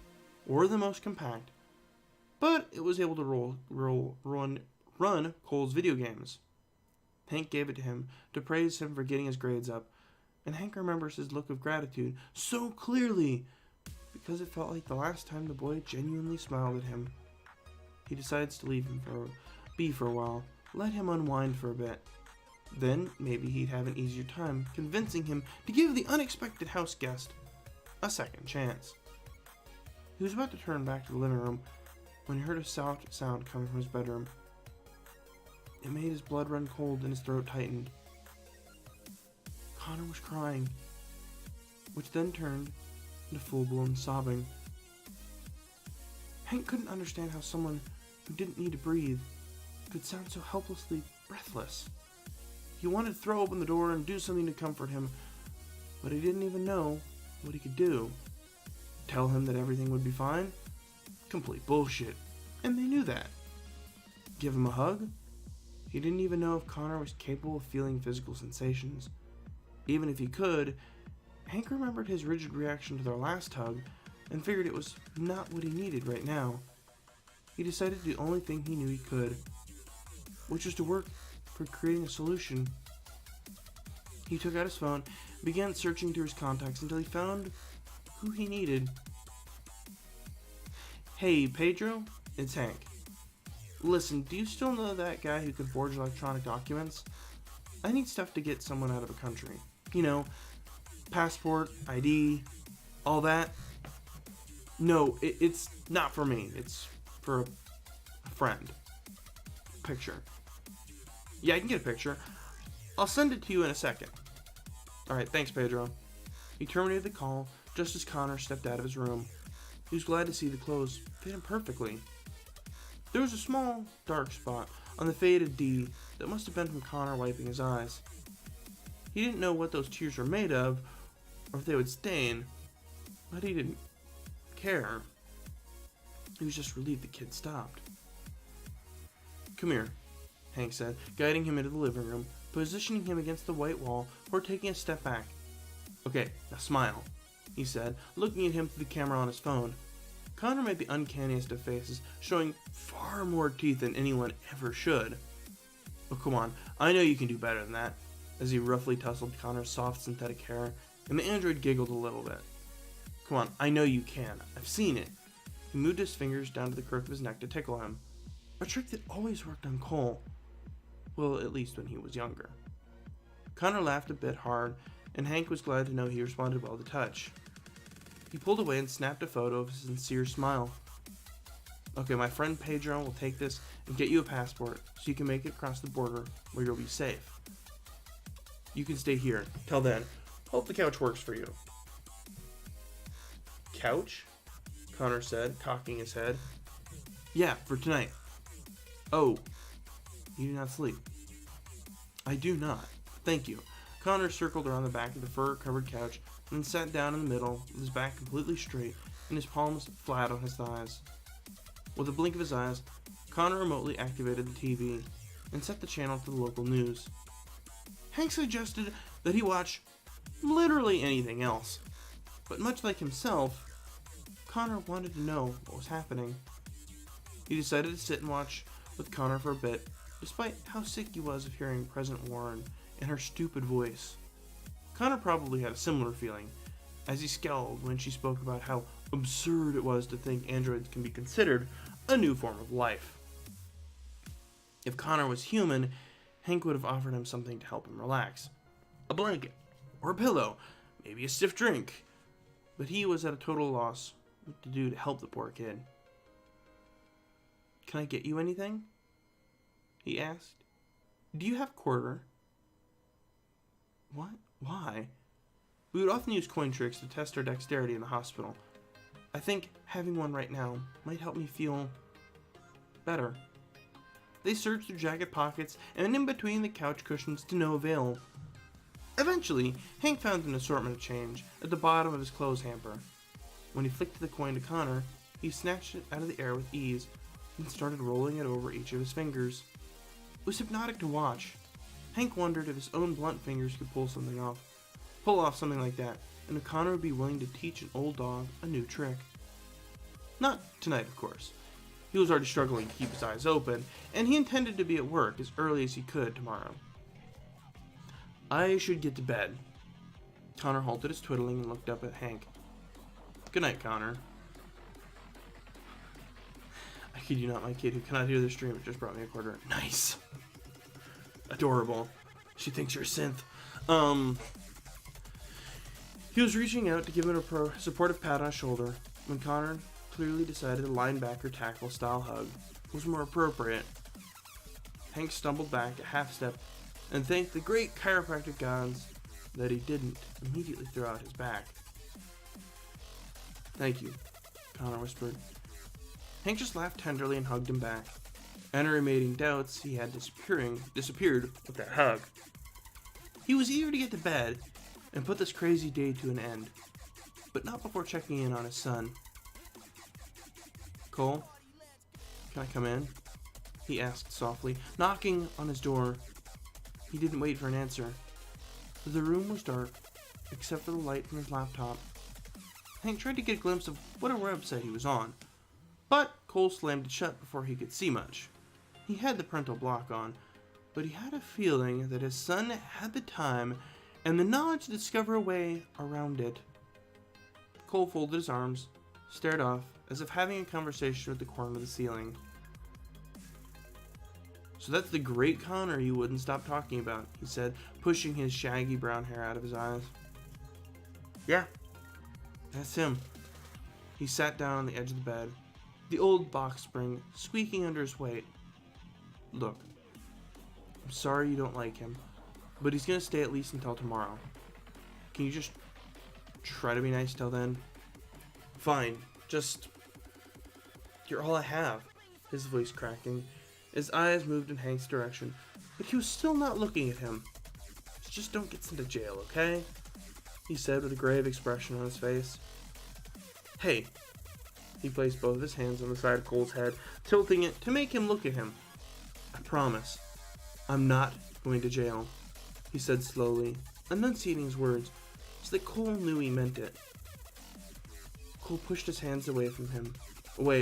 or the most compact, but it was able to run Cole's video games. Hank gave it to him to praise him for getting his grades up, and Hank remembers his look of gratitude so clearly because it felt like the last time the boy genuinely smiled at him. He decides to leave him for a while, let him unwind for a bit. Then maybe he'd have an easier time convincing him to give the unexpected house guest a second chance. He was about to turn back to the living room when he heard a soft sound coming from his bedroom. It made his blood run cold and his throat tightened. Connor was crying, which then turned into full-blown sobbing. Hank couldn't understand how someone who didn't need to breathe could sound so helplessly breathless. He wanted to throw open the door and do something to comfort him, but he didn't even know what he could do. Tell him that everything would be fine? Complete bullshit, and they knew that. Give him a hug? He didn't even know if Connor was capable of feeling physical sensations. Even if he could, Hank remembered his rigid reaction to their last hug and figured it was not what he needed right now. He decided to do the only thing he knew he could, which was to work for creating a solution. He took out his phone and began searching through his contacts until he found who he needed. "Hey, Pedro, it's Hank. Listen, do you still know that guy who can forge electronic documents? I need stuff to get someone out of a country. You know, passport, ID, all that." "No, it's not for me. It's for a friend." "Picture." "Yeah, I can get a picture. I'll send it to you in a second." "Alright, thanks, Pedro." He terminated the call just as Connor stepped out of his room. He was glad to see the clothes fit him perfectly. There was a small, dark spot on the faded D that must have been from Connor wiping his eyes. He didn't know what those tears were made of, or if they would stain, but he didn't care. He was just relieved the kid stopped. "Come here," Hank said, guiding him into the living room, positioning him against the white wall before taking a step back. "Okay, now smile," he said, looking at him through the camera on his phone. Connor made the uncanniest of faces, showing far more teeth than anyone ever should. "Oh, come on, I know you can do better than that," as he roughly tousled Connor's soft synthetic hair, and the android giggled a little bit. "Come on, I know you can. I've seen it." He moved his fingers down to the crook of his neck to tickle him, a trick that always worked on Cole. Well, at least when he was younger. Connor laughed a bit hard, and Hank was glad to know he responded well to touch. He pulled away and snapped a photo of his sincere smile. "Okay, my friend Pedro will take this and get you a passport so you can make it across the border where you'll be safe. You can stay here. Till then, hope the couch works for you." "Couch?" Connor said, cocking his head. "Yeah, for tonight." "Oh, you do not sleep?" "I do not. Thank you." Connor circled around the back of the fur-covered couch and sat down in the middle with his back completely straight and his palms flat on his thighs. With a blink of his eyes, Connor remotely activated the TV and set the channel to the local news. Hank suggested that he watch literally anything else, But much like himself, Connor wanted to know what was happening. He decided to sit and watch with Connor for a bit, despite how sick he was of hearing President Warren in her stupid voice. Connor probably had a similar feeling, as he scowled when she spoke about how absurd it was to think androids can be considered a new form of life. If Connor was human, Hank would have offered him something to help him relax. A blanket, or a pillow, maybe a stiff drink. But he was at a total loss what to do to help the poor kid. "Can I get you anything?" he asked. "Do you have a quarter?" "What? Why?" "We would often use coin tricks to test our dexterity in the hospital. I think having one right now might help me feel better." They searched through jacket pockets and in between the couch cushions to no avail. Eventually, Hank found an assortment of change at the bottom of his clothes hamper. When he flicked the coin to Connor, he snatched it out of the air with ease and started rolling it over each of his fingers. It was hypnotic to watch. Hank wondered if his own blunt fingers could pull off something like that, and if Connor would be willing to teach an old dog a new trick. Not tonight, of course. He was already struggling to keep his eyes open, and he intended to be at work as early as he could tomorrow. "I should get to bed." Connor halted his twiddling and looked up at Hank. "Good night, Connor." I kid you not, my kid who cannot hear the stream just brought me a quarter. Nice. Adorable. She thinks you're a synth. He was reaching out to give him a supportive pat on his shoulder when Connor clearly decided a linebacker tackle style hug was more appropriate. Hank stumbled back a half step and thanked the great chiropractic gods that he didn't immediately throw out his back. "Thank you," Connor whispered. Hank just laughed tenderly and hugged him back. Any remaining doubts he had disappeared with that hug. He was eager to get to bed and put this crazy day to an end, but not before checking in on his son. "Cole, can I come in?" he asked softly, knocking on his door. He didn't wait for an answer. The room was dark, except for the light from his laptop. Hank tried to get a glimpse of what website he was on, but Cole slammed it shut before he could see much. He had the parental block on, but he had a feeling that his son had the time and the knowledge to discover a way around it. Cole folded his arms, stared off, as if having a conversation with the corner of the ceiling. "So that's the great Connor you wouldn't stop talking about," he said, pushing his shaggy brown hair out of his eyes. "Yeah, that's him." He sat down on the edge of the bed, the old box spring squeaking under his weight. "Look, I'm sorry you don't like him, but he's gonna stay at least until tomorrow. Can you just try to be nice till then?" "Fine, just... you're all I have," his voice cracking. His eyes moved in Hank's direction, but he was still not looking at him. "Just don't get sent to jail, okay?" he said with a grave expression on his face. "Hey." He placed both of his hands on the side of Cole's head, tilting it to make him look at him. "I promise, I'm not going to jail," he said slowly, enunciating his words so that Cole knew he meant it. Cole pushed his hands away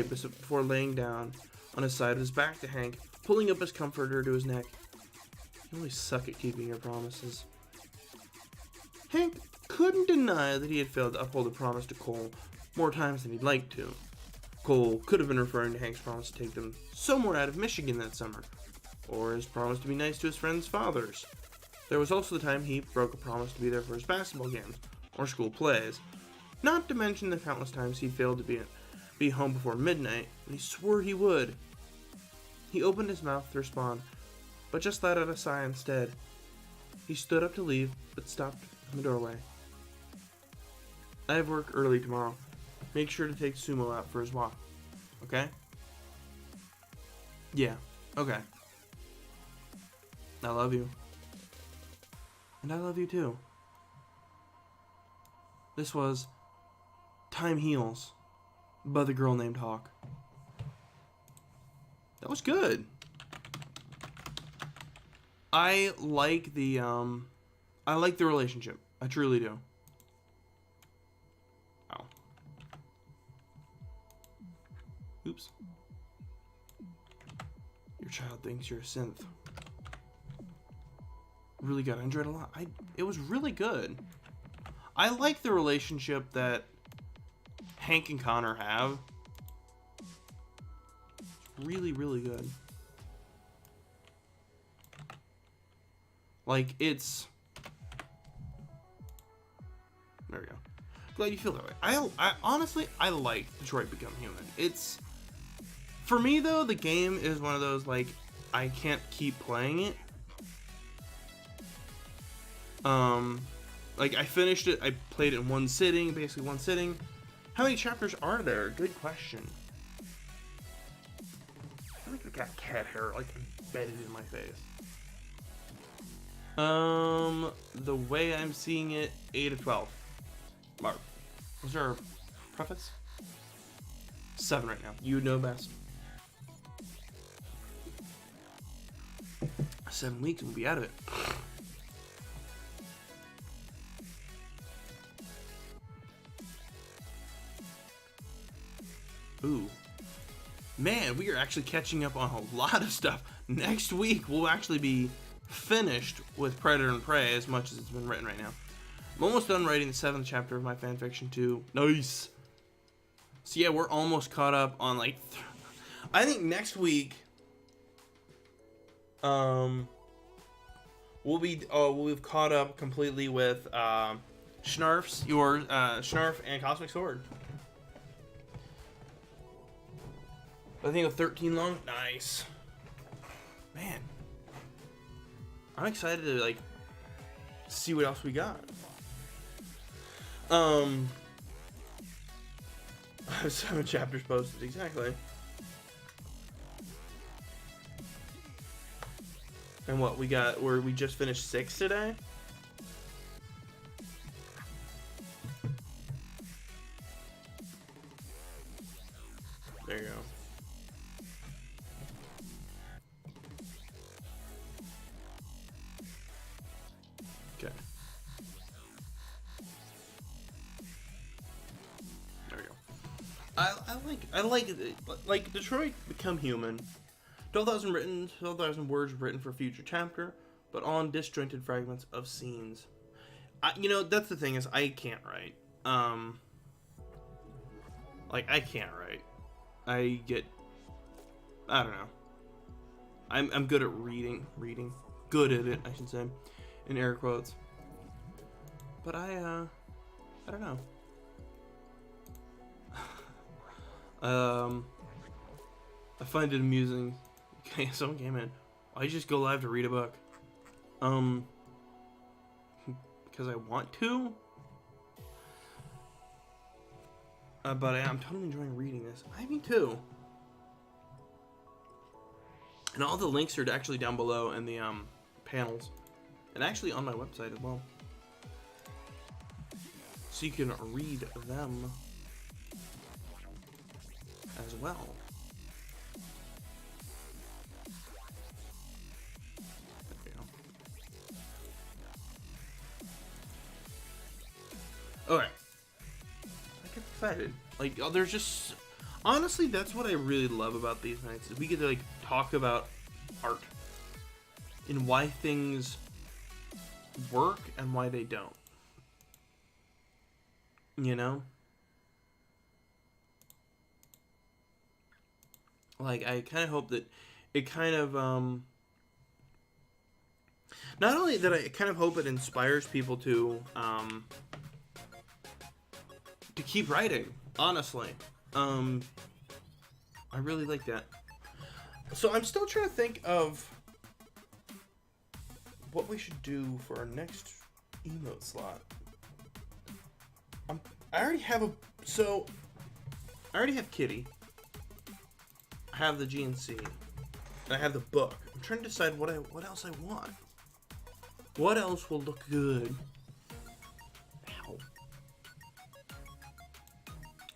before laying down on his side of his back to Hank, pulling up his comforter to his neck. "You always suck at keeping your promises." Hank couldn't deny that he had failed to uphold a promise to Cole more times than he'd like to. Cole could have been referring to Hank's promise to take them somewhere out of Michigan that summer, or his promise to be nice to his friends' fathers. There was also the time he broke a promise to be there for his basketball games or school plays, not to mention the countless times he failed to be home before midnight when he swore he would. He opened his mouth to respond, but just let out a sigh instead. He stood up to leave, but stopped in the doorway. "I have work early tomorrow. Make sure to take Sumo out for his walk, okay?" "Yeah, okay. I love you." "And I love you too." This was Time Heals by the girl named Hawk. That was good. I like the relationship. I truly do. Oops. Your child thinks you're a synth. Really good. I enjoyed it a lot. It was really good. I like the relationship that Hank and Connor have. It's really, really good. Like, it's... There we go. Glad you feel that way. I honestly, I like Detroit Become Human. It's... For me, though, the game is one of those, like, I can't keep playing it. Like, I finished it, I played it in one sitting, basically one sitting. How many chapters are there? Good question. I think I got cat hair, like, embedded in my face. The way I'm seeing it, 8 of 12. Mark, was there a preface? 7 right now. You know best. 7 weeks and we'll be out of it. Ooh. Man, we are actually catching up on a lot of stuff. Next week, we'll actually be finished with Predator and Prey as much as it's been written right now. I'm almost done writing the 7th chapter of my fanfiction too. Nice. So yeah, we're almost caught up on like... I think next week... we'll have caught up completely with Schnarf's, Schnarf and Cosmic Sword. I think a 13 long. Nice. Man. I'm excited to like see what else we got. I have 7 chapters posted, exactly. And what we got, we just finished 6 today? There you go. Okay. There we go. I like Detroit Become Human. 12,000 words written for future chapter, but on disjointed fragments of scenes. You know, that's the thing is I can't write. Like I can't write. I don't know. I'm good at reading. Good at it, I should say, in air quotes. But I don't know. I find it amusing. Okay, someone came in. Why you just go live to read a book? Because I want to. But I'm totally enjoying reading this. Me too. And all the links are actually down below in the panels, and actually on my website as well, so you can read them as well. Alright. I get excited. Like, there's just... Honestly, that's what I really love about these nights, is we get to, like, talk about art. And why things work and why they don't. You know? Like, I kind of hope that it kind of, not only that I kind of hope it inspires people to keep writing, honestly. I really like that. So I'm still trying to think of what we should do for our next emote slot. I already have Kitty. I have the GNC. And I have the book. I'm trying to decide what else I want. What else will look good? Ow.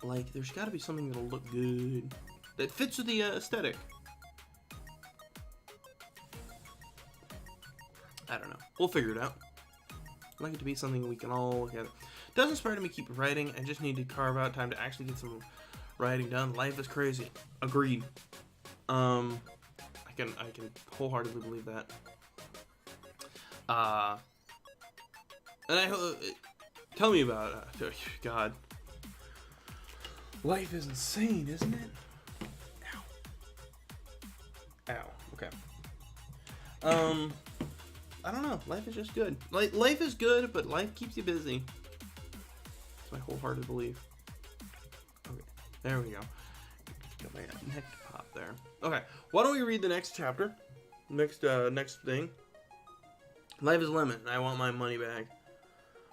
Like, there's got to be something that'll look good that fits with the aesthetic. I don't know. We'll figure it out. I'd like it to be something we can all look at. It does inspire me to keep writing. I just need to carve out time to actually get some Writing done. Life is crazy. Agreed. I can wholeheartedly believe that. And tell me about it. God. Life is insane, isn't it? Ow. Okay. I don't know. Life is just good. Life is good, but life keeps you busy. That's my wholehearted belief. Okay, there we go. Got my neck to pop there. Okay, why don't we read the next chapter? Next thing. Life is lemon. I want my money back.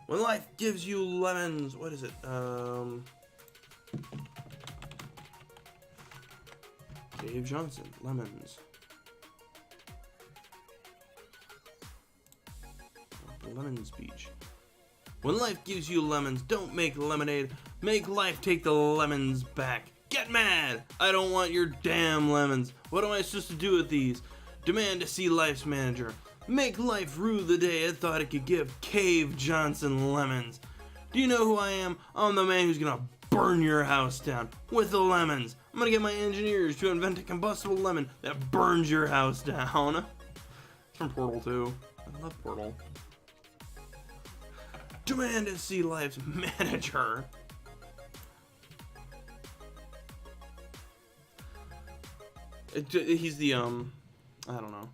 When life gives you lemons, what is it? Dave Johnson, lemons. The lemon speech. When life gives you lemons, don't make lemonade. Make life take the lemons back. Get mad! I don't want your damn lemons. What am I supposed to do with these? Demand to see life's manager. Make life rue the day it thought it could give Cave Johnson lemons. Do you know who I am? I'm the man who's gonna burn your house down with the lemons. I'm gonna get my engineers to invent a combustible lemon that burns your house down. It's from Portal 2. I love Portal. Demand to see life's manager. He's the, I don't know.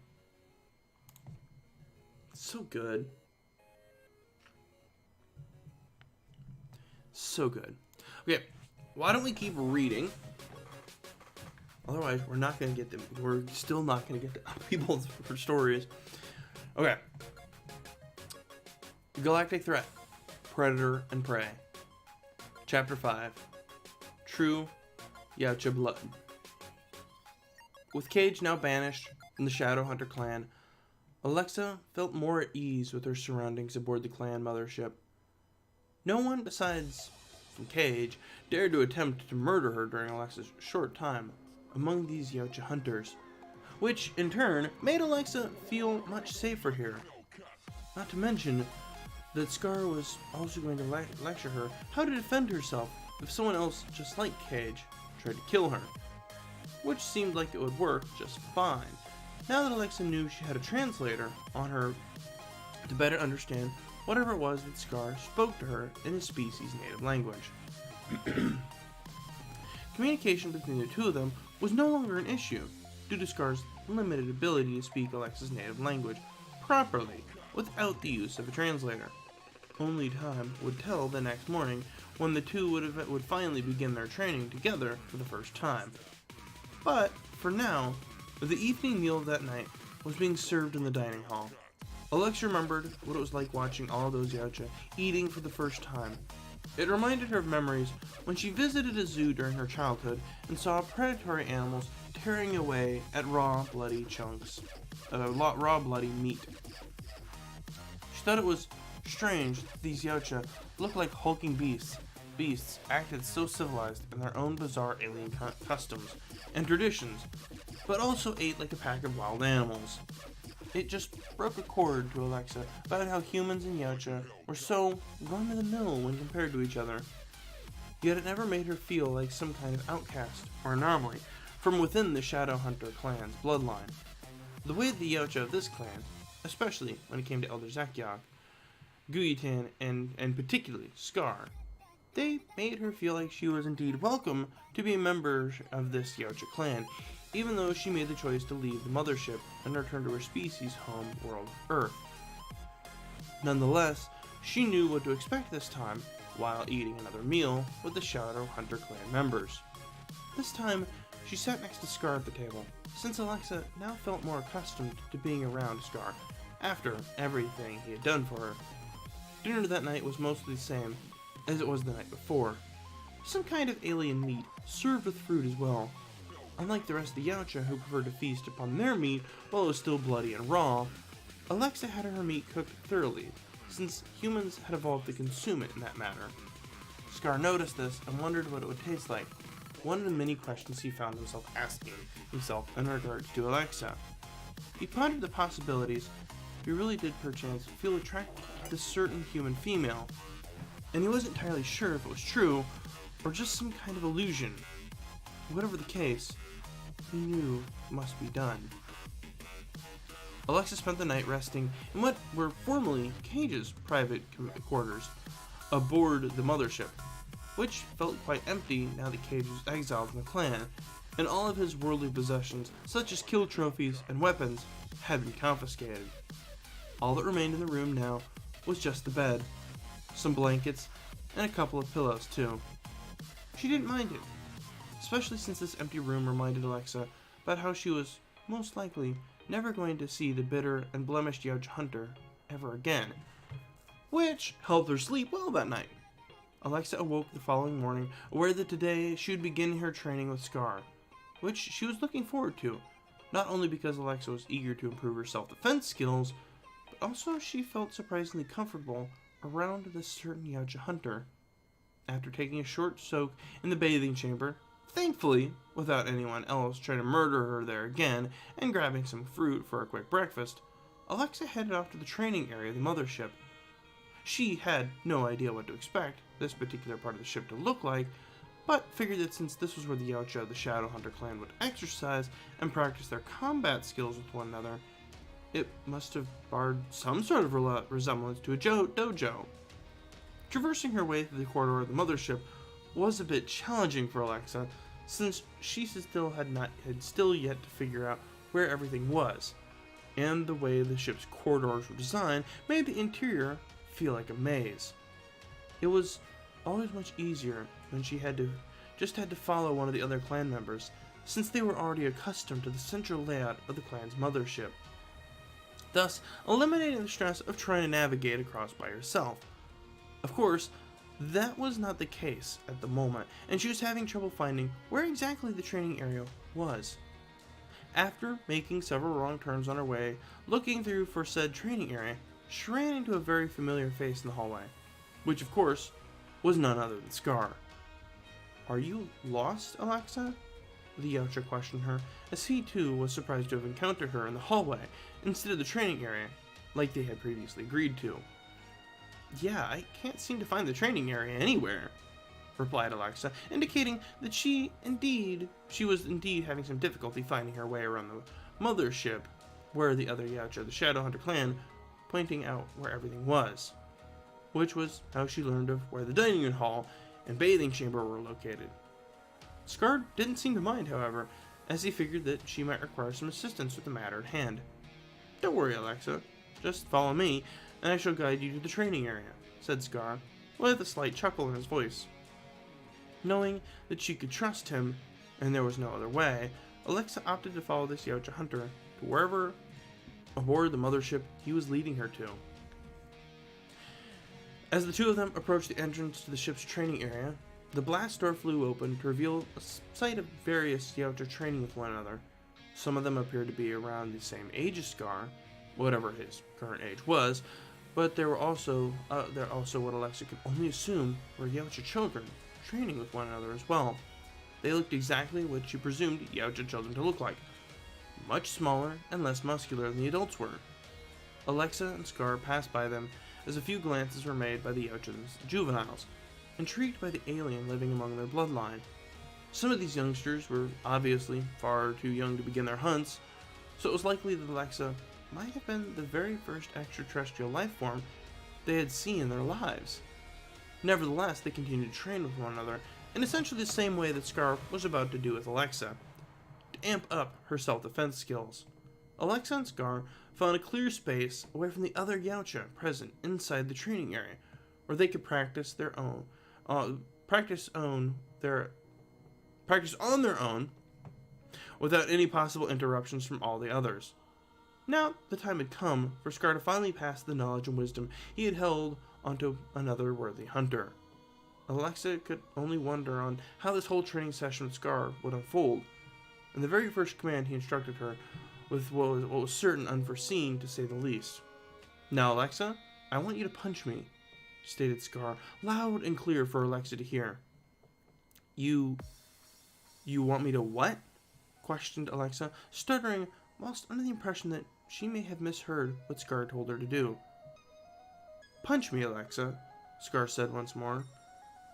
So good. So good. Okay, why don't we keep reading? Otherwise, we're not gonna get them. We're still not gonna get to people's stories. Okay. Galactic Threat. Predator and Prey. Chapter 5. True Yautja Blood. With Cage now banished from the Shadowhunter clan, Alexa felt more at ease with her surroundings aboard the clan mothership. No one besides Cage dared to attempt to murder her during Alexa's short time among these Yautja hunters, which in turn made Alexa feel much safer here. Not to mention that Scar was also going to lecture her how to defend herself if someone else just like Cage tried to kill her, which seemed like it would work just fine, now that Alexa knew she had a translator on her to better understand whatever it was that Scar spoke to her in his species' native language. Communication between the two of them was no longer an issue, due to Scar's limited ability to speak Alexa's native language properly without the use of a translator. Only time would tell the next morning when the two would finally begin their training together for the first time. But, for now, the evening meal of that night was being served in the dining hall. Alexa remembered what it was like watching all those Yautja eating for the first time. It reminded her of memories when she visited a zoo during her childhood and saw predatory animals tearing away at raw, bloody meat. She thought it was strange that these Yautja looked like hulking beasts acted so civilized in their own bizarre alien customs and traditions, but also ate like a pack of wild animals. It just broke a chord to Alexa about how humans and Yautja were so run-of-the-mill when compared to each other. Yet it never made her feel like some kind of outcast or anomaly from within the Shadowhunter clan's bloodline. The way the Yautja of this clan, especially when it came to Elder Zakyok, Guyitan, and particularly Scar, they made her feel like she was indeed welcome to be a member of this Yautja clan, even though she made the choice to leave the mothership and return to her species' home world, Earth. Nonetheless, she knew what to expect this time while eating another meal with the Shadowhunter clan members. This time, she sat next to Scar at the table, since Alexa now felt more accustomed to being around Scar after everything he had done for her. Dinner that night was mostly the same as it was the night before. Some kind of alien meat, served with fruit as well. Unlike the rest of the Yautja who preferred to feast upon their meat while it was still bloody and raw, Alexa had her meat cooked thoroughly, since humans had evolved to consume it in that manner. Scar noticed this and wondered what it would taste like, one of the many questions he found himself asking himself in regards to Alexa. He pondered the possibilities. He really did perchance feel attracted to this certain human female, and he wasn't entirely sure if it was true or just some kind of illusion, Whatever the case, he knew must be done. Alexa spent the night resting in what were formerly Cage's private quarters aboard the mothership, which felt quite empty now that Cage was exiled from the clan, and all of his worldly possessions, such as kill trophies and weapons, had been confiscated. All that remained in the room now was just the bed, some blankets, and a couple of pillows too. She didn't mind it, especially since this empty room reminded Alexa about how she was, most likely, never going to see the bitter and blemished Yautja Hunter ever again, which helped her sleep well that night. Alexa awoke the following morning, aware that today she would begin her training with Scar, which she was looking forward to, not only because Alexa was eager to improve her self-defense skills, but also she felt surprisingly comfortable around this certain Yautja Hunter. After taking a short soak in the bathing chamber, thankfully without anyone else trying to murder her there again, and grabbing some fruit for a quick breakfast, Alexa headed off to the training area of the mothership. She had no idea what to expect this particular part of the ship to look like, but figured that since this was where the Yautja of the Shadowhunter clan would exercise and practice their combat skills with one another, it must have borrowed some sort of resemblance to a dojo. Traversing her way through the corridor of the mothership was a bit challenging for Alexa, since she still had yet to figure out where everything was, and the way the ship's corridors were designed made the interior feel like a maze. It was always much easier when she had to follow one of the other clan members, since they were already accustomed to the central layout of the clan's mothership, thus eliminating the stress of trying to navigate across by herself. Of course, that was not the case at the moment, and she was having trouble finding where exactly the training area was. After making several wrong turns on her way, looking through for said training area, she ran into a very familiar face in the hallway, which of course was none other than Scar. "Are you lost, Alexa?" the Yautja questioned her, as he too was surprised to have encountered her in the hallway instead of the training area, like they had previously agreed to. "Yeah, I can't seem to find the training area anywhere," replied Alexa, indicating that she was indeed having some difficulty finding her way around the mothership, where the other Yautja of the Shadowhunter clan pointing out where everything was, which was how she learned of where the dining room hall and bathing chamber were located. Scar didn't seem to mind, however, as he figured that she might require some assistance with the matter at hand. "Don't worry, Alexa, just follow me, and I shall guide you to the training area," said Scar, with a slight chuckle in his voice. Knowing that she could trust him, and there was no other way, Alexa opted to follow this Yautja Hunter to wherever aboard the mothership he was leading her to. As the two of them approached the entrance to the ship's training area, the blast door flew open to reveal a sight of various Yautja training with one another. Some of them appeared to be around the same age as Scar, whatever his current age was, but there were also what Alexa could only assume were Yautja children training with one another as well. They looked exactly what she presumed Yautja children to look like, much smaller and less muscular than the adults were. Alexa and Scar passed by them as a few glances were made by the Yautja's juveniles, intrigued by the alien living among their bloodline. Some of these youngsters were obviously far too young to begin their hunts, so it was likely that Alexa might have been the very first extraterrestrial life form they had seen in their lives. Nevertheless, they continued to train with one another in essentially the same way that Scar was about to do with Alexa, to amp up her self-defense skills. Alexa and Scar found a clear space away from the other Yautja present inside the training area, where they could practice on their own without any possible interruptions from all the others. Now the time had come for Scar to finally pass the knowledge and wisdom he had held onto another worthy hunter. Alexa could only wonder on how this whole training session with Scar would unfold, and the very first command he instructed her with what was certain unforeseen, to say the least. "Now, Alexa, I want you to punch me," stated Scar, loud and clear for Alexa to hear. You want me to what?" questioned Alexa, stuttering whilst under the impression that she may have misheard what Scar told her to do. "Punch me, Alexa," Scar said once more.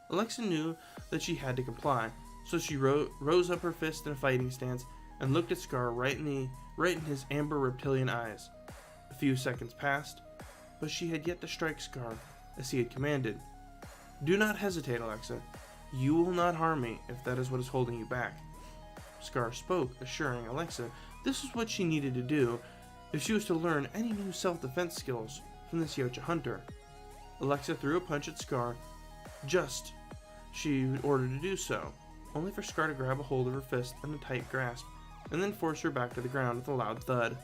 Alexa knew that she had to comply, So she rose up her fist in a fighting stance and looked at Scar right in his amber reptilian eyes. A few seconds passed, but she had yet to strike Scar as he had commanded. Do not hesitate, Alexa. You will not harm me if that is what is holding you back. Scar spoke, assuring Alexa this was what she needed to do if she was to learn any new self-defense skills from this Yautja hunter. Alexa threw a punch at Scar, just she ordered to do so, only for Scar to grab a hold of her fist in a tight grasp, and then force her back to the ground with a loud thud.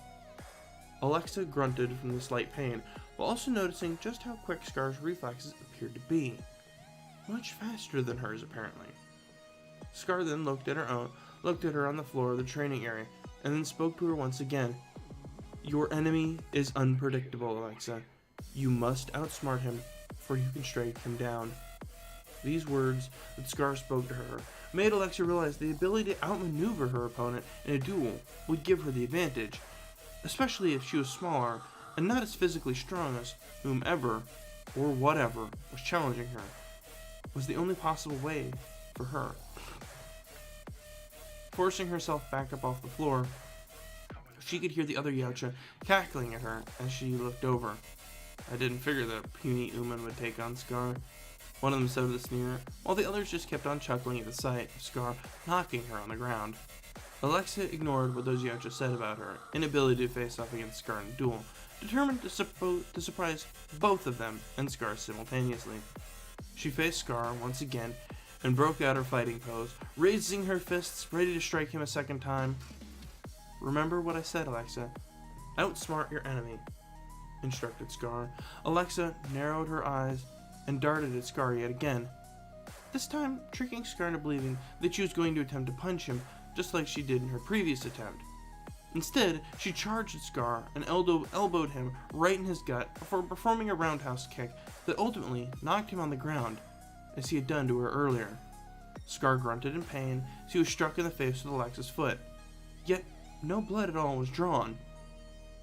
Alexa grunted from the slight pain, while also noticing just how quick Scar's reflexes appeared to be. Much faster than hers, apparently. Scar then looked at her on the floor of the training area, and then spoke to her once again. Your enemy is unpredictable, Alexa. You must outsmart him before you can strike him down. These words that Scar spoke to her made Alexa realize the ability to outmaneuver her opponent in a duel would give her the advantage, especially if she was smaller and not as physically strong as whomever or whatever was challenging her. Was the only possible way for her. Forcing herself back up off the floor, she could hear the other Yautja cackling at her as she looked over. I didn't figure that puny Uman would take on Scar, one of them said with a sneer, while the others just kept on chuckling at the sight of Scar knocking her on the ground. Alexa ignored what those Yautja said about her inability to face off against Scar in a duel, determined to surprise both of them and Scar simultaneously. She faced Scar once again and broke out her fighting pose, raising her fists, ready to strike him a second time. Remember what I said, Alexa. Outsmart your enemy, instructed Scar. Alexa narrowed her eyes and darted at Scar yet again, this time tricking Scar into believing that she was going to attempt to punch him just like she did in her previous attempt. Instead, she charged at Scar and elbowed him right in his gut before performing a roundhouse kick that ultimately knocked him on the ground, as he had done to her earlier. Scar grunted in pain as he was struck in the face with Alexa's foot, yet no blood at all was drawn.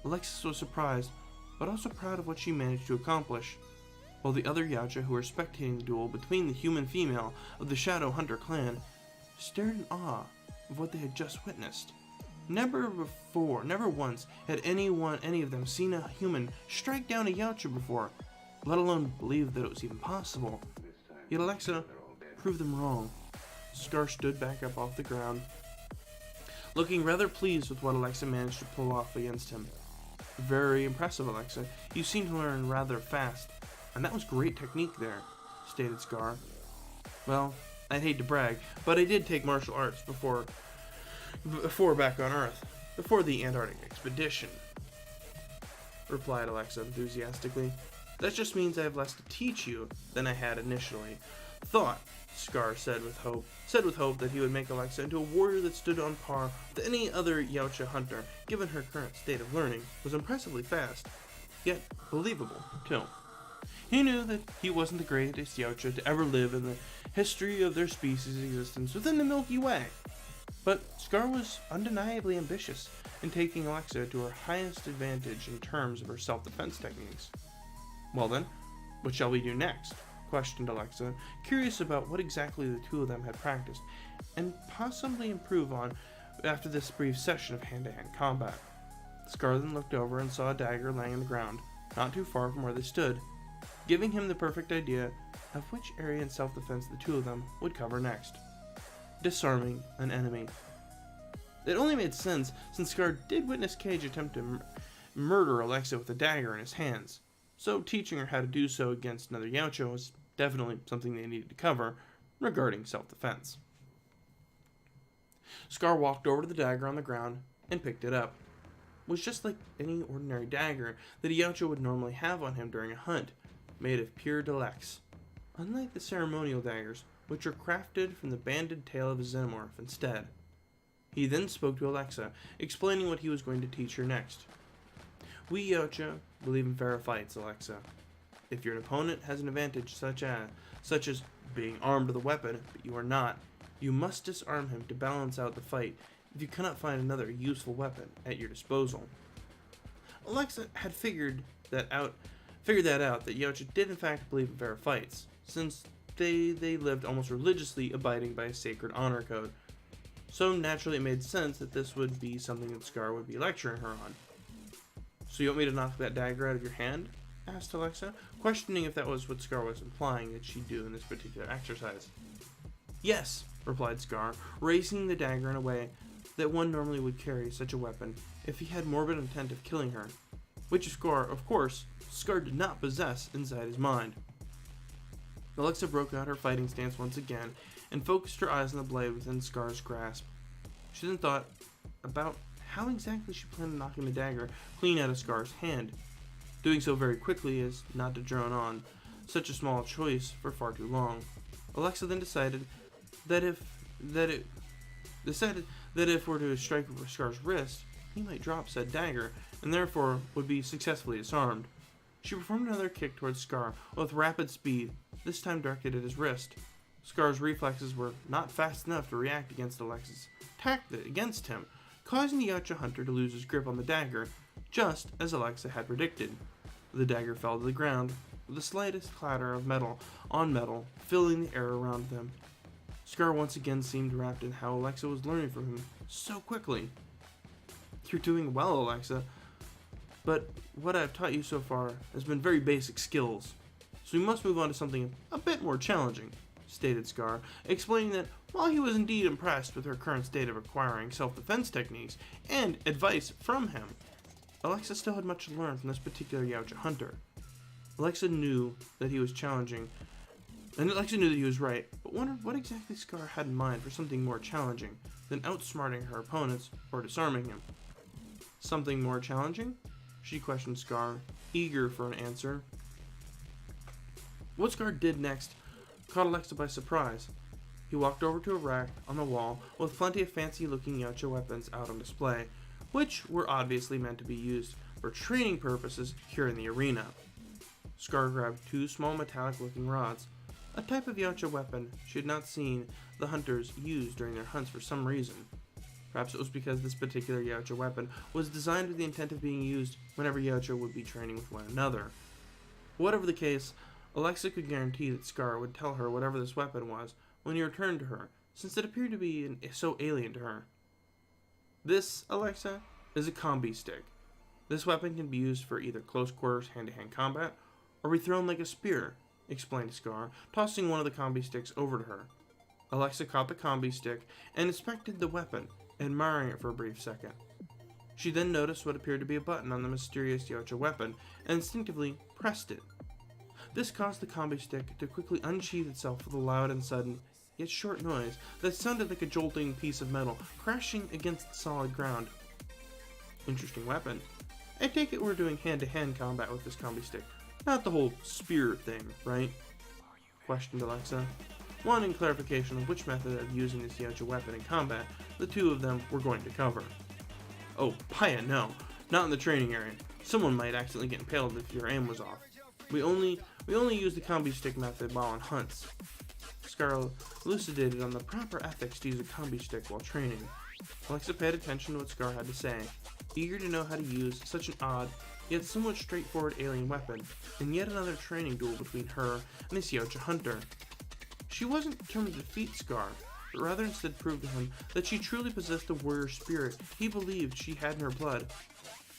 Alexis was surprised, but also proud of what she managed to accomplish, while the other Yautja who were spectating the duel between the human female of the Shadow Hunter clan stared in awe of what they had just witnessed. Never once had any of them seen a human strike down a Yautja before, let alone believe that it was even possible. Yet Alexa proved them wrong. Scar stood back up off the ground, looking rather pleased with what Alexa managed to pull off against him. Very impressive, Alexa. You seem to learn rather fast, and that was great technique there, stated Scar. Well, I'd hate to brag, but I did take martial arts before back on Earth, before the Antarctic expedition, replied Alexa enthusiastically. That just means I have less to teach you than I had initially thought, Scar said with hope that he would make Alexa into a warrior that stood on par with any other Yautja hunter, given her current state of learning, was impressively fast, yet believable, too. He knew that he wasn't the greatest Yautja to ever live in the history of their species' existence within the Milky Way, but Scar was undeniably ambitious in taking Alexa to her highest advantage in terms of her self-defense techniques. Well then, what shall we do next? Questioned Alexa, curious about what exactly the two of them had practiced, and possibly improve on after this brief session of hand-to-hand combat. Scar then looked over and saw a dagger laying on the ground, not too far from where they stood, giving him the perfect idea of which area in self-defense the two of them would cover next. Disarming an enemy. It only made sense since Scar did witness Cage attempt to murder Alexa with a dagger in his hands, so teaching her how to do so against another Yautja was definitely something they needed to cover regarding self-defense. Scar walked over to the dagger on the ground and picked it up. It was just like any ordinary dagger that a Yautja would normally have on him during a hunt, made of pure Delex, unlike the ceremonial daggers, which were crafted from the banded tail of a xenomorph instead. He then spoke to Alexa, explaining what he was going to teach her next. We Yautja believe in fair fights, Alexa. If your opponent has an advantage such as being armed with a weapon, but you are not, you must disarm him to balance out the fight if you cannot find another useful weapon at your disposal. Alexa had figured that out that Yautja did in fact believe in fair fights, since they lived almost religiously abiding by a sacred honor code. So naturally it made sense that this would be something that Scar would be lecturing her on. "So you want me to knock that dagger out of your hand?" asked Alexa, questioning if that was what Scar was implying that she'd do in this particular exercise. "Yes," replied Scar, raising the dagger in a way that one normally would carry such a weapon if he had morbid intent of killing her, which of course, Scar did not possess inside his mind. Alexa broke out her fighting stance once again and focused her eyes on the blade within Scar's grasp. She then thought about how exactly she planned on knocking the dagger clean out of Scar's hand, doing so very quickly as not to drone on such a small choice for far too long. Alexa then decided that if were to strike Scar's wrist, he might drop said dagger, and therefore would be successfully disarmed. She performed another kick towards Scar with rapid speed, this time directed at his wrist. Scar's reflexes were not fast enough to react against Alexa's attack against him, causing the Yautja hunter to lose his grip on the dagger, just as Alexa had predicted. The dagger fell to the ground, with the slightest clatter of metal on metal filling the air around them. Scar once again seemed wrapped in how Alexa was learning from him so quickly. "You're doing well, Alexa, but what I've taught you so far has been very basic skills, so we must move on to something a bit more challenging," stated Scar, explaining that while he was indeed impressed with her current state of acquiring self-defense techniques and advice from him, Alexa still had much to learn from this particular Yautja hunter. Alexa knew that he was challenging, and Alexa knew that he was right, but wondered what exactly Scar had in mind for something more challenging than outsmarting her opponents or disarming him. "Something more challenging?" she questioned Scar, eager for an answer. What Scar did next caught Alexa by surprise. He walked over to a rack on the wall with plenty of fancy-looking Yautja weapons out on display, which were obviously meant to be used for training purposes here in the arena. Scar grabbed two small metallic-looking rods, a type of Yautja weapon she had not seen the hunters use during their hunts for some reason. Perhaps it was because this particular Yautja weapon was designed with the intent of being used whenever Yautja would be training with one another. Whatever the case, Alexa could guarantee that Scar would tell her whatever this weapon was when he returned to her, since it appeared to be so alien to her. "This, Alexa, is a combi stick. This weapon can be used for either close quarters hand-to-hand combat, or be thrown like a spear," explained Scar, tossing one of the combi sticks over to her. Alexa caught the combi stick and inspected the weapon, admiring it for a brief second. She then noticed what appeared to be a button on the mysterious Yautja weapon and instinctively pressed it. This caused the combi stick to quickly unsheath itself with a loud and sudden, yet short noise that sounded like a jolting piece of metal crashing against the solid ground. "Interesting weapon. I take it we're doing hand-to-hand combat with this combi stick, not the whole spear thing, right?" questioned Alexa, wanting clarification on which method of using this Yautja weapon in combat the two of them were going to cover. "Oh, Paya, no. Not in the training area. Someone might accidentally get impaled if your aim was off. We only use the combi stick method while on hunts." Scar elucidated on the proper ethics to use a combi stick while training. Alexa paid attention to what Scar had to say, eager to know how to use such an odd, yet somewhat straightforward alien weapon, in yet another training duel between her and this Yautja hunter. She wasn't determined to defeat Scar, but rather instead prove to him that she truly possessed the warrior spirit he believed she had in her blood,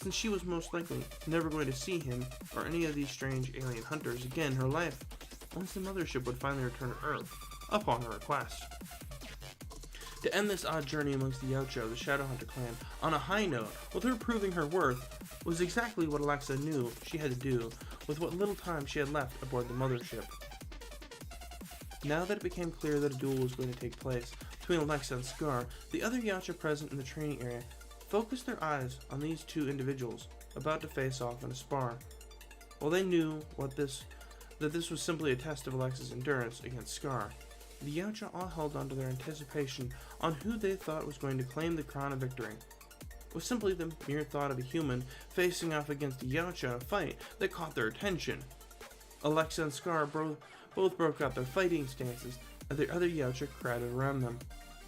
since she was most likely never going to see him or any of these strange alien hunters again in her life, once the mothership would finally return to Earth, upon her request. To end this odd journey amongst the Yautja of the Shadowhunter clan on a high note, with her proving her worth, was exactly what Alexa knew she had to do with what little time she had left aboard the mothership. Now that it became clear that a duel was going to take place between Alexa and Scar, the other Yautja present in the training area focused their eyes on these two individuals about to face off in a spar. While they knew that this was simply a test of Alexa's endurance against Scar, the Yautja all held on to their anticipation on who they thought was going to claim the crown of victory. It was simply the mere thought of a human facing off against a Yautja in a fight that caught their attention. Alexa and Scar both broke out their fighting stances as the other Yautja crowded around them,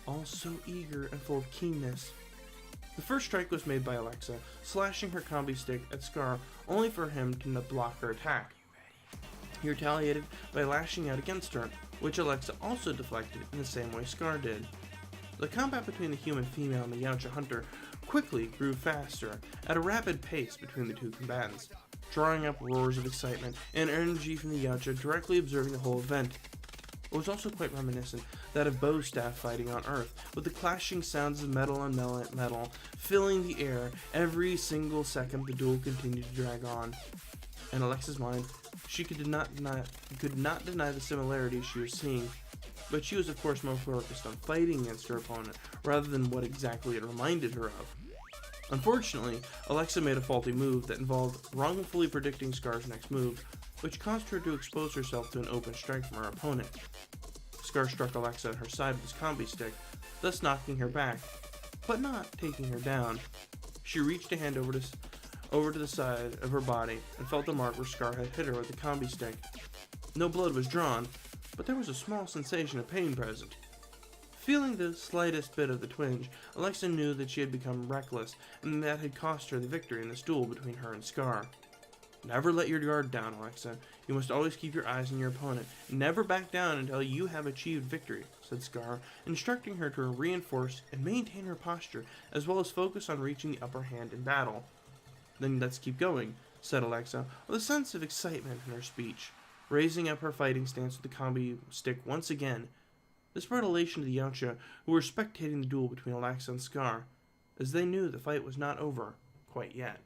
all so eager and full of keenness. The first strike was made by Alexa, slashing her combi stick at Scar only for him to block her attack. He retaliated by lashing out against her, which Alexa also deflected in the same way Scar did. The combat between the human female and the Yautja hunter quickly grew faster at a rapid pace between the two combatants, drawing up roars of excitement and energy from the Yautja directly observing the whole event. It was also quite reminiscent that of bow staff fighting on Earth, with the clashing sounds of metal on metal filling the air every single second the duel continued to drag on. In Alexa's mind, she could not deny the similarities she was seeing, but she was of course more focused on fighting against her opponent rather than what exactly it reminded her of. Unfortunately, Alexa made a faulty move that involved wrongfully predicting Scar's next move, which caused her to expose herself to an open strike from her opponent. Scar struck Alexa on her side with his combi stick, thus knocking her back, but not taking her down. She reached a hand over to the side of her body and felt the mark where Scar had hit her with the combi stick. No blood was drawn, but there was a small sensation of pain present. Feeling the slightest bit of the twinge, Alexa knew that she had become reckless, and that had cost her the victory in this duel between her and Scar. Never let your guard down, Alexa. You must always keep your eyes on your opponent. Never back down until you have achieved victory, said Scar, instructing her to reinforce and maintain her posture, as well as focus on reaching the upper hand in battle. Then let's keep going, said Alexa, with a sense of excitement in her speech, raising up her fighting stance with the combi stick once again. This brought elation to the Yautja, who were spectating the duel between Alexa and Scar, as they knew the fight was not over quite yet.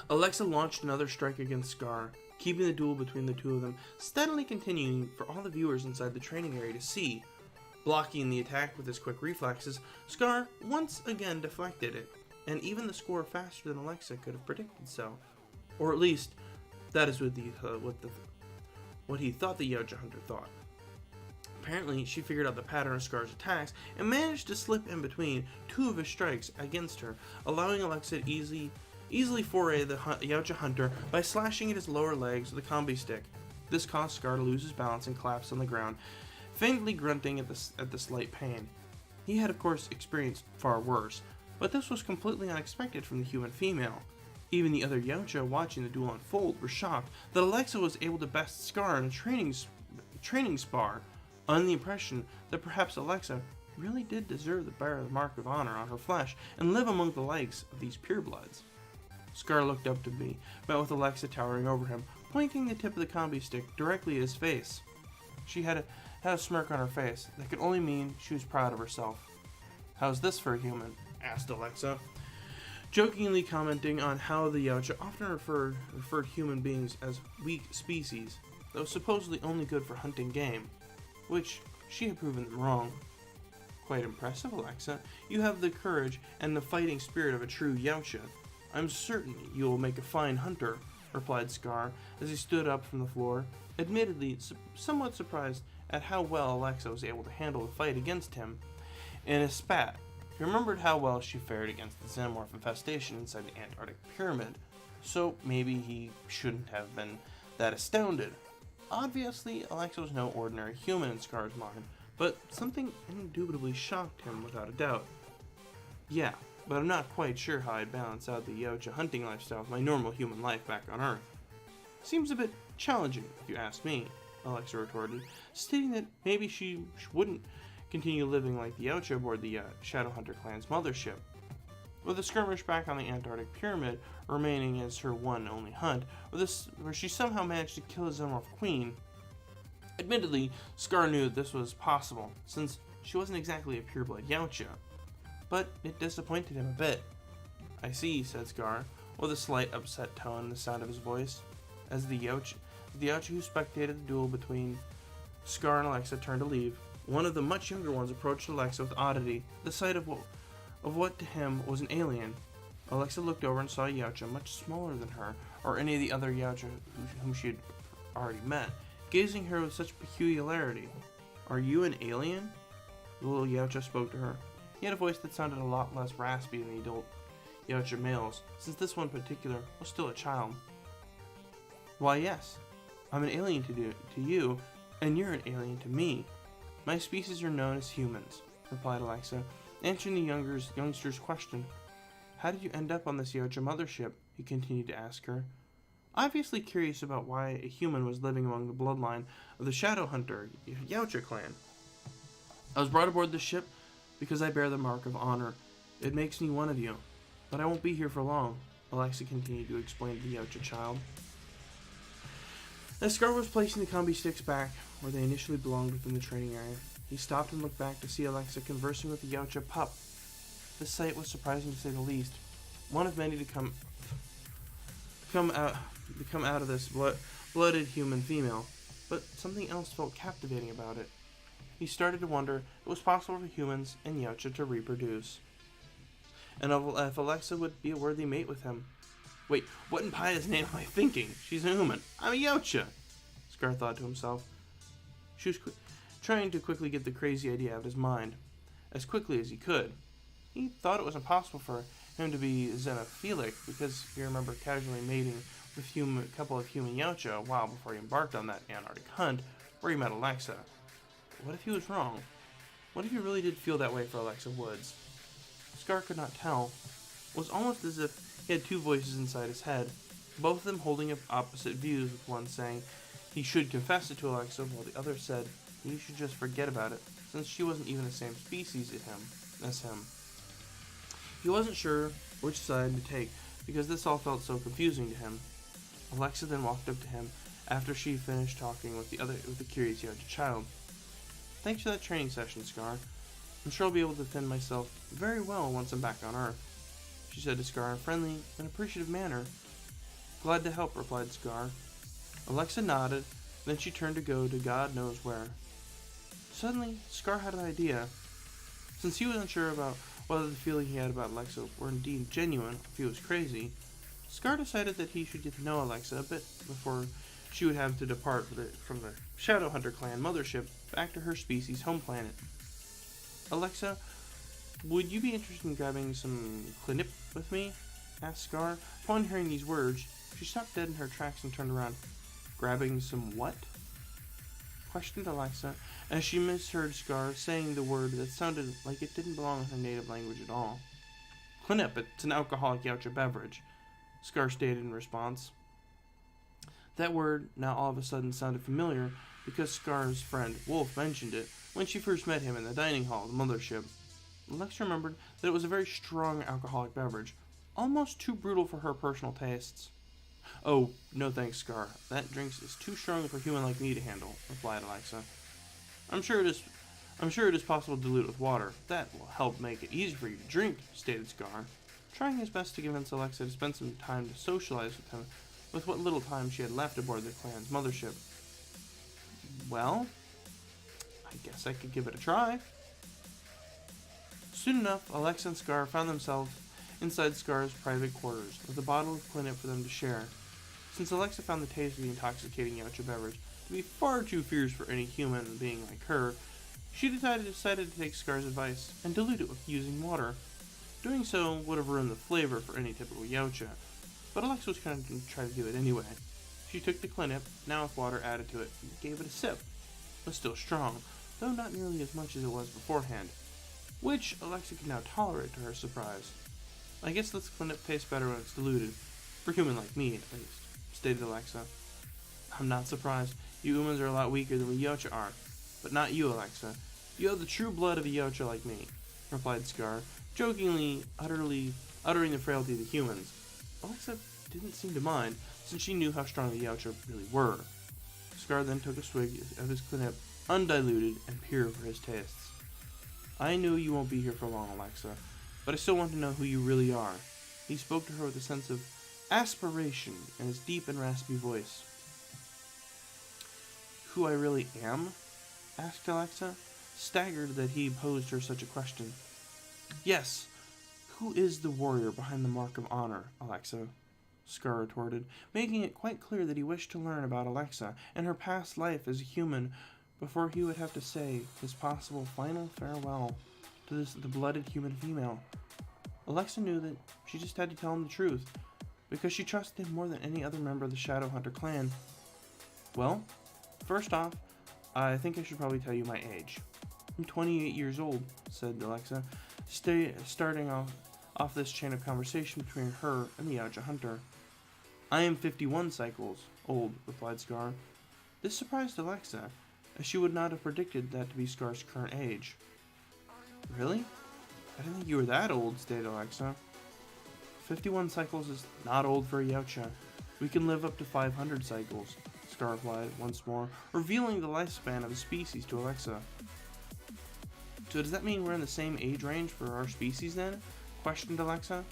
Alexa launched another strike against Scar, keeping the duel between the two of them steadily continuing for all the viewers inside the training area to see. Blocking the attack with his quick reflexes, Scar once again deflected it, and even the score faster than Alexa could have predicted so. Or at least, that is what he thought the Yautja hunter thought. Apparently, she figured out the pattern of Scar's attacks and managed to slip in between two of his strikes against her, allowing Alexa to easily foray the Yautja hunter by slashing at his lower legs with a combi stick. This caused Scar to lose his balance and collapse on the ground, faintly grunting at the slight pain. He had of course experienced far worse, but this was completely unexpected from the human female. Even the other Yautja watching the duel unfold were shocked that Alexa was able to best Scar in a training spar, under the impression that perhaps Alexa really did deserve to bear the mark of honor on her flesh and live among the likes of these purebloods. Scar looked up to me, met with Alexa towering over him, pointing the tip of the combi stick directly at his face. She had a smirk on her face that could only mean she was proud of herself. "How's this for a human?" asked Alexa, jokingly commenting on how the Yautja often referred human beings as weak species, though supposedly only good for hunting game, which she had proven them wrong. "Quite impressive, Alexa. You have the courage and the fighting spirit of a true Yautja. I'm certain you will make a fine hunter," replied Scar as he stood up from the floor, admittedly somewhat surprised at how well Alexa was able to handle the fight against him. In a spat, he remembered how well she fared against the xenomorph infestation inside the Antarctic pyramid, so maybe he shouldn't have been that astounded. Obviously, Alexa was no ordinary human in Scar's mind, but something indubitably shocked him without a doubt. "Yeah, but I'm not quite sure how I'd balance out the Yautja hunting lifestyle with my normal human life back on Earth. Seems a bit challenging, if you ask me," Alexa retorted, stating that maybe she wouldn't continue living like the Yautja aboard the Shadowhunter clan's mothership. With the skirmish back on the Antarctic pyramid remaining as her one and only hunt, where she somehow managed to kill a xenomorph queen. Admittedly, Scar knew that this was possible, since she wasn't exactly a pureblood Yautja, but it disappointed him a bit. "I see," said Scar, with a slight upset tone in the sound of his voice, as the Yautja who spectated the duel between Scar and Alexa turned to leave. One of the much younger ones approached Alexa with oddity, the sight of what to him was an alien. Alexa looked over and saw a Yautja much smaller than her, or any of the other Yautja whom she had already met, gazing at her with such peculiarity. "Are you an alien?" The little Yautja spoke to her. He had a voice that sounded a lot less raspy than the adult Yautja males, since this one in particular was still a child. "Why, yes. I'm an alien to you, and you're an alien to me. My species are known as humans," replied Alexa, answering the youngster's question. "How did you end up on this Yautja mothership?" he continued to ask her. obviously curious about why a human was living among the bloodline of the Shadow Hunter Yautja clan. I was brought aboard this ship because I bear the mark of honor. It makes me one of you. But I won't be here for long, Alexa continued to explain to the Yautja child. As Scar was placing the combi sticks back where they initially belonged within the training area, he stopped and looked back to see Alexa conversing with the Yautja pup. This sight was surprising to say the least. One of many to come out of this blooded human female, but something else felt captivating about it. He started to wonder if it was possible for humans and Yautja to reproduce, and if Alexa would be a worthy mate with him. Wait, what in pious name am I thinking? She's a human. I'm a Yautja, Scar thought to himself. She was trying to quickly get the crazy idea out of his mind, as quickly as he could. He thought it was impossible for him to be xenophilic because he remembered casually mating with a couple of human Yautja a while before he embarked on that Antarctic hunt where he met Alexa. What if he was wrong? What if he really did feel that way for Alexa Woods? Scar could not tell. It was almost as if he had two voices inside his head, both of them holding up opposite views, with one saying he should confess it to Alexa, while the other said he should just forget about it, since she wasn't even the same species as him. He wasn't sure which side to take, because this all felt so confusing to him. Alexa then walked up to him after she finished talking with the curious Yautja child. Thanks for that training session, Scar. I'm sure I'll be able to defend myself very well once I'm back on Earth, she said to Scar in a friendly and appreciative manner. Glad to help, replied Scar. Alexa nodded, then she turned to go to God knows where. Suddenly, Scar had an idea. Since he was unsure about whether the feeling he had about Alexa were indeed genuine, or if he was crazy, Scar decided that he should get to know Alexa a bit before she would have to depart from the Shadow Hunter clan mothership back to her species' home planet. Alexa, would you be interested in grabbing some Clinic with me? Asked Scar. Upon hearing these words, she stopped dead in her tracks and turned around. Grabbing some what? Questioned Alexa, as she misheard Scar saying the word that sounded like it didn't belong in her native language at all. Clinic, it's an alcoholic Yautja beverage, Scar stated in response. That word now all of a sudden sounded familiar because Scar's friend Wolf mentioned it when she first met him in the dining hall of the mothership. Alexa remembered that it was a very strong alcoholic beverage, almost too brutal for her personal tastes. Oh, no thanks, Scar. That drink is too strong for a human like me to handle, replied Alexa. I'm sure it is possible to dilute it with water. That will help make it easy for you to drink, stated Scar, trying his best to convince Alexa to spend some time to socialize with him with what little time she had left aboard the clan's mothership. Well, I guess I could give it a try. Soon enough, Alexa and Scar found themselves inside Scar's private quarters, with a bottle of Clinic for them to share. Since Alexa found the taste of the intoxicating Yautja beverage to be far too fierce for any human being like her, she decided to take Scar's advice and dilute it with using water. Doing so would have ruined the flavor for any typical Yautja, but Alexa was going to try to do it anyway. She took the Clinic, now with water added to it, and gave it a sip. It was still strong, though not nearly as much as it was beforehand, which Alexa could now tolerate to her surprise. I guess this Clinic tastes better when it's diluted, for human like me, at least, stated Alexa. I'm not surprised. You humans are a lot weaker than we Yautja are. But not you, Alexa. You have the true blood of a Yautja like me, replied Scar, jokingly uttering the frailty of the humans. Alexa didn't seem to mind, since she knew how strong the Yautja really were. Scar then took a swig of his Clinic, undiluted and pure for his tastes. I know you won't be here for long, Alexa, but I still want to know who you really are. He spoke to her with a sense of aspiration in his deep and raspy voice. Who I really am? Asked Alexa, staggered that he posed her such a question. Yes, who is the warrior behind the mark of honor, Alexa? Scar retorted, making it quite clear that he wished to learn about Alexa and her past life as a human before he would have to say his possible final farewell to the blooded human female. Alexa knew that she just had to tell him the truth, because she trusted him more than any other member of the Shadow Hunter clan. Well, first off, I think I should probably tell you my age. I'm 28 years old, said Alexa, starting off this chain of conversation between her and the Yautja Hunter. I am 51 cycles old, replied Scar. This surprised Alexa, as she would not have predicted that to be Scar's current age. Really? I didn't think you were that old, stated Alexa. 51 cycles is not old for a Yautja. We can live up to 500 cycles, Scar replied once more, revealing the lifespan of the species to Alexa. So does that mean we're in the same age range for our species then? Questioned Alexa.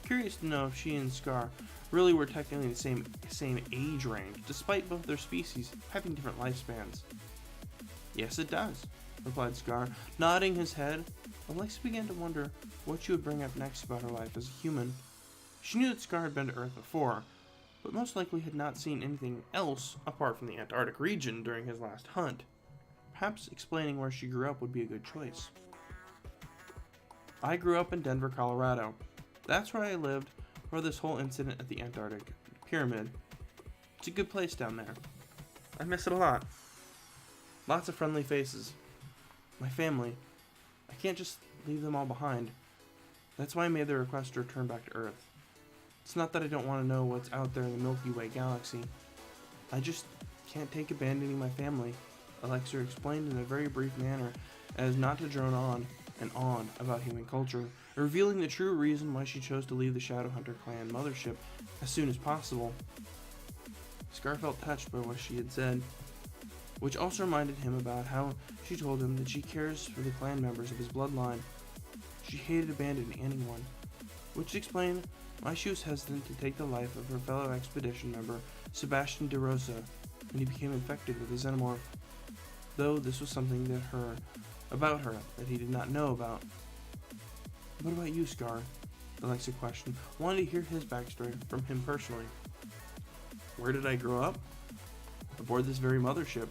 Curious to know if she and Scar really were technically the same age range, despite both their species having different lifespans. Yes, it does, replied Scar, nodding his head. Alexa began to wonder what she would bring up next about her life as a human. She knew that Scar had been to Earth before, but most likely had not seen anything else apart from the Antarctic region during his last hunt. Perhaps explaining where she grew up would be a good choice. I grew up in Denver, Colorado. That's where I lived for this whole incident at the Antarctic Pyramid. It's a good place down there. I miss it a lot. Lots of friendly faces. My family. I can't just leave them all behind. That's why I made the request to return back to Earth. It's not that I don't want to know what's out there in the Milky Way galaxy. I just can't take abandoning my family, Alexa explained in a very brief manner, as not to drone on and on about human culture, revealing the true reason why she chose to leave the Shadowhunter clan mothership as soon as possible. Scar felt touched by what she had said, which also reminded him about how she told him that she cares for the clan members of his bloodline. She hated abandoning anyone, which explained why she was hesitant to take the life of her fellow expedition member, Sebastian de Rosa, when he became infected with the xenomorph, though this was something about her that he did not know about. What about you, Scar? Alexa questioned, wanting to hear his backstory from him personally. Where did I grow up? Aboard this very mothership.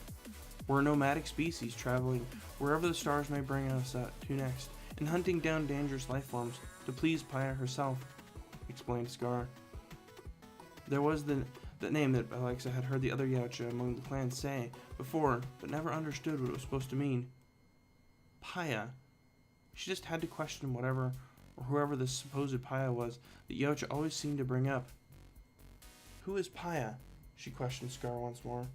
We're a nomadic species traveling wherever the stars may bring us to next, and hunting down dangerous life forms to please Paya herself, explained Scar. There was the name that Alexa had heard the other Yautja among the clans say before, but never understood what it was supposed to mean. Paya. She just had to question whatever or whoever this supposed Paya was that Yautja always seemed to bring up. Who is Paya? She questioned Scar once more.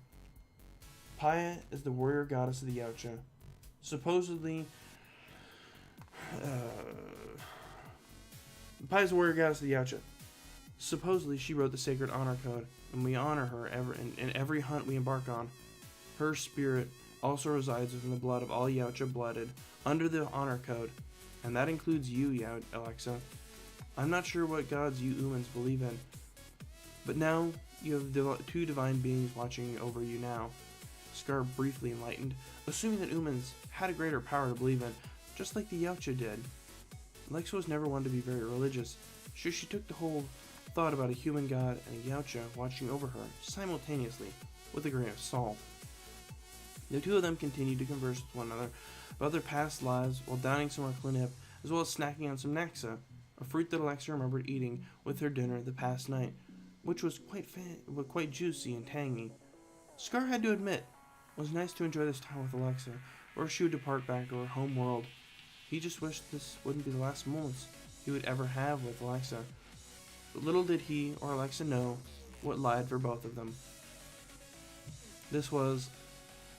Paya is the warrior goddess of the Yautja. Supposedly, Paya's the warrior goddess of the Yautja. Supposedly, she wrote the sacred honor code, and we honor her in every hunt we embark on. Her spirit also resides within the blood of all Yautja blooded under the honor code, and that includes you, Alexa. I'm not sure what gods you humans believe in, but now you have two divine beings watching over you now. Scar briefly enlightened, assuming that humans had a greater power to believe in, just like the Yautja did. Alexa was never one to be very religious, so she took the whole thought about a human god and a Yautja watching over her simultaneously with a grain of salt. The two of them continued to converse with one another about their past lives while downing some Arclinip, as well as snacking on some Nexa, a fruit that Alexa remembered eating with her dinner the past night, which was quite juicy and tangy. Scar had to admit, it was nice to enjoy this time with Alexa, or she would depart back to her home world. He just wished this wouldn't be the last moments he would ever have with Alexa. But little did he or Alexa know what lied for both of them. This was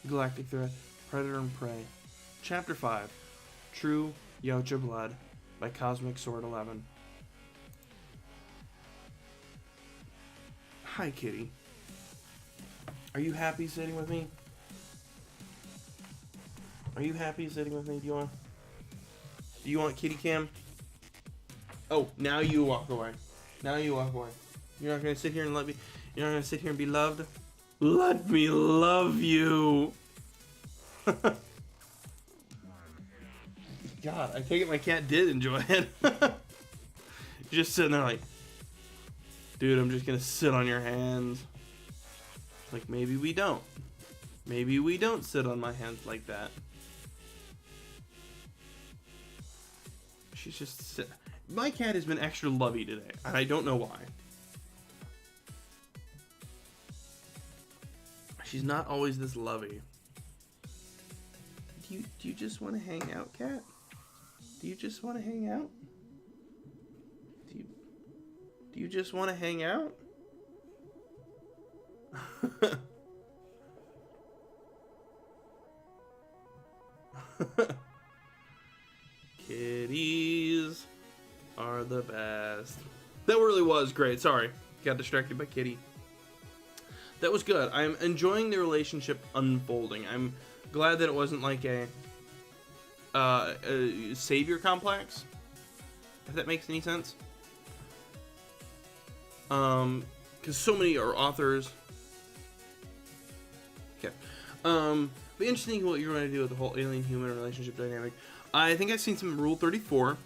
Galactic Threat, Predator and Prey, Chapter 5, True Yautja Blood, by Cosmic Sword 11. Hi, kitty. Are you happy sitting with me? Are you happy sitting with me? Do you want kitty cam? Oh, now you walk away. Now you walk away. You're not gonna sit here and you're not gonna sit here and be loved? Let me love you. God, I take it my cat did enjoy it. Just sitting there like, dude, I'm just gonna sit on your hands. Like, maybe we don't. Maybe we don't sit on my hands like that. She's just my cat has been extra lovey today, and I don't know why. She's not always this lovey. Do you just want to hang out, cat? Do you just want to hang out? Do you just want to hang out? Kitties are the best. That really was great. Sorry, got distracted by Kitty. That was good. I'm enjoying the relationship unfolding. I'm glad that it wasn't like a savior complex, if that makes any sense. Because so many are authors. Okay. Be interesting what you're going to do with the whole alien-human relationship dynamic. I think I've seen some Rule 34.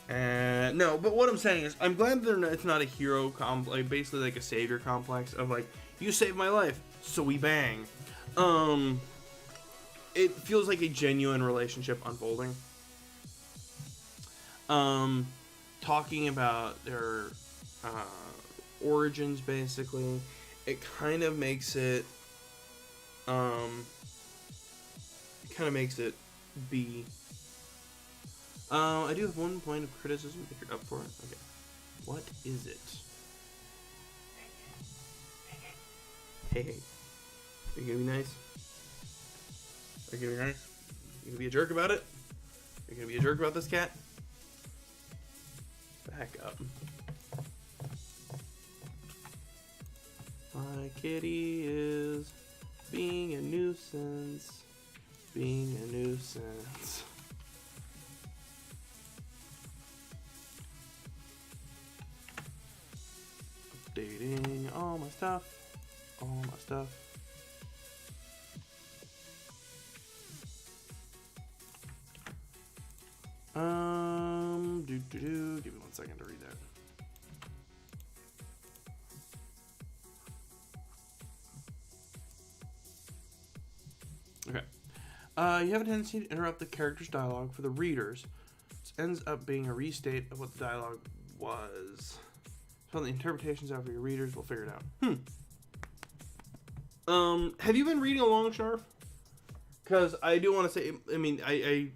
And no, but what I'm saying is, I'm glad it's not a hero like basically like a savior complex of like, you saved my life, so we bang. It feels like a genuine relationship unfolding. Talking about their origins, basically, it kind of makes it be. I do have one point of criticism if you're up for it. Okay. What is it? Hey. Are you gonna be nice? Are you gonna be nice? You gonna be a jerk about it? Are you gonna be a jerk about this cat? Back up. My kitty is being a nuisance. Being a nuisance. Updating all my stuff. All my stuff. Give me 1 second to read that. Okay. You have a tendency to interrupt the character's dialogue for the readers. This ends up being a restate of what the dialogue was. So the interpretations out for your readers, we'll figure it out. Have you been reading along, Sharf? Because I do want to say, I mean, I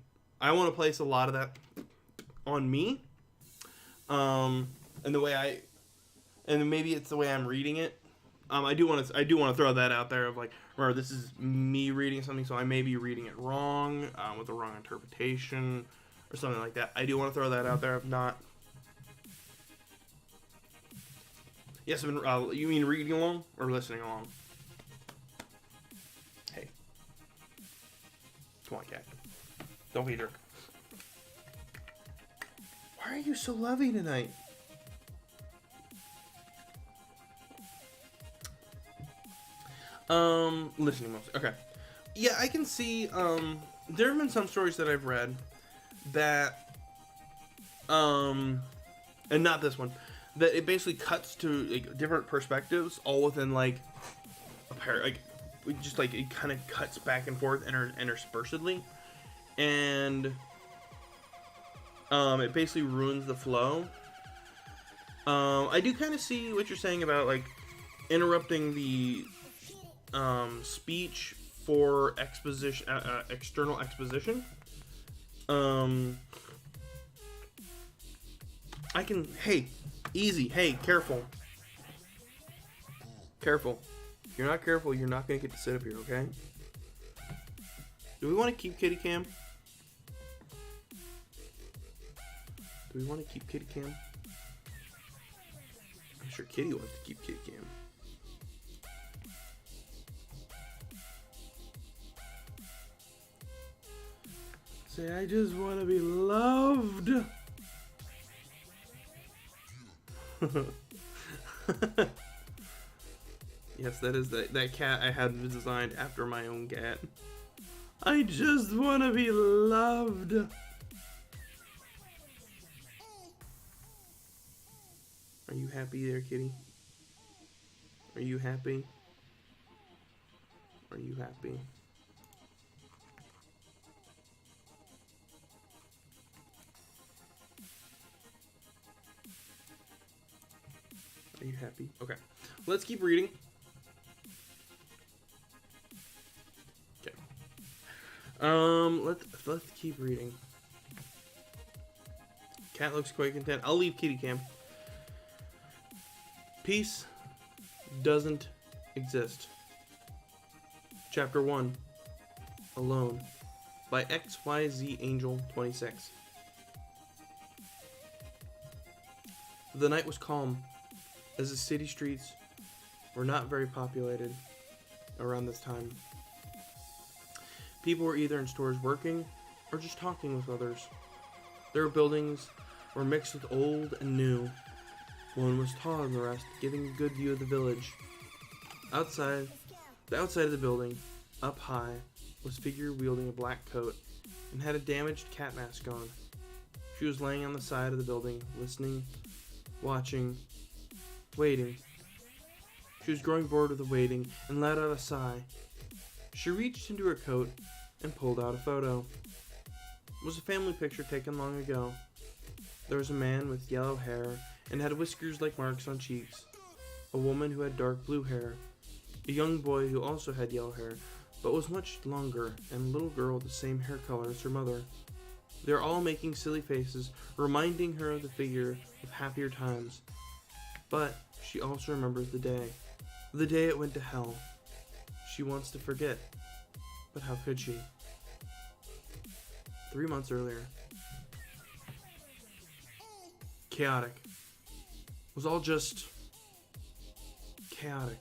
want to place a lot of that on me. And the way and maybe it's the way I'm reading it. I do want to throw that out there of like, remember, this is me reading something, so I may be reading it wrong, with the wrong interpretation or something like that. I do want to throw that out there. If not, yes, I've been. You mean reading along or listening along? Hey, come on, cat. Don't be a jerk. Why are you so lovey tonight? Listening mostly. Okay. Yeah, I can see, there have been some stories that I've read that, and not this one, that it basically cuts to, like, different perspectives, all within, like, a pair, like, just, like, it kind of cuts back and forth interspersedly, and, it basically ruins the flow. I do kind of see what you're saying about, like, interrupting the speech for exposition, external exposition. I can. Hey, easy. Hey, careful. Careful. If you're not careful, you're not gonna get to sit up here. Okay? Do we want to keep kitty cam? Do we want to keep kitty cam? I'm sure Kitty wants to keep kitty cam. Say, I just want to be loved. Yes, that is that cat I had designed after my own cat. I just want to be loved. Are you happy there, kitty? Are you happy? Are you happy? Are you happy? Okay. Let's keep reading. Okay. Let's keep reading. Cat looks quite content. I'll leave kitty cam. Peace doesn't exist. Chapter 1, Alone, by XYZangel 26. The night was calm, as the city streets were not very populated around this time. People were either in stores working or just talking with others. Their buildings were mixed with old and new. One was taller than the rest, giving a good view of the village. The outside of the building, up high, was a figure wielding a black coat and had a damaged cat mask on. She was laying on the side of the building, listening, watching, waiting. She was growing bored with the waiting and let out a sigh. She reached into her coat and pulled out a photo. It was a family picture taken long ago. There was a man with yellow hair and had whiskers like marks on cheeks, a woman who had dark blue hair, a young boy who also had yellow hair but was much longer, and a little girl with the same hair color as her mother. They were all making silly faces, reminding her of the figure of happier times. But she also remembers the day it went to hell. She wants to forget, but how could she? 3 months earlier. Chaotic. It was all just chaotic.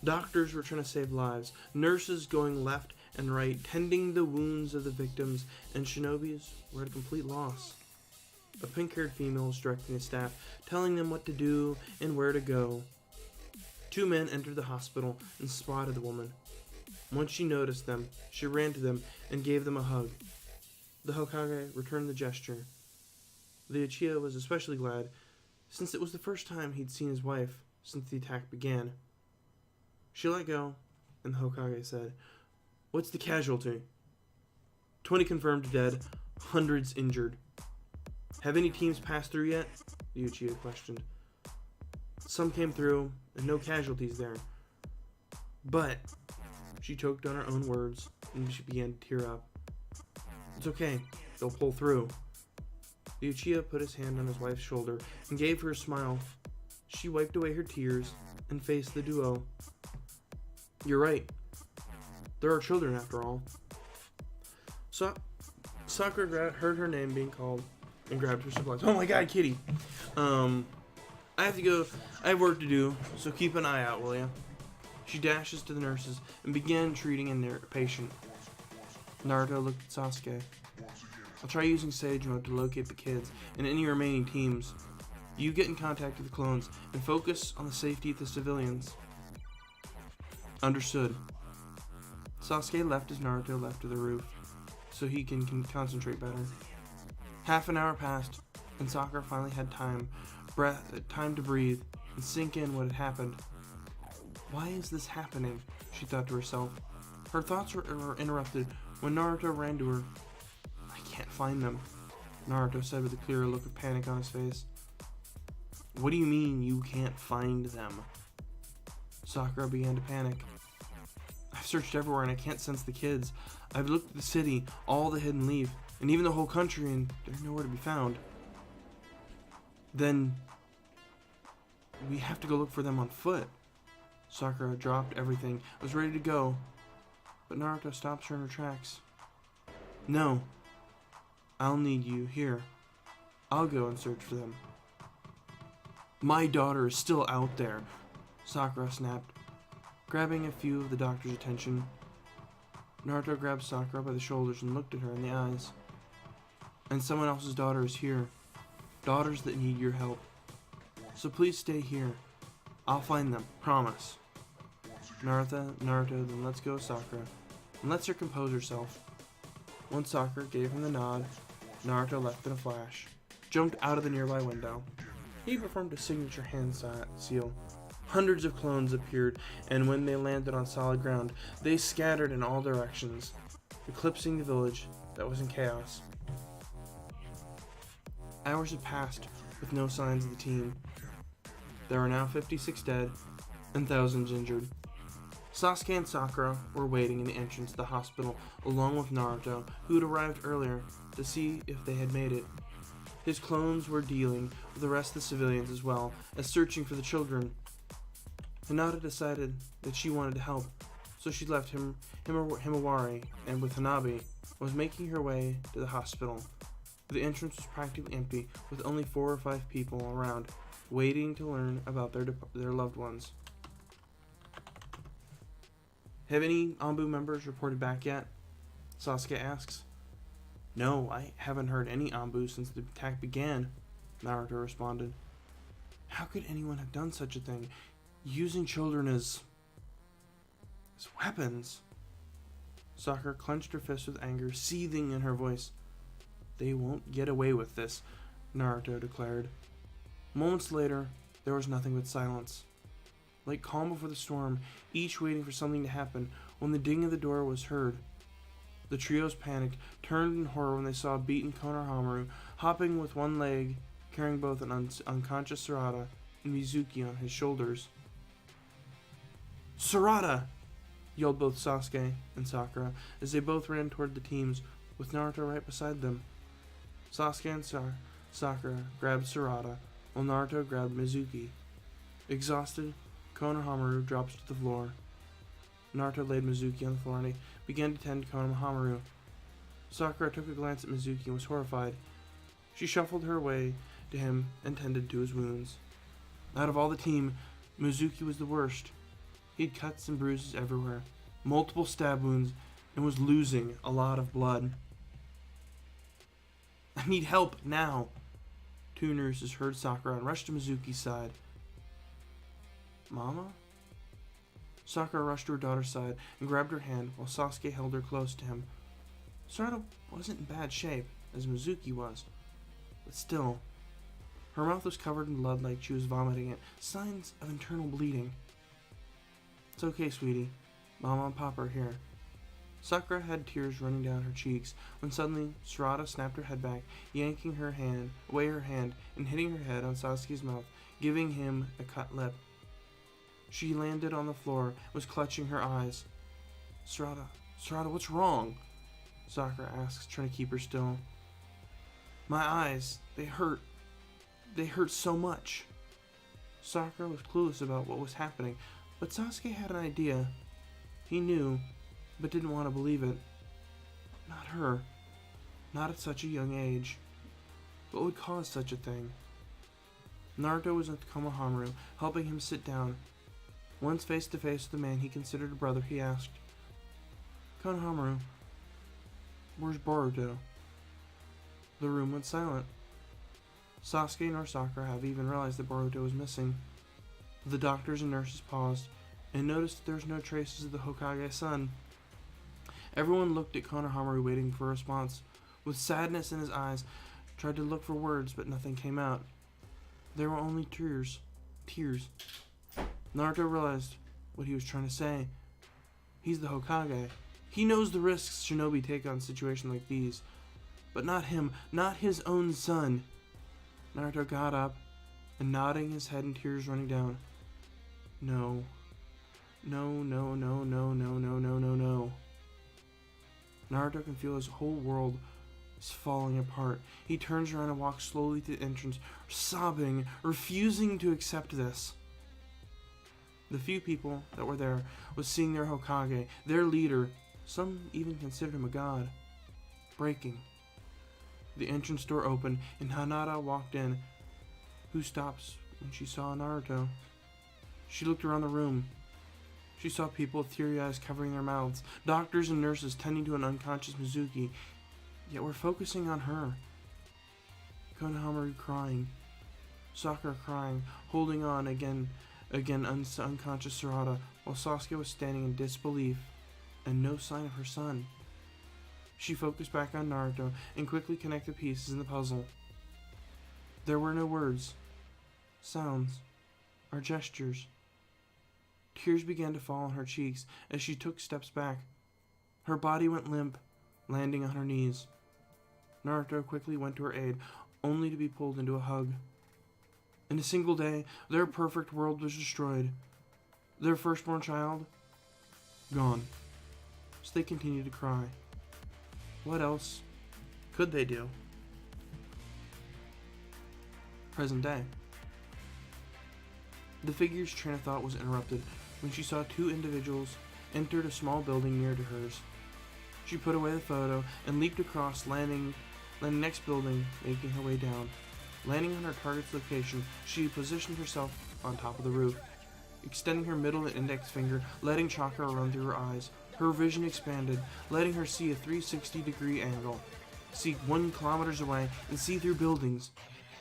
Doctors were trying to save lives, nurses going left and right, tending the wounds of the victims, and shinobis were at a complete loss. A pink-haired female was directing the staff, telling them what to do and where to go. 2 men entered the hospital and spotted the woman. Once she noticed them, she ran to them and gave them a hug. The Hokage returned the gesture. The Uchiha was especially glad, since it was the first time he'd seen his wife since the attack began. She let go, and the Hokage said, "What's the casualty?" 20 confirmed dead, hundreds injured. "Have any teams passed through yet?" the Uchiha questioned. "Some came through, and no casualties there. But," she choked on her own words, and she began to tear up. "It's okay, they'll pull through." The Uchiha put his hand on his wife's shoulder and gave her a smile. She wiped away her tears and faced the duo. "You're right. There are children after all." Sakura heard her name being called and grabbed her supplies. "Oh my god, Kitty! I have to go. I have work to do, so keep an eye out, will ya?" She dashes to the nurses and began treating a patient. Naruto looked at Sasuke. "I'll try using Sage Mode to locate the kids and any remaining teams. You get in contact with the clones and focus on the safety of the civilians." "Understood." Sasuke left as Naruto left to the roof, so he can concentrate better. Half an hour passed, and Sakura finally had time to breathe and sink in what had happened. Why is this happening? She thought to herself. Her thoughts were interrupted when Naruto ran to her. "I can't find them," Naruto said with a clear look of panic on his face. "What do you mean you can't find them?" Sakura began to panic. "I've searched everywhere and I can't sense the kids. I've looked at the city, all the hidden leaf, and even the whole country, and they're nowhere to be found." "Then we have to go look for them on foot." Sakura dropped everything, was ready to go, but Naruto stopped her in her tracks. "No, I'll need you here. I'll go and search for them." "My daughter is still out there," Sakura snapped, grabbing a few of the doctor's attention. Naruto grabbed Sakura by the shoulders and looked at her in the eyes. "And someone else's daughter is here. Daughters that need your help. So please stay here. I'll find them, promise." Naruto, then let's go, Sakura, and lets her compose herself. Once Sakura gave him the nod, Naruto left in a flash, jumped out of the nearby window. He performed a signature hand seal. Hundreds of clones appeared, and when they landed on solid ground, they scattered in all directions, eclipsing the village that was in chaos. Hours had passed with no signs of the team. There were now 56 dead and thousands injured. Sasuke and Sakura were waiting in the entrance to the hospital along with Naruto, who had arrived earlier to see if they had made it. His clones were dealing with the rest of the civilians as well as searching for the children. Hinata decided that she wanted to help, so she left Himawari and with Hanabi was making her way to the hospital. The entrance was practically empty, with only 4 or 5 people around, waiting to learn about their loved ones. Have any Anbu members reported back yet? Sasuke asks. No, I haven't heard any Anbu since the attack began, Naruto responded. How could anyone have done such a thing, using children as weapons? Sakura clenched her fist with anger, seething in her voice. They won't get away with this, Naruto declared. Moments later, there was nothing but silence. Like calm before the storm, each waiting for something to happen, when the ding of the door was heard. The trios panicked, turned in horror when they saw a beaten Konohamaru, hopping with one leg, carrying both an unconscious Sarada and Mizuki on his shoulders. Sarada! Yelled both Sasuke and Sakura as they both ran toward the teams, with Naruto right beside them. Sasuke and Sakura grabbed Sarada, while Naruto grabbed Mizuki. Exhausted, Konohamaru dropped to the floor. Naruto laid Mizuki on the floor and he began to tend Konohamaru. Sakura took a glance at Mizuki and was horrified. She shuffled her way to him and tended to his wounds. Out of all the team, Mizuki was the worst. He had cuts and bruises everywhere, multiple stab wounds, and was losing a lot of blood. I need help now. 2 nurses heard Sakura and rushed to Mizuki's side. Mama? Sakura rushed to her daughter's side and grabbed her hand while Sasuke held her close to him. Sarada wasn't in bad shape, as Mizuki was, but still, her mouth was covered in blood like she was vomiting it, signs of internal bleeding. It's okay, sweetie. Mama and Papa are here. Sakura had tears running down her cheeks when suddenly Sarada snapped her head back, yanking her hand and hitting her head on Sasuke's mouth, giving him a cut lip. She landed on the floor and was clutching her eyes. Sarada, what's wrong? Sakura asks, trying to keep her still. My eyes, they hurt. They hurt so much. Sakura was clueless about what was happening, but Sasuke had an idea. He knew, but didn't want to believe it. Not her. Not at such a young age. What would cause such a thing? Naruto was with Konohamaru, helping him sit down. Once face to face with the man he considered a brother, he asked, Konohamaru, where's Boruto? The room went silent. Sasuke nor Sakura have even realized that Boruto was missing. The doctors and nurses paused and noticed that there was no traces of the Hokage's son. Everyone looked at Konohamaru waiting for a response. With sadness in his eyes, tried to look for words, but nothing came out. There were only tears. Tears. Naruto realized what he was trying to say. He's the Hokage. He knows the risks shinobi take on situations like these. But not him, not his own son. Naruto got up and nodding his head and tears running down. No. No, no, no, no, no, no, no, no, no. Naruto can feel his whole world is falling apart. He turns around and walks slowly to the entrance, sobbing, refusing to accept this. The few people that were there was seeing their Hokage, their leader, some even considered him a god, breaking. The entrance door opened and Hinata walked in. Who stops when she saw Naruto? She looked around the room. She saw people with teary eyes covering their mouths, doctors and nurses tending to an unconscious Mizuki, yet we're focusing on her. Konohamaru crying, Sakura crying, holding on again unconscious Sarada, while Sasuke was standing in disbelief and no sign of her son. She focused back on Naruto and quickly connected pieces in the puzzle. There were no words, sounds, or gestures. Tears began to fall on her cheeks as she took steps back. Her body went limp, landing on her knees. Naruto quickly went to her aid, only to be pulled into a hug. In a single day, their perfect world was destroyed. Their firstborn child, gone. So they continued to cry. What else could they do? present day. The figure's train of thought was interrupted when she saw two individuals entered a small building near to hers. She put away the photo and leaped across, landing the next building, making her way down. Landing on her target's location, she positioned herself on top of the roof, extending her middle and index finger, letting chakra run through her eyes. Her vision expanded, letting her see a 360-degree angle, see 1 kilometers away, and see through buildings.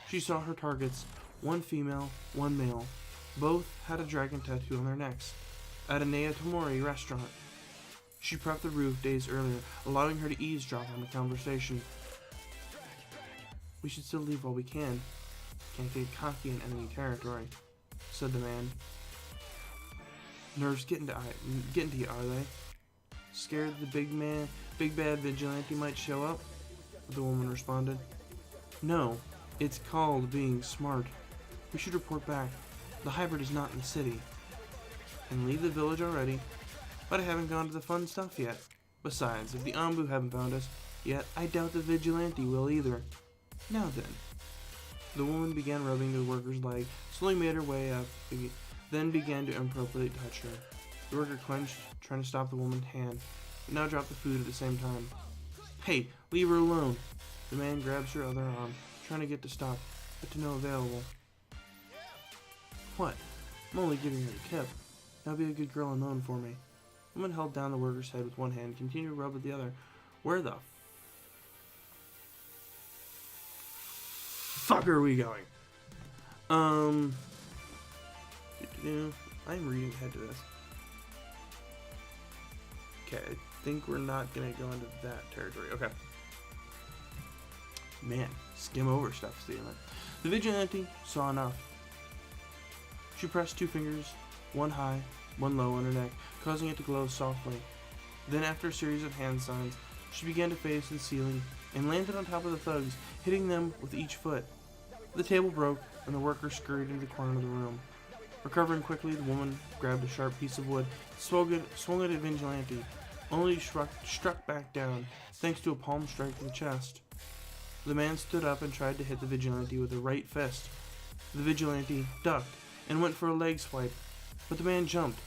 She saw her targets, one female, one male. Both had a dragon tattoo on their necks, at a Naotomori restaurant. She prepped the roof days earlier, allowing her to eavesdrop on the conversation. "We should still leave while we can. Can't get cocky in enemy territory," said the man. "Nerves getting to you, are they? Scared the big bad vigilante might show up?" The woman responded. "No, it's called being smart. We should report back. The hybrid is not in the city." "And leave the village already? But I haven't gone to the fun stuff yet. Besides, if the Ambu haven't found us yet, I doubt the vigilante will either. Now then." The woman began rubbing the worker's leg, slowly made her way up, then began to improperly touch her. The worker clenched, trying to stop the woman's hand, but now dropped the food at the same time. "Hey, leave her alone!" The man grabs her other arm, trying to get to stop, but to no available. "What? I'm only giving her a tip. Now be a good girl and moan for me." The woman held down the worker's head with one hand and continued to rub with the other. "Where the fuck are we going?" I'm reading ahead to this. Okay, I think we're not gonna go into that territory. Okay. Man, skim over stuff, Steven. The vigilante saw enough. She pressed 2 fingers, one high, one low on her neck, causing it to glow softly. Then, after a series of hand signs, she began to phase to the ceiling and landed on top of the thugs, hitting them with each foot. The table broke, and the worker scurried into the corner of the room. Recovering quickly, the woman grabbed a sharp piece of wood, swung it at Vigilante, only struck back down, thanks to a palm strike to the chest. The man stood up and tried to hit the Vigilante with a right fist. The Vigilante ducked and went for a leg swipe, but the man jumped.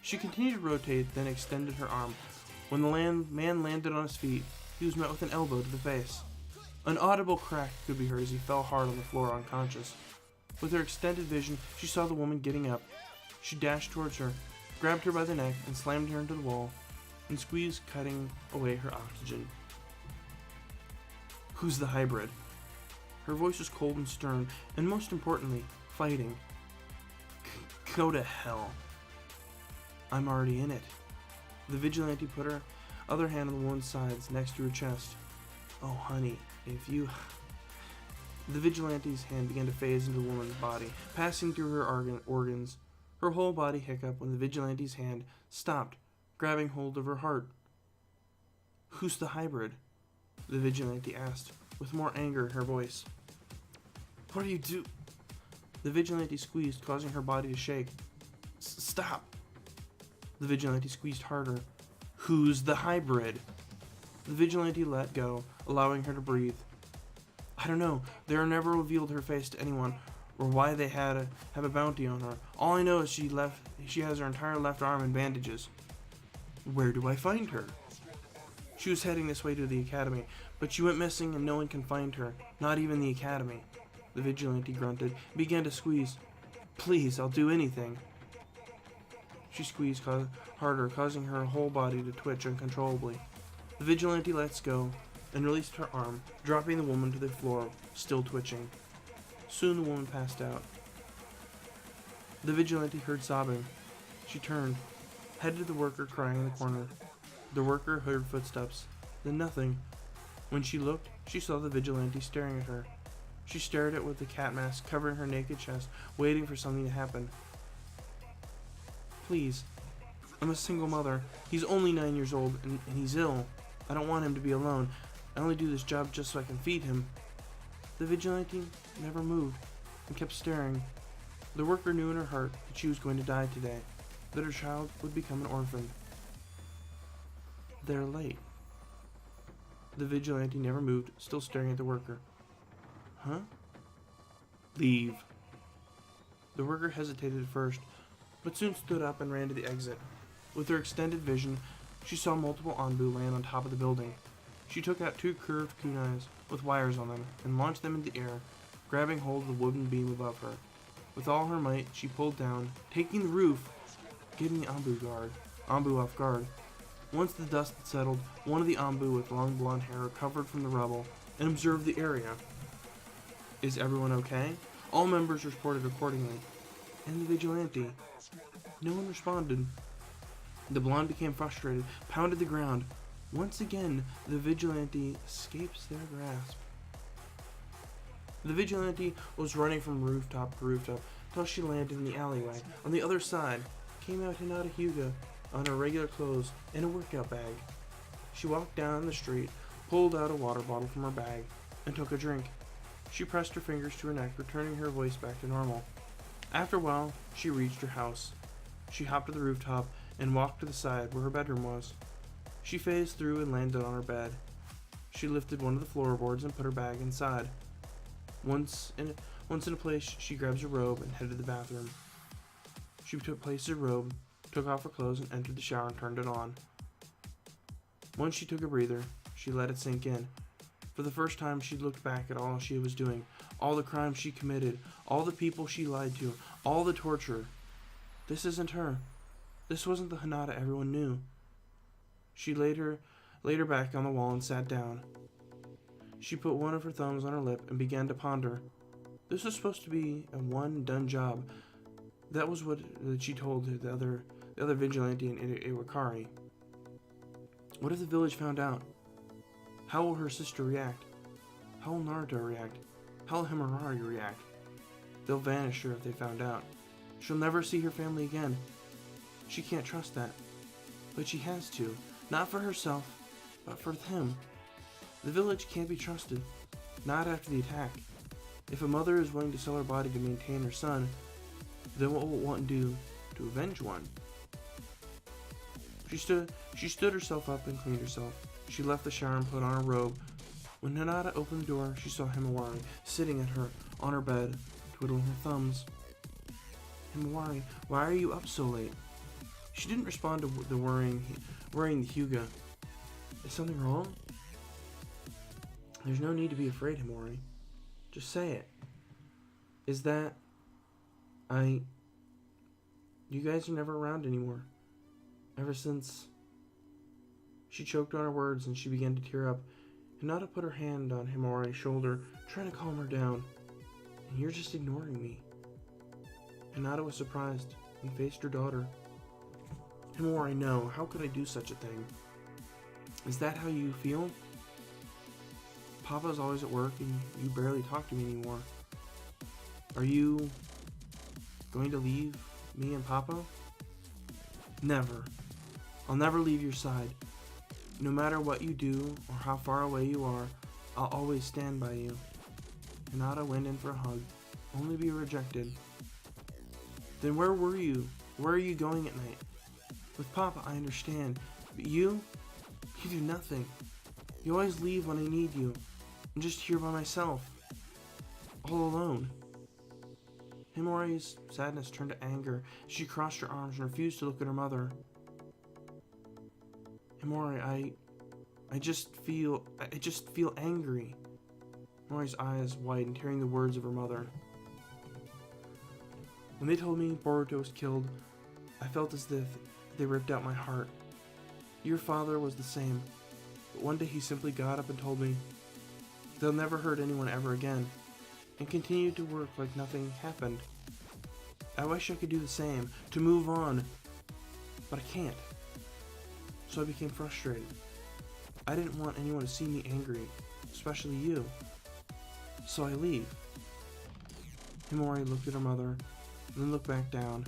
She continued to rotate, then extended her arm. When the man landed on his feet, he was met with an elbow to the face. An audible crack could be heard as he fell hard on the floor unconscious. With her extended vision, she saw the woman getting up. She dashed towards her, grabbed her by the neck, and slammed her into the wall, and squeezed, cutting away her oxygen. "Who's the hybrid?" Her voice was cold and stern, and most importantly, fighting. "Go to hell. I'm already in it." The Vigilante put her other hand on the woman's sides next to her chest. "Oh, honey, if you..." The Vigilante's hand began to phase into the woman's body, passing through her organs. Her whole body hiccuped when the Vigilante's hand stopped, grabbing hold of her heart. "Who's the hybrid?" the Vigilante asked, with more anger in her voice. "What are you do..." The Vigilante squeezed, causing her body to shake. "Stop!" The Vigilante squeezed harder. "Who's the hybrid?" The Vigilante let go, allowing her to breathe. "I don't know. They never revealed her face to anyone, or why they have a bounty on her. All I know is she has her entire left arm in bandages." "Where do I find her?" "She was heading this way to the academy, but she went missing and no one can find her, not even the academy." The Vigilante grunted and began to squeeze. "Please, I'll do anything." She squeezed harder, causing her whole body to twitch uncontrollably. The Vigilante lets go and released her arm, dropping the woman to the floor, still twitching. Soon the woman passed out. The Vigilante heard sobbing. She turned, headed to the worker crying in the corner. The worker heard footsteps, then nothing. When she looked, she saw the Vigilante staring at her. She stared at it with the cat mask covering her naked chest, waiting for something to happen. "Please, I'm a single mother. He's only 9 years old, and he's ill. I don't want him to be alone. I only do this job just so I can feed him." The Vigilante never moved and kept staring. The worker knew in her heart that she was going to die today, that her child would become an orphan. "They're late." The Vigilante never moved, still staring at the worker. "Huh?" Leave. The worker hesitated at first, but soon stood up and ran to the exit. With her extended vision, she saw multiple Anbu land on top of the building. She took out 2 curved kunais with wires on them and launched them into the air, grabbing hold of the wooden beam above her. With all her might, she pulled down, taking the roof, getting the Anbu off guard. Once the dust had settled, one of the Anbu with long blonde hair recovered from the rubble and observed the area. Is everyone okay? All members reported accordingly. And the vigilante? No one responded. The blonde became frustrated, pounded the ground. Once again, the vigilante escapes their grasp. The vigilante was running from rooftop to rooftop until she landed in the alleyway. On the other side came out Hinata Hyuga on her regular clothes and a workout bag. She walked down the street, pulled out a water bottle from her bag, and took a drink. She pressed her fingers to her neck, returning her voice back to normal. After a while, she reached her house. She hopped to the rooftop and walked to the side where her bedroom was. She phased through and landed on her bed. She lifted one of the floorboards and put her bag inside. Once in a place, she grabs her robe and headed to the bathroom. She placed her robe, took off her clothes, and entered the shower and turned it on. Once she took a breather, she let it sink in. For the first time, she looked back at all she was doing, all the crimes she committed, all the people she lied to, all the torture. This isn't her. This wasn't the Hinata everyone knew. She laid her back on the wall and sat down. She put one of her thumbs on her lip and began to ponder. This was supposed to be a one-done job. That was what she told the other vigilante in Iwakari. What if the village found out? How will her sister react? How will Naruto react? How will Himurari react? They'll vanish her if they found out. She'll never see her family again. She can't trust that. But she has to. Not for herself, but for them. The village can't be trusted. Not after the attack. If a mother is willing to sell her body to maintain her son, then what will one do to avenge one? She stood herself up and cleaned herself. She left the shower and put on her robe. When Hinata opened the door, she saw Himawari sitting on her bed, twiddling her thumbs. Himawari, why are you up so late? She didn't respond to the worrying the Hyuga. Is something wrong? There's no need to be afraid, Himawari. Just say it. Is that... You guys are never around anymore. Ever since... She choked on her words and she began to tear up. Hinata put her hand on Himawari's shoulder, trying to calm her down. And you're just ignoring me. Hinata was surprised and faced her daughter. Himawari, no. How could I do such a thing? Is that how you feel? Papa's always at work and you barely talk to me anymore. Are you going to leave me and Papa? Never. I'll never leave your side. No matter what you do or how far away you are, I'll always stand by you. Hinata went in for a hug, only to be rejected. Then where were you? Where are you going at night? With Papa, I understand. But you do nothing. You always leave when I need you. I'm just here by myself. All alone. Himawari's sadness turned to anger. She crossed her arms and refused to look at her mother. Himawari, I just feel angry. Himawari's eyes widened, hearing the words of her mother. When they told me Boruto was killed, I felt as if they ripped out my heart. Your father was the same, but one day he simply got up and told me they'll never hurt anyone ever again, and continued to work like nothing happened. I wish I could do the same, to move on, but I can't. So I became frustrated. I didn't want anyone to see me angry, especially you. So I leave. Himawari looked at her mother, and then looked back down.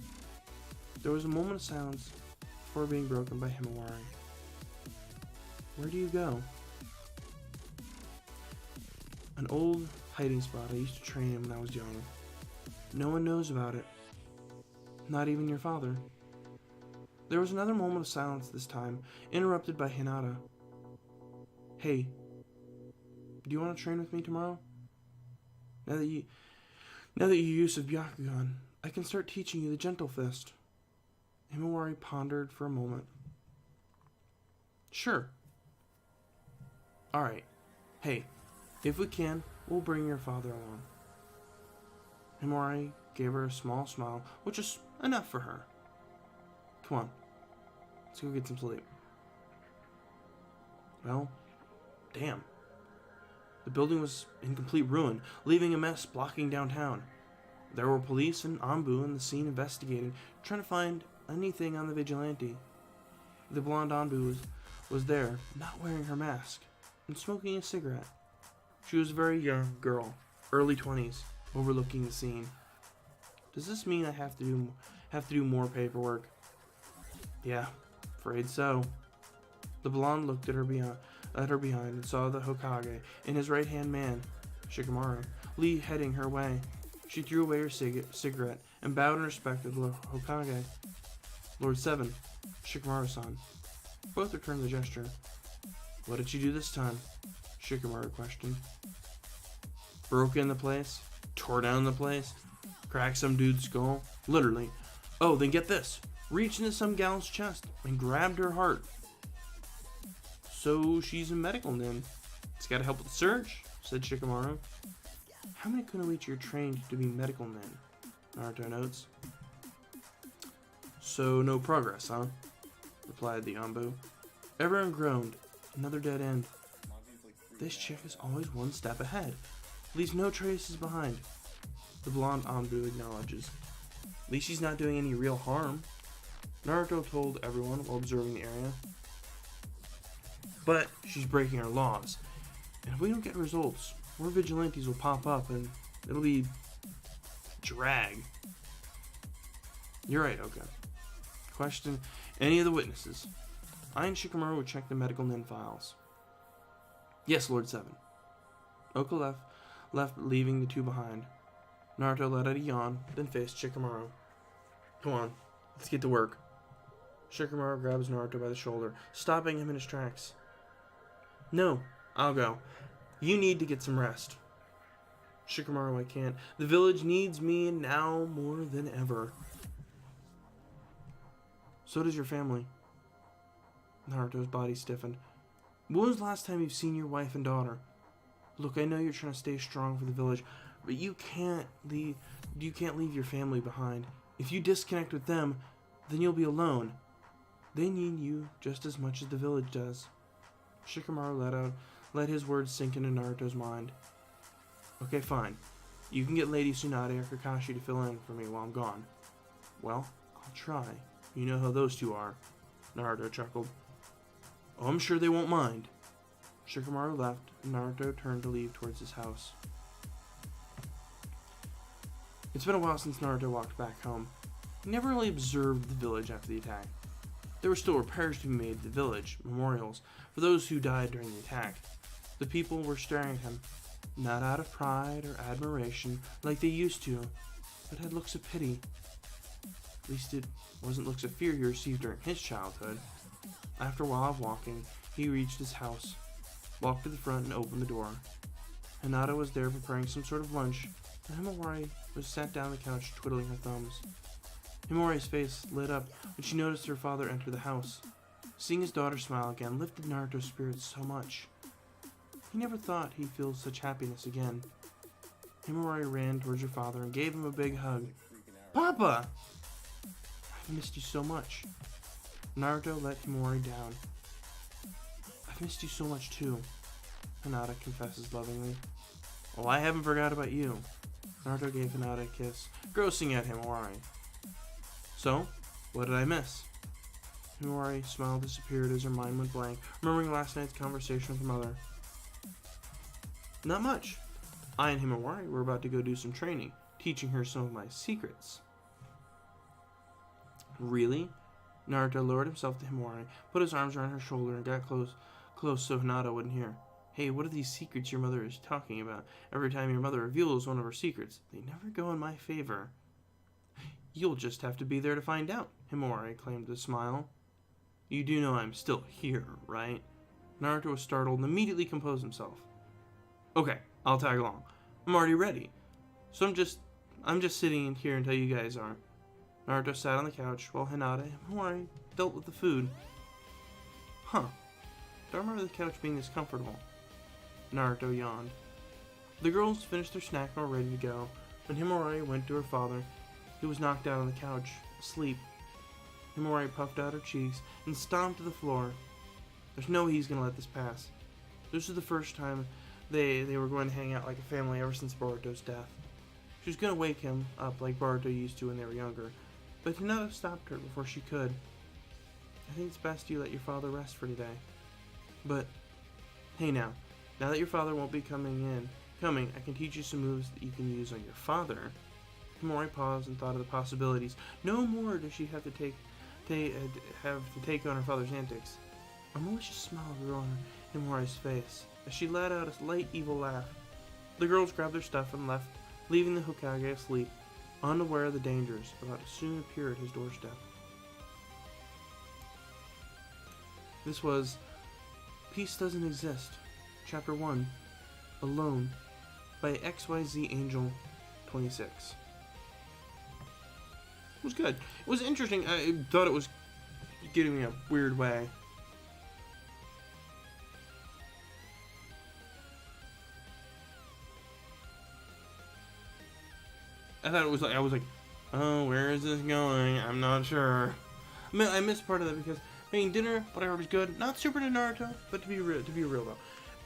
There was a moment of silence before being broken by Himawari. Where do you go? An old hiding spot I used to train in when I was young. No one knows about it. Not even your father. There was another moment of silence this time, interrupted by Hinata. Hey, do you want to train with me tomorrow? Now that Now that your use of Byakugan, I can start teaching you the Gentle Fist. Himawari pondered for a moment. Sure. Alright. Hey, if we can, we'll bring your father along. Himawari gave her a small smile, which is enough for her. Come on. Let's go get some sleep. Well, damn. The building was in complete ruin, leaving a mess blocking downtown. There were police and Anbu on the scene investigating, trying to find anything on the vigilante. The blonde Anbu was there, not wearing her mask, and smoking a cigarette. She was a very young girl, early 20s, overlooking the scene. Does this mean I have to do more paperwork? Yeah, afraid so. The blonde looked at her behind and saw the Hokage and his right-hand man, Shikamaru, heading her way. She threw away her cigarette and bowed in respect to the Hokage. Lord 7, Shikamaru-san. Both returned the gesture. What did you do this time? Shikamaru questioned. Broke in the place? Tore down the place? Cracked some dude's skull? Literally. Oh, then get this. Reached into some gal's chest and grabbed her heart. So she's a medical nin. It's gotta help with the search, said Shikamaru. How many kunoichi are trained to be medical nin? Naruto notes. So no progress, huh? Replied the Anbu. Everyone groaned. Another dead end. This chick is always one step ahead. Leaves no traces behind. The blonde Anbu acknowledges. At least she's not doing any real harm. Naruto told everyone while observing the area. But she's breaking our laws. And if we don't get results, more vigilantes will pop up and it'll be drag. You're right, okay. Question any of the witnesses. I and Shikamaru would check the medical nin files. Yes, Lord 7. Oka left, leaving the two behind. Naruto let out a yawn, then faced Shikamaru. Come on, let's get to work. Shikamaru grabs Naruto by the shoulder, stopping him in his tracks. No, I'll go. You need to get some rest. Shikamaru, I can't. The village needs me now more than ever. So does your family. Naruto's body stiffened. When was the last time you've seen your wife and daughter? Look, I know you're trying to stay strong for the village, but you can't leave your family behind. If you disconnect with them, then you'll be alone. They need you just as much as the village does. Shikamaru let his words sink into Naruto's mind. Okay, fine. You can get Lady Tsunade or Kakashi to fill in for me while I'm gone. Well, I'll try. You know how those two are. Naruto chuckled. Oh, I'm sure they won't mind. Shikamaru left, and Naruto turned to leave towards his house. It's been a while since Naruto walked back home. He never really observed the village after the attack. There were still repairs to be made to the village, memorials, for those who died during the attack. The people were staring at him, not out of pride or admiration like they used to, but had looks of pity. At least it wasn't looks of fear he received during his childhood. After a while of walking, he reached his house, walked to the front and opened the door. Hinata was there preparing some sort of lunch, and Himawari was sat down on the couch twiddling her thumbs. Himawari's face lit up when she noticed her father enter the house. Seeing his daughter smile again lifted Naruto's spirits so much. He never thought he'd feel such happiness again. Himawari ran towards her father and gave him a big hug. Papa! I've missed you so much. Naruto let Himawari down. I've missed you so much too, Hinata confesses lovingly. Well, I haven't forgot about you. Naruto gave Hinata a kiss, grossing at Himawari. So, what did I miss? Himawari's smile disappeared as her mind went blank, remembering last night's conversation with her mother. Not much. I and Himawari were about to go do some training, teaching her some of my secrets. Really? Naruto lowered himself to Himawari, put his arms around her shoulder, and got close so Hinata wouldn't hear. Hey, what are these secrets your mother is talking about? Every time your mother reveals one of her secrets, they never go in my favor. You'll just have to be there to find out, Himawari claimed with a smile. You do know I'm still here, right? Naruto was startled and immediately composed himself. Okay, I'll tag along. I'm already ready. So I'm just I'm just sitting here until you guys are. Naruto sat on the couch while Hinata and Himawari dealt with the food. Huh. Don't remember the couch being this comfortable. Naruto yawned. The girls finished their snack and were ready to go when Himawari went to her father. He was knocked out on the couch, asleep. Himawari puffed out her cheeks and stomped to the floor. There's no way he's going to let this pass. This was the first time they were going to hang out like a family ever since Boruto's death. She was going to wake him up like Boruto used to when they were younger, but Hinata stopped her before she could. I think it's best you let your father rest for today. But, hey now that your father won't be coming, I can teach you some moves that you can use on your father. Himawari paused and thought of the possibilities. No more does she have to take on her father's antics. A malicious smile grew on Himawari's face as she let out a light, evil laugh. The girls grabbed their stuff and left, leaving the Hokage asleep, unaware of the dangers about to soon appear at his doorstep. This was Peace Doesn't Exist, Chapter 1, Alone, by XYZangel 26. It was good. It was interesting. I thought it was getting me a weird way. I thought it was like, I was like, oh, where is this going? I'm not sure. I mean, I missed part of that because, I mean, dinner, whatever, was good. Not super to Naruto, but to be real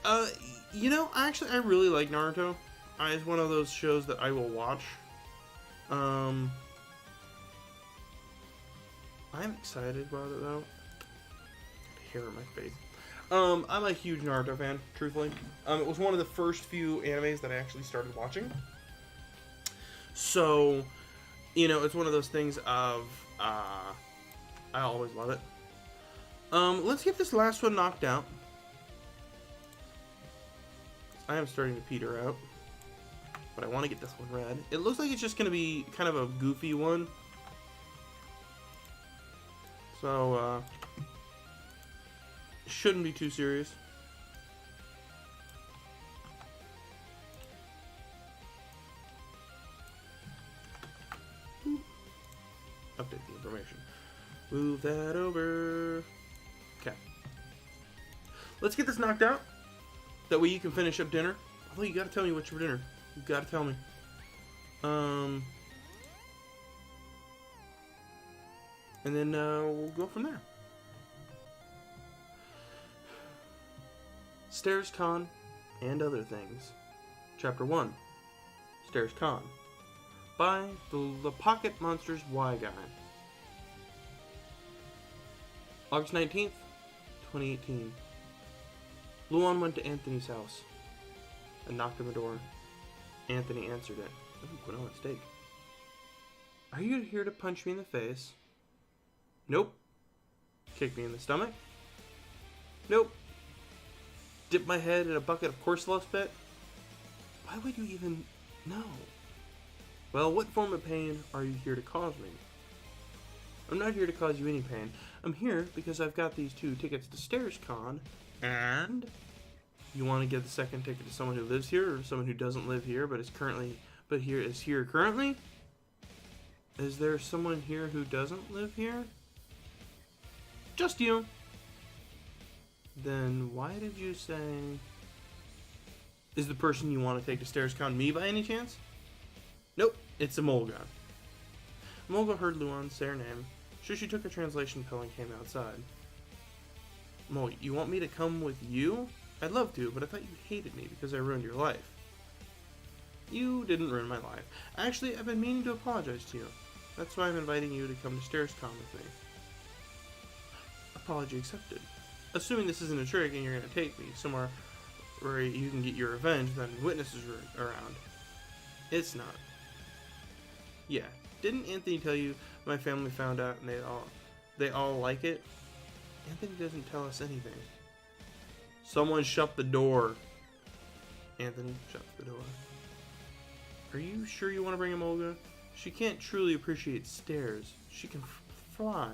though. You know, actually, I really like Naruto. It's one of those shows that I will watch. I'm excited about it though. Hair in my face. I'm a huge Naruto fan, truthfully. It was one of the first few animes that I actually started watching. So, you know, it's one of those things of, I always love it. Let's get this last one knocked out. I am starting to peter out, but I want to get this one read. It looks like it's just going to be kind of a goofy one. So, shouldn't be too serious. Update the information. Move that over. Okay. Let's get this knocked out. That way you can finish up dinner. Although you gotta tell me what's for dinner. You gotta tell me. And then we'll go from there. Stairs Con and Other Things. Chapter 1. Stairs Con. By the Pocket Monsters Y Guy. August 19th, 2018. Luan went to Anthony's house and knocked on the door. Anthony answered it. Ooh, quinoa steak. Are you here to punch me in the face? Nope. Kick me in the stomach? Nope. Dip my head in a bucket of Corsola spit? Why would you even know? Well, what form of pain are you here to cause me? I'm not here to cause you any pain. I'm here because I've got these 2 tickets to Stairs Con, and you want to give the second ticket to someone who lives here or someone who doesn't live here but is here currently? Is there someone here who doesn't live here? Just you. Then why did you say... Is the person you want to take to Stairs Con me by any chance? Nope, it's Emolga. Emolga heard Luan say her name, so she took a translation pill and came outside. Mo, you want me to come with you? I'd love to, but I thought you hated me because I ruined your life. You didn't ruin my life. Actually, I've been meaning to apologize to you. That's why I'm inviting you to come to Stairs Con with me. Apology accepted. Assuming this isn't a trick and you're going to take me somewhere where you can get your revenge, then witnesses are around. It's not. Yeah, didn't Anthony tell you my family found out and they all like it? Anthony doesn't tell us anything. Someone shut the door. Anthony shut the door. Are you sure you want to bring him, Olga? She can't truly appreciate stairs. She can fly.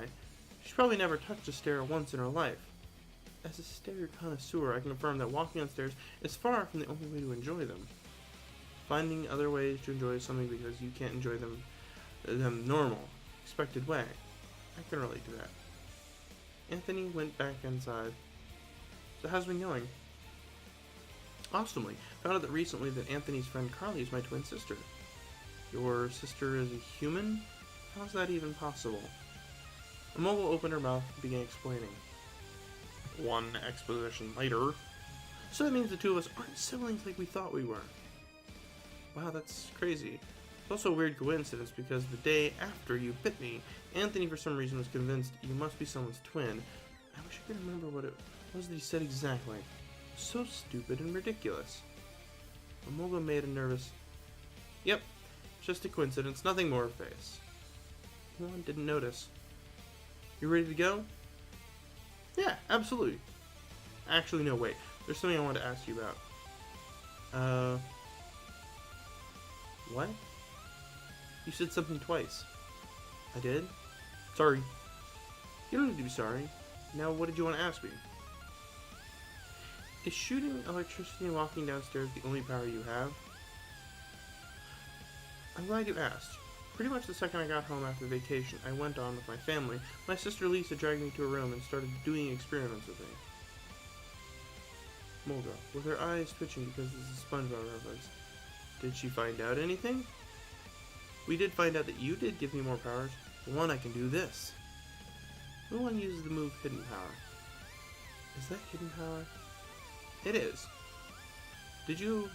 She's probably never touched a stair once in her life. As a stair connoisseur, I can affirm that walking on stairs is far from the only way to enjoy them. finding other ways to enjoy something because you can't enjoy them normal, expected way. I can relate to that. Anthony went back inside. So how's it been going? Awesomely. Found out that recently that Anthony's friend Carly is my twin sister. Your sister is a human? How's that even possible? Immobile opened her mouth and began explaining. One exposition later. So that means the two of us aren't siblings like we thought we were. Wow, that's crazy. It's also a weird coincidence because the day after you bit me, Anthony for some reason was convinced you must be someone's twin. I wish I could remember what it was that he said exactly. So stupid and ridiculous. Immobile made a nervous, "Yep, just a coincidence, nothing more," face. No one didn't notice. You ready to go? Yeah, absolutely. Actually, no, wait. There's something I want to ask you about. What? You said something twice. I did? Sorry. You don't need to be sorry. Now, what did you want to ask me? Is shooting electricity and walking downstairs the only power you have? I'm glad you asked. Pretty much the second I got home after vacation, I went on with my family. My sister Lisa dragged me to a room and started doing experiments with me. Mulga, with her eyes twitching because this is a SpongeBob reference. Did she find out anything? We did find out that you did give me more powers. One, I can do this. No one uses the move Hidden Power. Is that Hidden Power? It is. Did you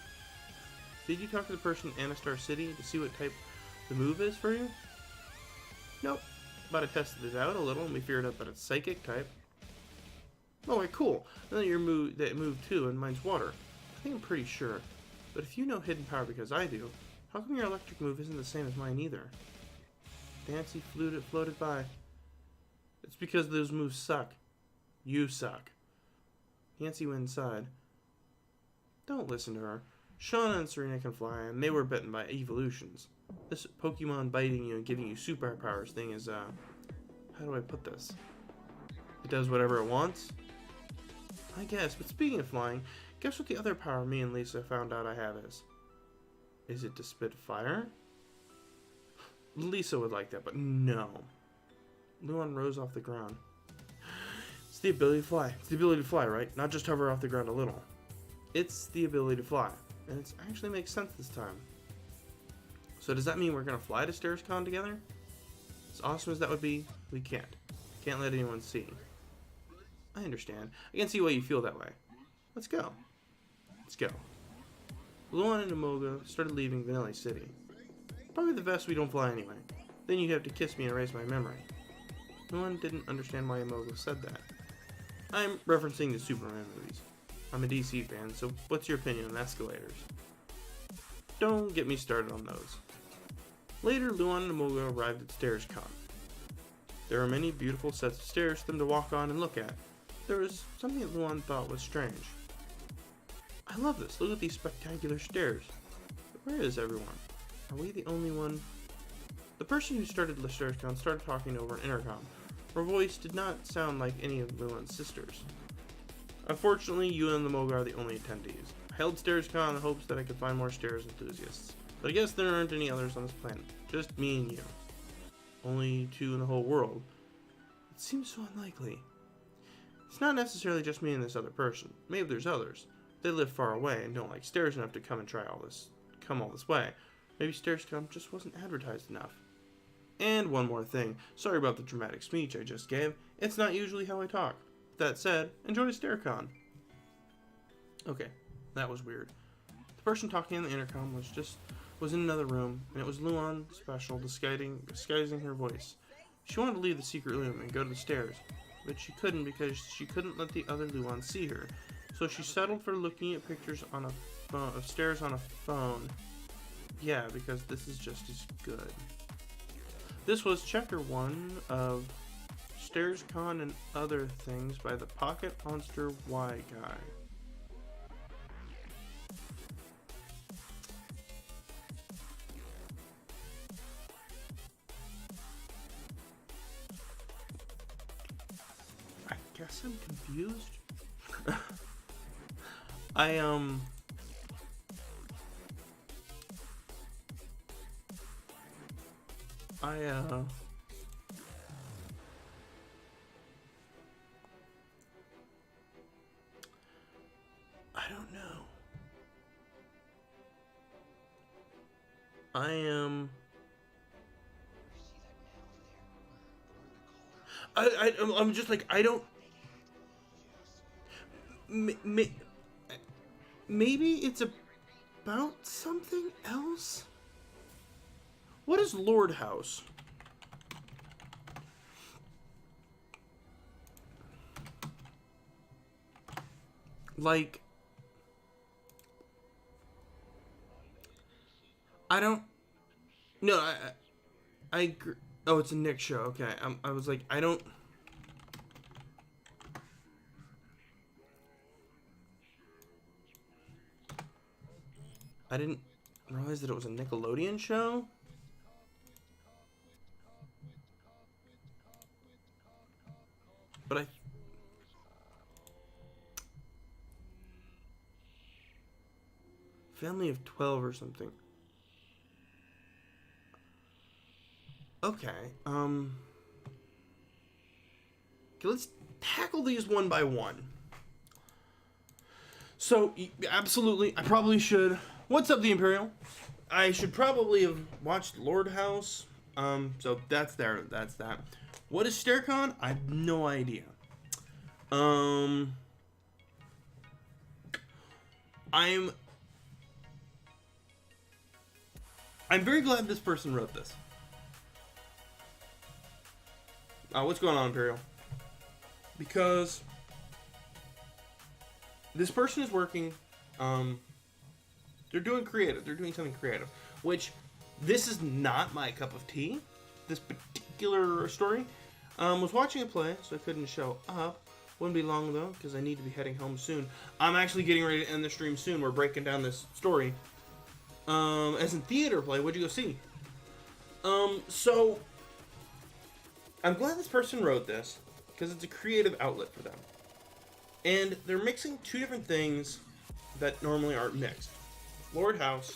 talk to the person in Anastar City to see what type the move is for you? Nope. But I tested it out a little and we figured out that it's Psychic type. Oh, wait, cool. And then your move too, and mine's water. I think I'm pretty sure. But if you know Hidden Power because I do, how come your electric move isn't the same as mine either? Nancy floated by. It's because those moves suck. You suck. Nancy went inside. Don't listen to her. Shauna and Serena can fly, and they were bitten by evolutions. This Pokemon biting you and giving you superpowers thing is, how do I put this? It does whatever it wants? I guess, but speaking of flying, guess what the other power me and Lisa found out I have is? Is it to spit fire? Lisa would like that, but no. Luan rose off the ground. It's the ability to fly. It's the ability to fly, right? Not just hover off the ground a little. It's the ability to fly. And it actually makes sense this time. So does that mean we're going to fly to StairsCon together? As awesome as that would be, we can't. Can't let anyone see. I understand. I can see why you feel that way. Let's go. Let's go. Luan and Amoga started leaving Vanilla City. Probably the best we don't fly anyway. Then you'd have to kiss me and erase my memory. Luan didn't understand why Amoga said that. I'm referencing the Superman movies. I'm a DC fan, so what's your opinion on escalators? Don't get me started on those. Later, Luan and Amoga arrived at StairsCon. There were many beautiful sets of stairs for them to walk on and look at. There was something that Luan thought was strange. I love this. Look at these spectacular stairs. But where is everyone? Are we the only one? The person who started the StairsCon started talking over an intercom. Her voice did not sound like any of Luan's sisters. Unfortunately, you and the Moga are the only attendees. I held StairsCon in the hopes that I could find more stairs enthusiasts. But I guess there aren't any others on this planet. Just me and you. Only two in the whole world. It seems so unlikely. It's not necessarily just me and this other person. Maybe there's others. They live far away and don't like stairs enough to come all this way. Maybe StairsCon just wasn't advertised enough. And one more thing. Sorry about the dramatic speech I just gave. It's not usually how I talk. That said, enjoy StairsCon. Okay, that was weird. The person talking in the intercom was in another room, and it was Luan Special disguising her voice. She wanted to leave the secret room and go to the stairs, but she couldn't because she couldn't let the other Luan see her. So she settled for looking at pictures on a phone, of stairs on a phone. Yeah, because this is just as good. This was Chapter 1 of StairsCon and Other Things by the Pocket Monster Y Guy. I guess I'm confused. I don't know. I am. I'm just like, I don't. Maybe it's about something else? What is Lord House? Like, I don't. No, I agree. Oh, it's a Nick show. Okay, I was like, I don't. I didn't realize that it was a Nickelodeon show. But I. Family of 12 or something. Okay, okay, let's tackle these one by one. So, absolutely, I probably should. What's up, the Imperial? I should probably have watched Lord House. So that's there. That's that. What is StareCon? I have no idea. I'm very glad this person wrote this. What's going on, Imperial? Because this person is working. They're doing creative. They're doing something creative. Which, this is not my cup of tea. This particular story. Was watching a play, so I couldn't show up. Wouldn't be long, though, because I need to be heading home soon. I'm actually getting ready to end the stream soon. We're breaking down this story. As in theater play, what'd you go see? So, I'm glad this person wrote this, because it's a creative outlet for them. And they're mixing two different things that normally aren't mixed. Lord House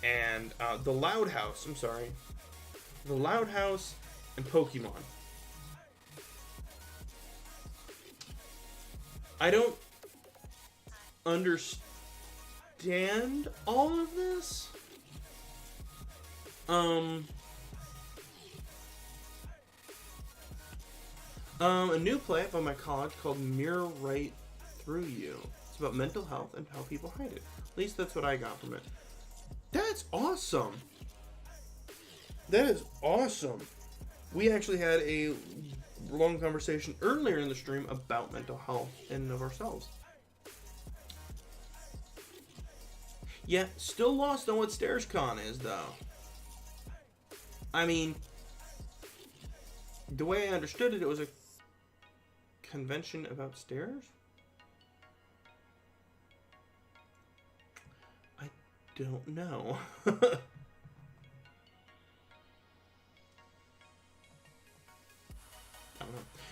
and the Loud House. I'm sorry. The Loud House and Pokemon. I don't understand all of this. A new play by my college called Mirror Right Through You. It's about mental health and how people hide it. At least that's what I got from it. That's awesome. That is awesome. We actually had a long conversation earlier in the stream about mental health and of ourselves. Yeah, still lost on what StairsCon is, though. I mean, the way I understood it, it was a convention about stairs? I don't know. I don't know.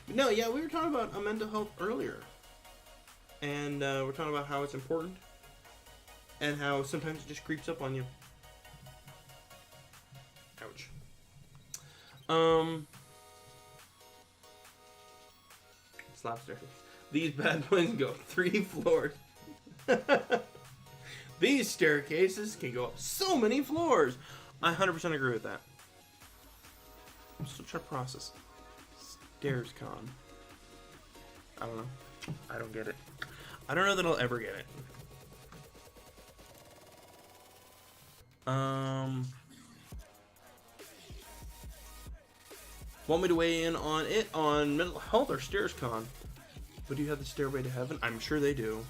But no, yeah, we were talking about mental health earlier. And we're talking about how it's important. And how sometimes it just creeps up on you. Ouch. Slap staircase. These bad boys go 3 floors. These staircases can go up so many floors. I 100% agree with that. I'm still trying to process. StairsCon. I don't know. I don't get it. I don't know that I'll ever get it. Want me to weigh in on it on mental health or StairsCon? But do you have the Stairway to Heaven? I'm sure they do.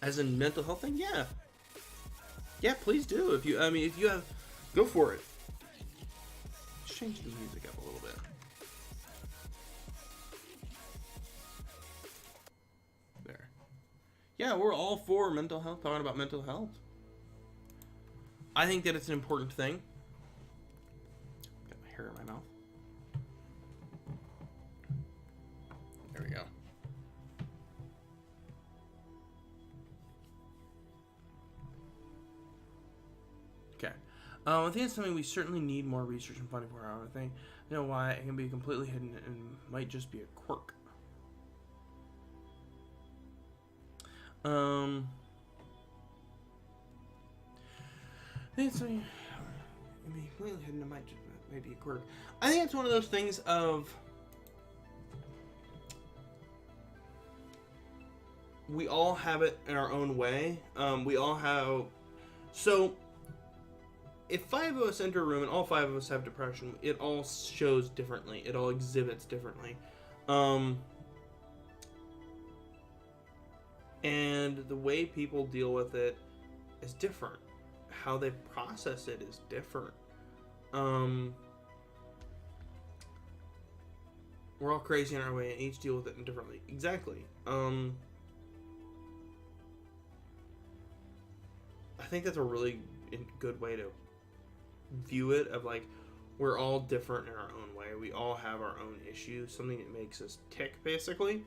As in mental health thing? Yeah. Yeah, please do. If you have, go for it. Let's change the music up a little bit. There. Yeah, we're all for mental health, talking about mental health. I think that it's an important thing. Got my hair in my mouth. There we go. Okay. I think it's something we certainly need more research and funding for. I think you know why it can be completely hidden and might just be a quirk. I think it's something can be completely hidden. It might just maybe a quirk. I think it's one of those things of we all have it in our own way. We all have so. If 5 of us enter a room and all 5 of us have depression, it all shows differently. It all exhibits differently. And the way people deal with it is different. How they process it is different. We're all crazy in our way and each deal with it differently. Exactly. I think that's a really good way to view it, of like we're all different in our own way. We all have our own issues, something that makes us tick, basically.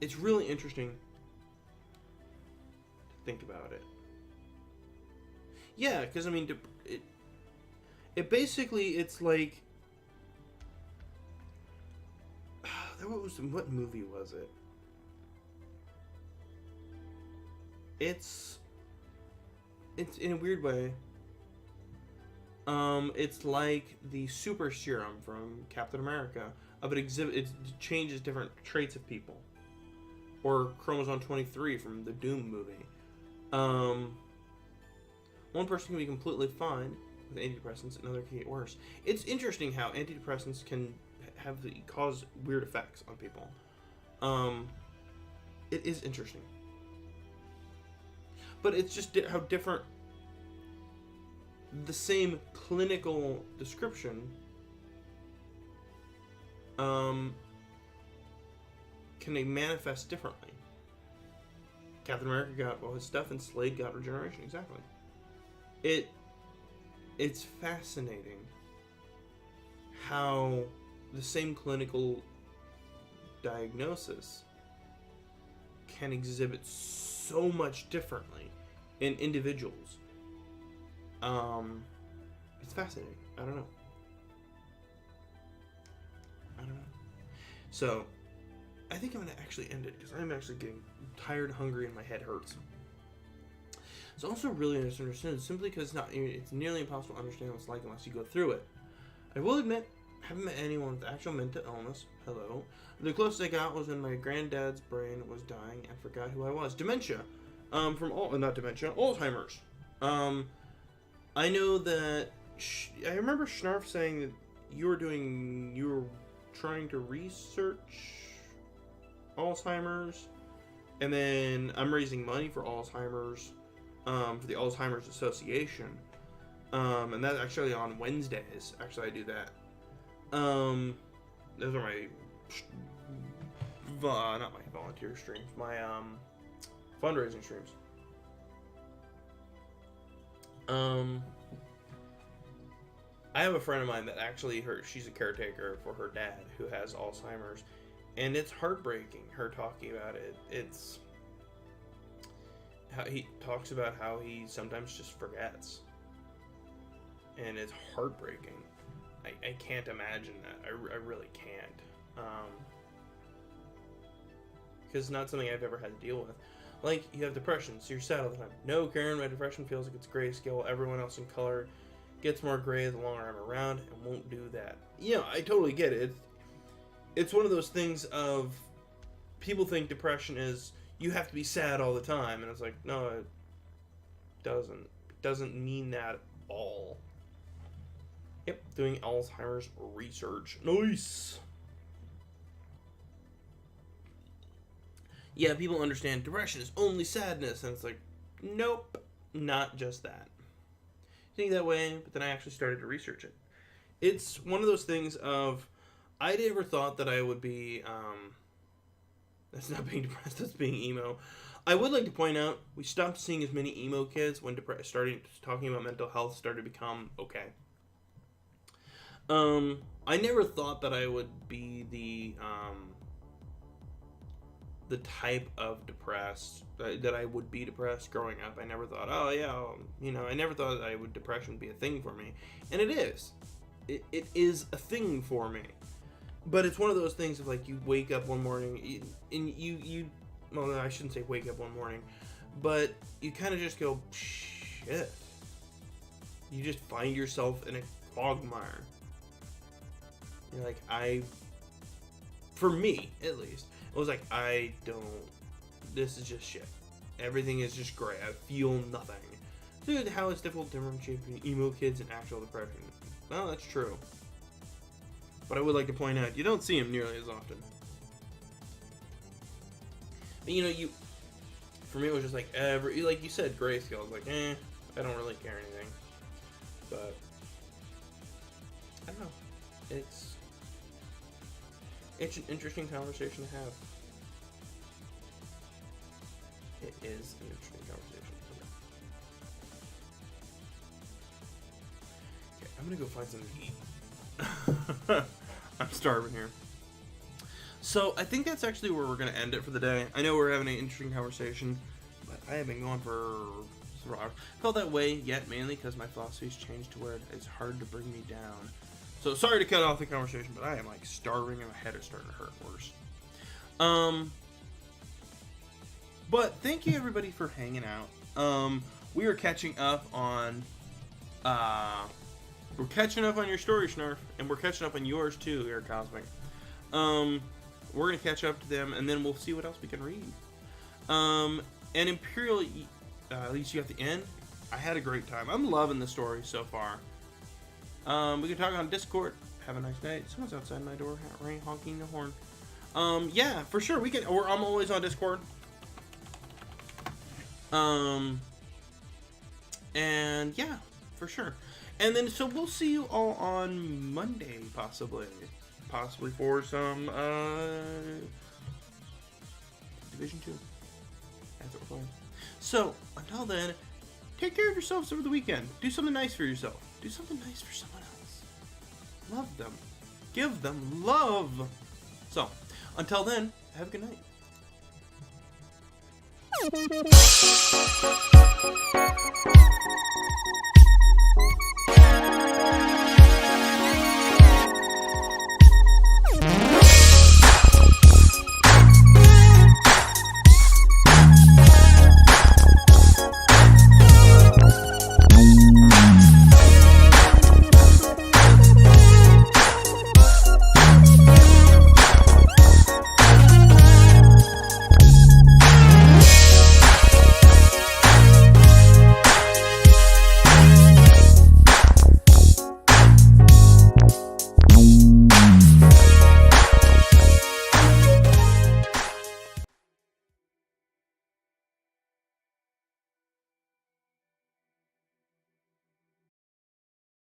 It's really interesting to think about it. Yeah, because I mean, it basically, it's like what movie was it? It's in a weird way. It's like the super serum from Captain America. It changes different traits of people. Or chromosome 23 from the Doom movie. One person can be completely fine with antidepressants, another can get worse. It's interesting how antidepressants can cause weird effects on people. It is interesting. But it's just how different the same clinical description can manifest differently. Captain America got all his stuff and Slade got regeneration. Exactly. It's fascinating how the same clinical diagnosis can exhibit so much differently in individuals. It's fascinating. I don't know. So, I think I'm going to actually end it because I'm actually getting tired, hungry, and my head hurts. It's also really misunderstood simply because it's nearly impossible to understand what it's like unless you go through it. I will admit, I haven't met anyone with actual mental illness. Hello. The closest I got was when my granddad's brain was dying and forgot who I was. Dementia. Not dementia, Alzheimer's. I know that, I remember Schnarf saying that you were trying to research Alzheimer's, and then I'm raising money for Alzheimer's, for the Alzheimer's Association, and that's actually on Wednesdays. Actually, I do that. Those are my, not my volunteer streams, my fundraising streams. I have a friend of mine that actually she's a caretaker for her dad who has Alzheimer's, and it's heartbreaking, her talking about it. It's how he talks about how he sometimes just forgets, and it's heartbreaking. I can't imagine that. I really can't. Because it's not something I've ever had to deal with. Like, you have depression, so you're sad all the time. No, Karen, my depression feels like it's grayscale. Everyone else in color gets more gray the longer I'm around and won't do that. Yeah, I totally get it. It's one of those things of people think depression is you have to be sad all the time, and it's like, no, it doesn't. It doesn't mean that at all. Yep, doing Alzheimer's research. Nice! Yeah, people understand depression is only sadness, and it's like, nope, not just that. I think that way, but then I actually started to research it. It's one of those things of, I never thought that I would be, that's not being depressed, that's being emo. I would like to point out, we stopped seeing as many emo kids when talking about mental health started to become okay. I never thought that I would be the type of depressed that I would be depressed growing up. I never thought, oh yeah, I never thought that depression would be a thing for me, and it is. It is a thing for me, but it's one of those things of like you wake up one morning and you well, I shouldn't say wake up one morning, but you kind of just go, shit. You just find yourself in a quagmire. You're like, for me at least, it was like, this is just shit. Everything is just gray. I feel nothing. Dude, how it's difficult to differentiate between emo kids and actual depression. Well, that's true. But I would like to point out, you don't see them nearly as often. But for me it was just like, like you said, grayscale. I was like, I don't really care anything. But, I don't know. It's an interesting conversation to have. It is an interesting conversation. Okay, I'm gonna go find something to eat. I'm starving here. So, I think that's actually where we're gonna end it for the day. I know we're having an interesting conversation, but I have been going for several hours. I felt that way yet mainly because my philosophy's changed to where it's hard to bring me down. So sorry to cut off the conversation, but I am like starving and my head is starting to hurt worse. But thank you everybody for hanging out. We are catching up on your story, Snarf, and we're catching up on yours too, Air Cosmic. We're gonna catch up to them, and then we'll see what else we can read. And Imperial, at least you got the end. I had a great time. I'm loving the story so far. We can talk on Discord. Have a nice night. Someone's outside my door, honking the horn. Yeah, for sure. We can. Or I'm always on Discord. And yeah, for sure. And then so we'll see you all on Monday, possibly for some Division 2. That's what we're playing. So until then, take care of yourselves over the weekend. Do something nice for yourself. Do something nice for someone else. Love them. Give them love. So, until then, have a good night.